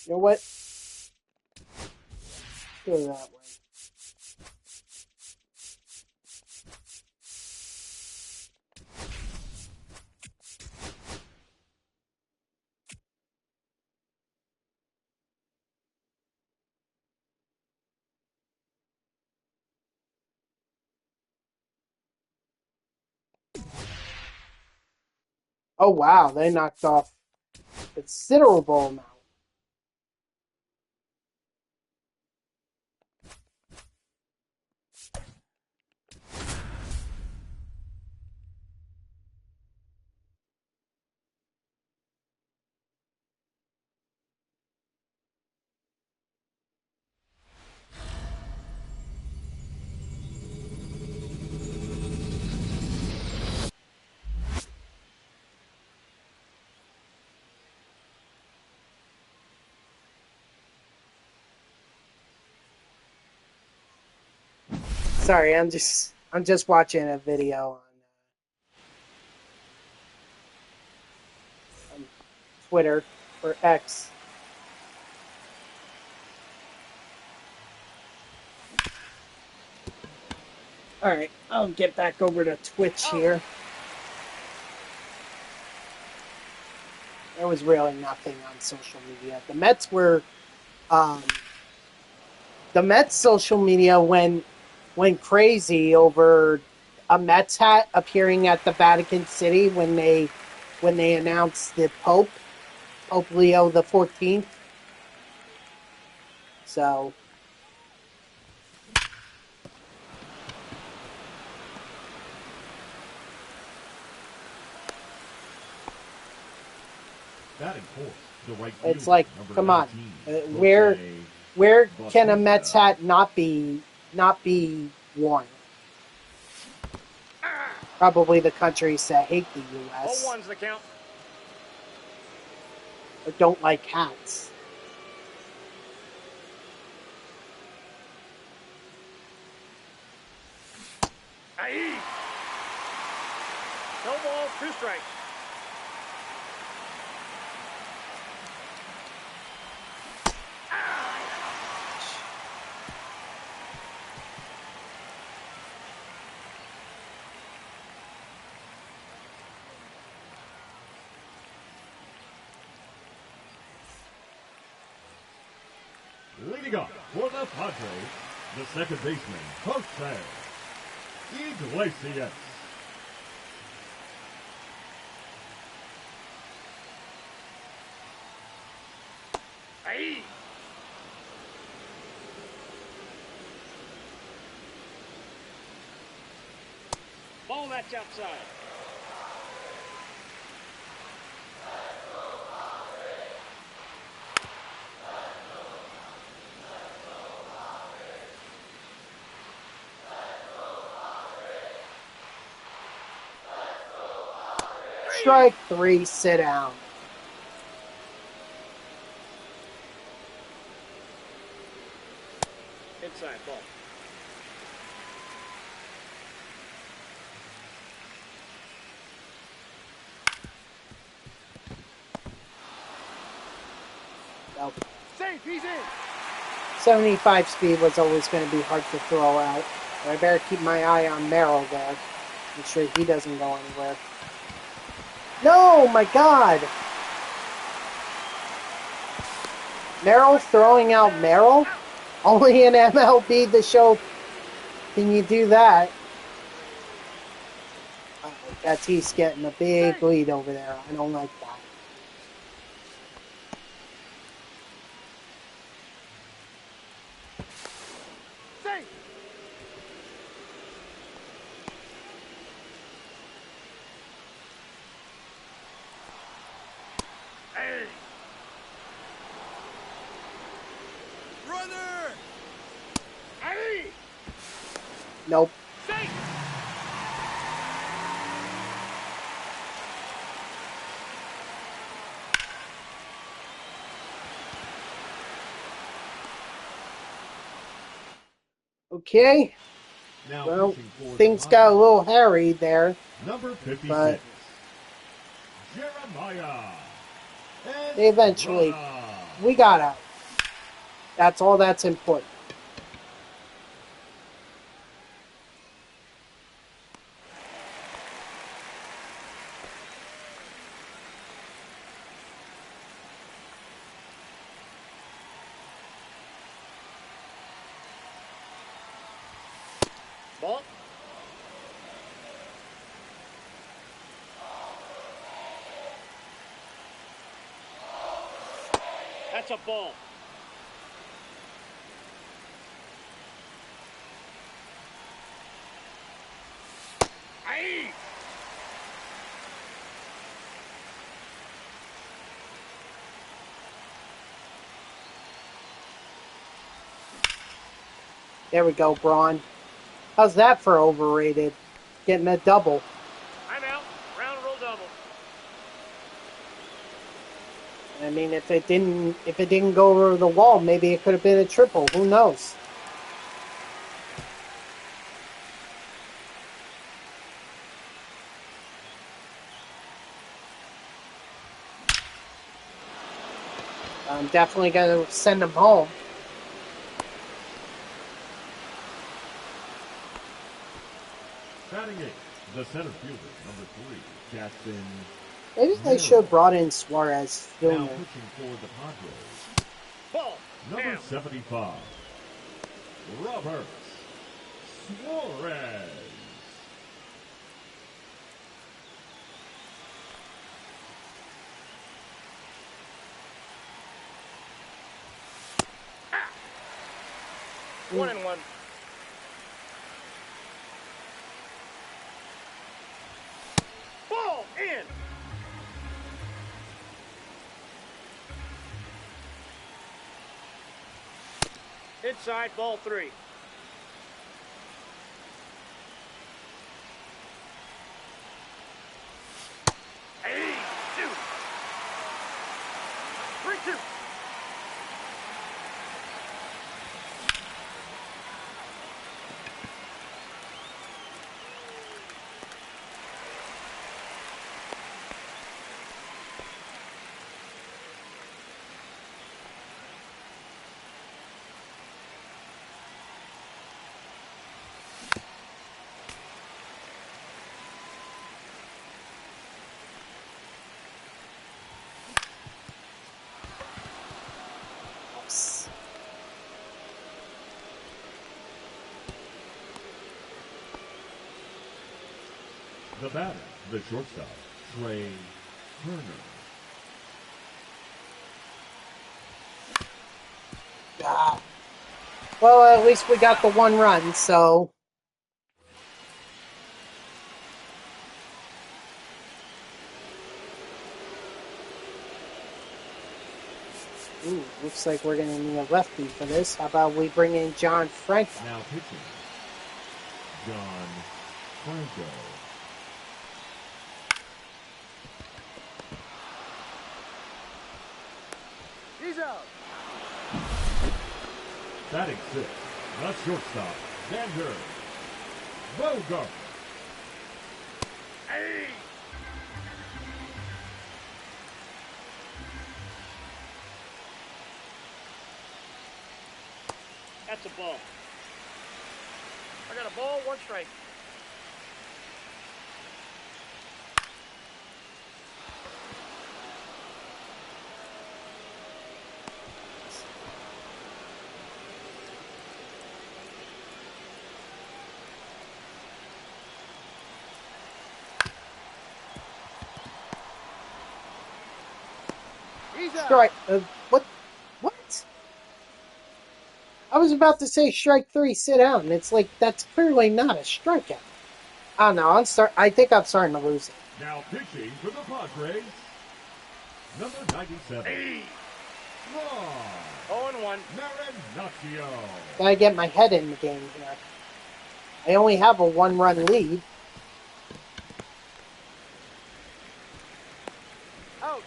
You know what? Go that way. Oh, wow. They knocked off a considerable amount. Sorry, I'm just watching a video on Twitter or X. All right, I'll get back over to Twitch here. There was really nothing on social media. The Mets were, the Mets social media went crazy over a Mets hat appearing at the Vatican City when they announced the Pope Leo the 14th. So. Batting fourth, the right It's fielder, like, number come on, 19, where Jose can a Bautista. Mets hat not be worn? Probably the countries that hate the Ball U.S. one's the count. or don't like hats. Aye. No ball, 2 strikes. Leading off for the Padres, the second baseman, Jose Iglesias. Aye. Ball that's outside. Strike 3, sit down. Inside ball. Nope. Safe, he's in. 75 speed was always going to be hard to throw out. But I better keep my eye on Merrill there. Make sure he doesn't go anywhere. No, my God! Merrill throwing out Merrill? Only in MLB the show can you do that. Tatis getting a big lead over there. I don't like that. Safe. Hey. Runner. Aye. Nope. Safe. Okay. Now Well, pitching for the things got a Padres, little hairy there. number 56, but- Jeremiah. Eventually, we got out. That's all that's important. Ball. That's a ball. Aye. There we go, Braun. How's that for overrated? Getting a double. I'm out. Round roll double. I mean, if it didn't go over the wall, maybe it could have been a triple. Who knows? I'm definitely going to send him home. Batting eighth, the center fielder, number 3, Jackson. Maybe they should have brought in Suarez Now sooner. pitching for the Padres, Ball. number Down. 75, Robert Suarez. One and one. Ball in. Inside, ball 3. Hey, 2. 3-2. The batter, the shortstop, Trey Turner. Ah. Well, at least we got the 1 run, so. Ooh, looks like we're going to need a lefty for this. How about we bring in John Franco? Now pitching, John Franco. He's out. Batting 6, the shortstop, Xander Bogart. Hey. That's a ball. I got a ball, 1 strike. He's out. Strike. What? What? I was about to say strike 3, sit down. It's like, that's clearly not a strikeout. I don't know. I think I'm starting to lose it. Now pitching for the Padres, number 97. Hey. Ron 0-1. Marinaccio. Gotta get my head in the game here. I only have a 1-run lead. Out.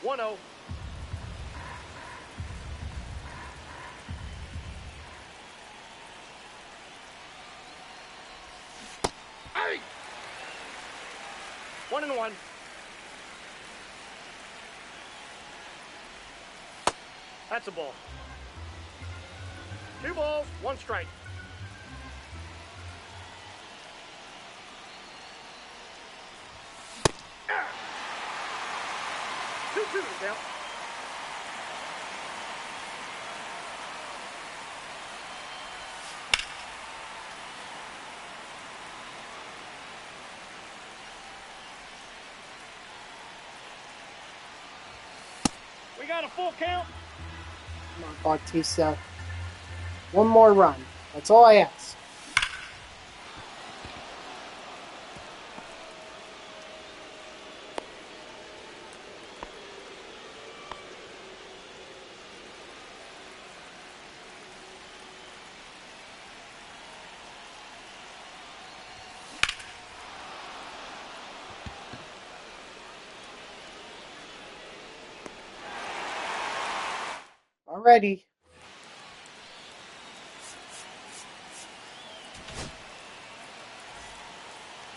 One zero. Hey! 1-1. That's a ball. 2 balls, 1 strike. Ah! 2-2 now. We got a full count. Come on, Bautista. 1 more run. That's all I ask. Alrighty.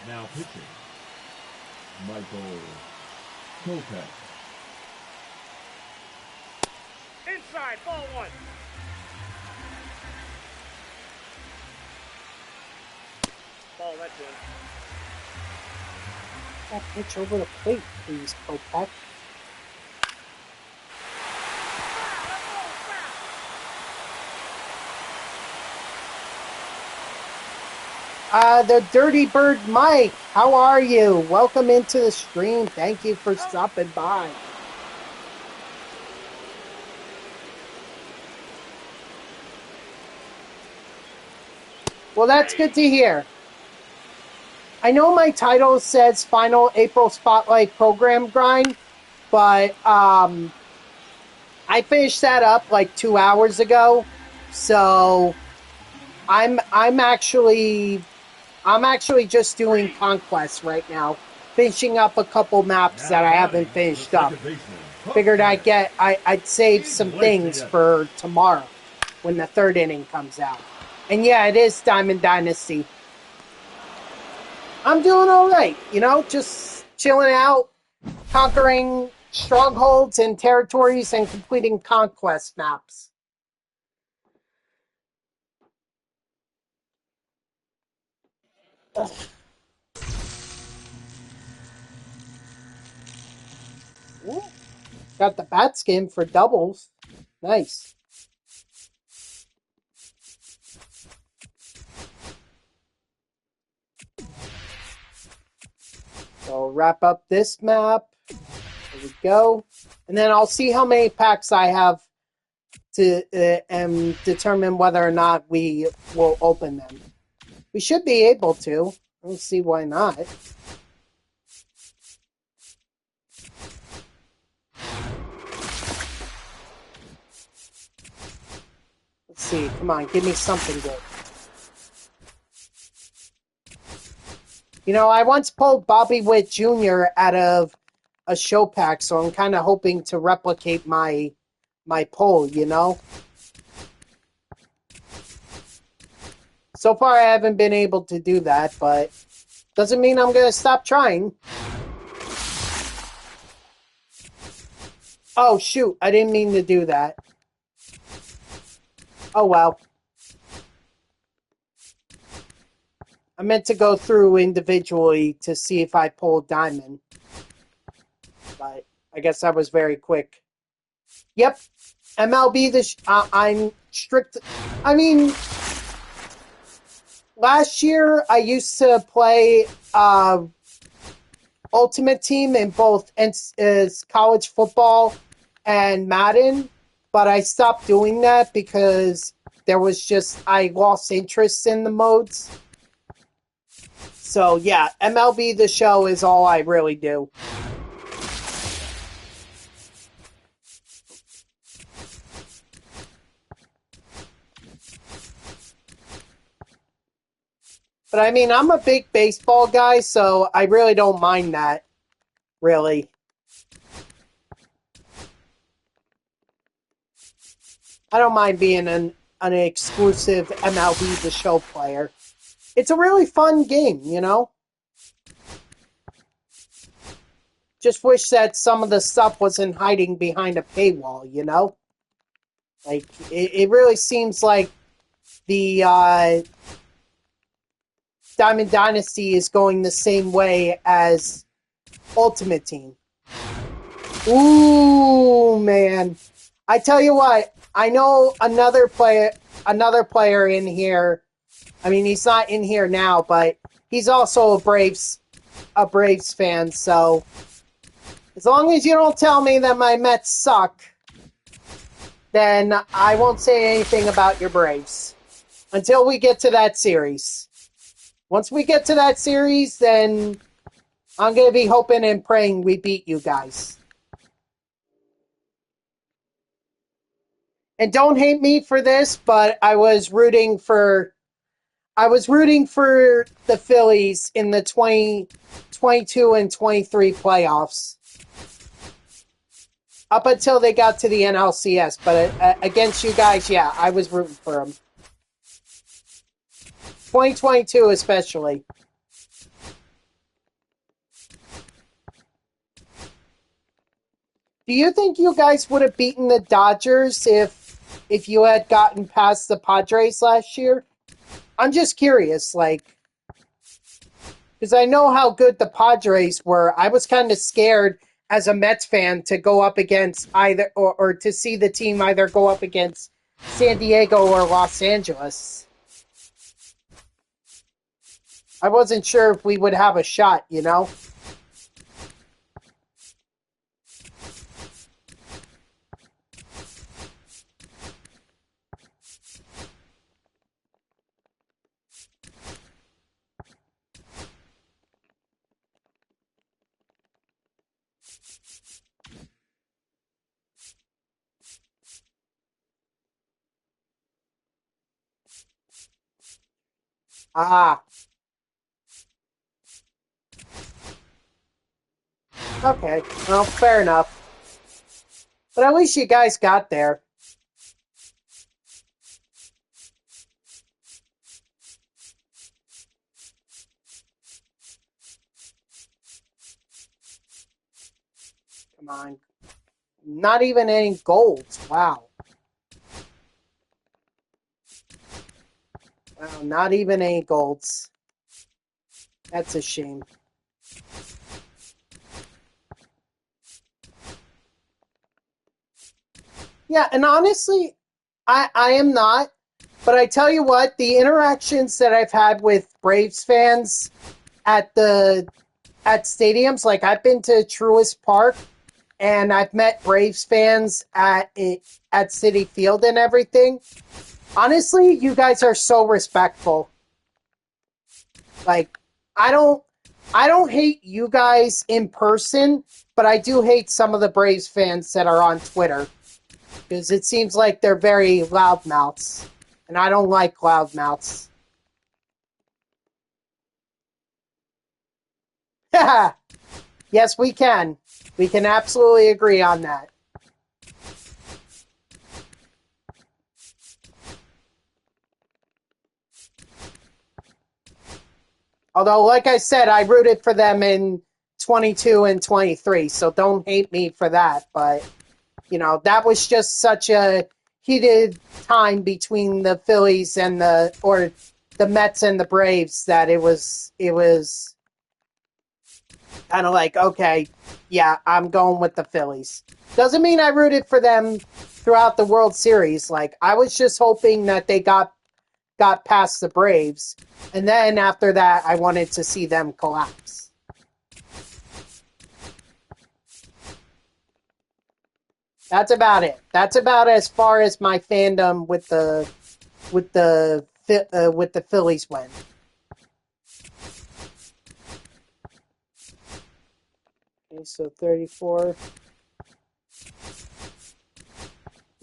Now pitching, Michael Kopech. Inside, ball 1. Ball, that's in. That pitch over the plate, please, Kopech. The Dirty Bird Mike, how are you? Welcome into the stream. Thank you for stopping by. Well, that's good to hear. I know my title says Final April Spotlight Program Grind, but I finished that up like 2 hours ago, so I'm actually just doing Conquest right now, finishing up a couple maps that I haven't finished up. Figured I'd save some things for tomorrow when the third inning comes out. And yeah, it is Diamond Dynasty. I'm doing all right, just chilling out, conquering strongholds and territories and completing conquest maps. Ooh, got the bat skin for doubles. Nice. So wrap up this map. There we go. And then I'll see how many packs I have to determine whether or not we will open them. We should be able to. I don't see why not. Let's see. Come on, give me something good. I once pulled Bobby Witt Jr. out of a show pack, so I'm kind of hoping to replicate my pull, So far, I haven't been able to do that, but doesn't mean I'm going to stop trying. Oh, shoot. I didn't mean to do that. Oh, well. I meant to go through individually to see if I pulled diamond. But I guess I was very quick. Yep. MLB, I'm strict. I mean, last year I used to play Ultimate Team in both college football and Madden, but I stopped doing that because I lost interest in the modes. So yeah, MLB The Show is all I really do. But I mean, I'm a big baseball guy, so I really don't mind that. Really. I don't mind being an exclusive MLB The Show player. It's a really fun game, Just wish that some of the stuff wasn't hiding behind a paywall, Like, it really seems like the Diamond Dynasty is going the same way as Ultimate Team. Ooh, man. I tell you what, I know another player in here. I mean, he's not in here now, but he's also a Braves fan, so as long as you don't tell me that my Mets suck, then I won't say anything about your Braves until we get to that series. Once we get to that series, then I'm going to be hoping and praying we beat you guys. And don't hate me for this, but I was rooting for the Phillies in the 2022 and 23 playoffs. Up until they got to the NLCS, but against you guys, yeah, I was rooting for them. 2022 especially. Do you think you guys would have beaten the Dodgers if you had gotten past the Padres last year? I'm just curious, because I know how good the Padres were. I was kind of scared as a Mets fan to go up against either, or to see the team either go up against San Diego or Los Angeles. I wasn't sure if we would have a shot, you know? Ah, okay. Well, fair enough. But at least you guys got there. Come on. Not even any golds. Wow. Wow, not even any golds. That's a shame. Yeah, and honestly, I am not. But I tell you what, the interactions that I've had with Braves fans at stadiums, like I've been to Truist Park and I've met Braves fans at Citi Field and everything. Honestly, you guys are so respectful. Like I don't hate you guys in person, but I do hate some of the Braves fans that are on Twitter because it seems like they're very loudmouths, and I don't like loudmouths. Yes, we can. We can absolutely agree on that. Although, like I said, I rooted for them in 22 and 23, so don't hate me for that. But, you know, that was just such a heated time between the Phillies and the Mets and the Braves that it was kind of like, okay, yeah, I'm going with the Phillies. Doesn't mean I rooted for them throughout the World Series. Like, I was just hoping that they got past the Braves, and then after that, I wanted to see them collapse. That's about it. That's about as far as my fandom with the Phillies went. Okay, so 34.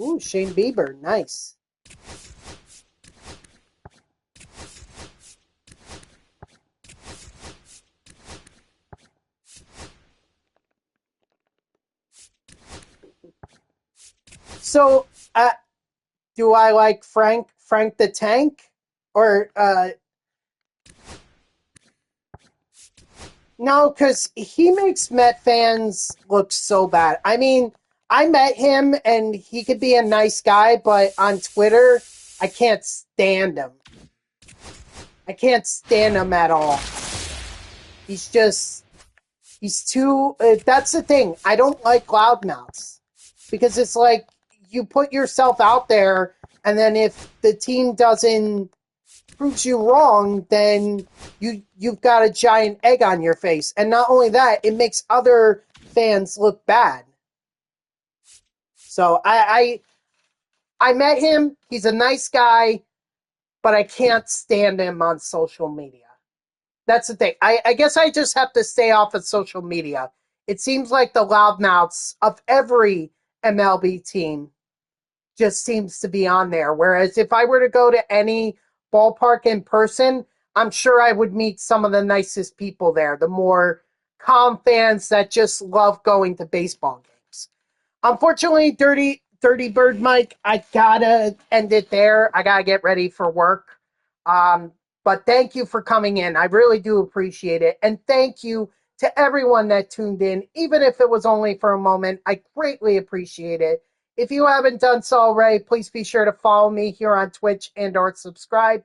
Ooh, Shane Bieber, nice. So, do I like Frank the Tank, or no? Because he makes Met fans look so bad. I mean, I met him, and he could be a nice guy, but on Twitter, I can't stand him. I can't stand him at all. He's just he's too. That's the thing. I don't like loudmouths because it's like you put yourself out there, and then if the team doesn't proves you wrong, then you've got a giant egg on your face. And not only that, it makes other fans look bad. So I met him. He's a nice guy, but I can't stand him on social media. That's the thing. I guess I just have to stay off of social media. It seems like the loudmouths of every MLB team just seems to be on there. Whereas if I were to go to any ballpark in person, I'm sure I would meet some of the nicest people there, the more calm fans that just love going to baseball games. Unfortunately, Dirty Bird Mike, I gotta end it there. I gotta get ready for work. Um, but thank you for coming in. I really do appreciate it. And thank you to everyone that tuned in, even if it was only for a moment. I greatly appreciate it. If you haven't done so already, please be sure to follow me here on Twitch and or subscribe.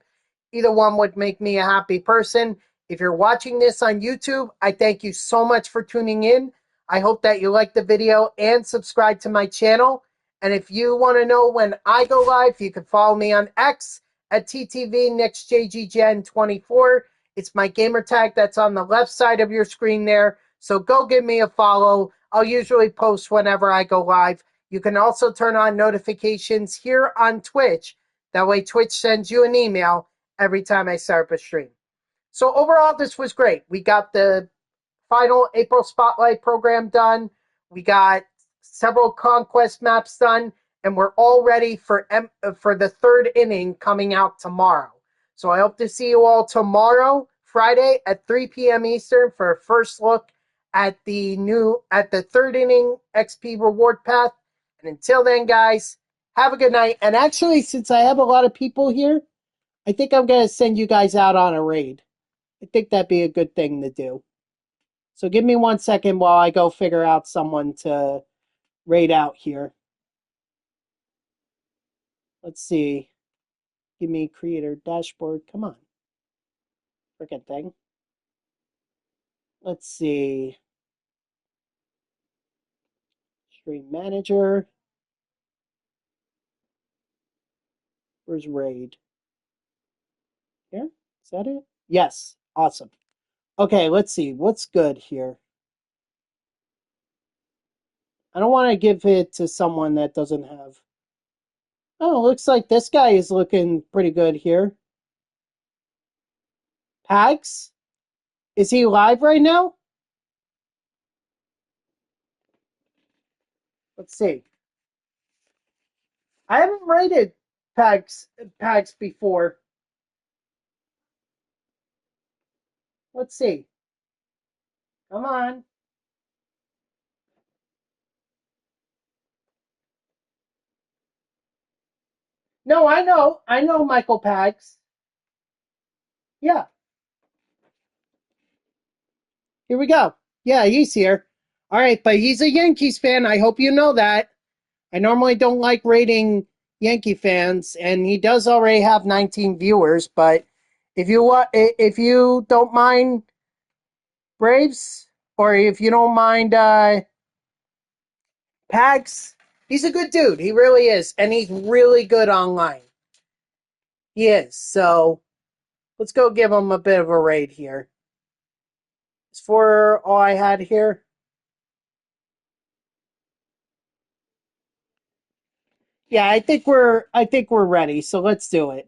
Either one would make me a happy person. If you're watching this on YouTube, I thank you so much for tuning in. I hope that you like the video and subscribe to my channel. And if you want to know when I go live, you can follow me on X at TTV NextJGGen24. It's my gamer tag that's on the left side of your screen there. So go give me a follow. I'll usually post whenever I go live. You can also turn on notifications here on Twitch. That way Twitch sends you an email every time I start up a stream. So overall, this was great. We got the final April Spotlight program done. We got several Conquest Maps done, and we're all ready for the third inning coming out tomorrow. So I hope to see you all tomorrow, Friday at 3 p.m. Eastern, for a first look at the third inning XP reward path. And until then, guys, have a good night. And actually, since I have a lot of people here, I think I'm going to send you guys out on a raid. I think that'd be a good thing to do. So give me 1 second while I go figure out someone to raid out here. Let's see. Give me creator dashboard. Come on. Frickin' thing. Let's see. Stream manager. Where's raid? Here? Is that it? Yes. Awesome. Okay, let's see. What's good here? I don't want to give it to someone that doesn't have. Oh, looks like this guy is looking pretty good here. Pags? Is he live right now? Let's see. I haven't rated Pags before. Let's see. Come on. No, I know. I know Michael Pags. Yeah. Here we go. Yeah, he's here. All right, but he's a Yankees fan. I hope you know that. I normally don't like rating Yankee fans, and he does already have 19 viewers. But if you don't mind Braves, or if you don't mind Pags, he's a good dude. He really is, and he's really good online. He is. So let's go give him a bit of a raid here. As for all I had here. Yeah, I think we're ready. So let's do it.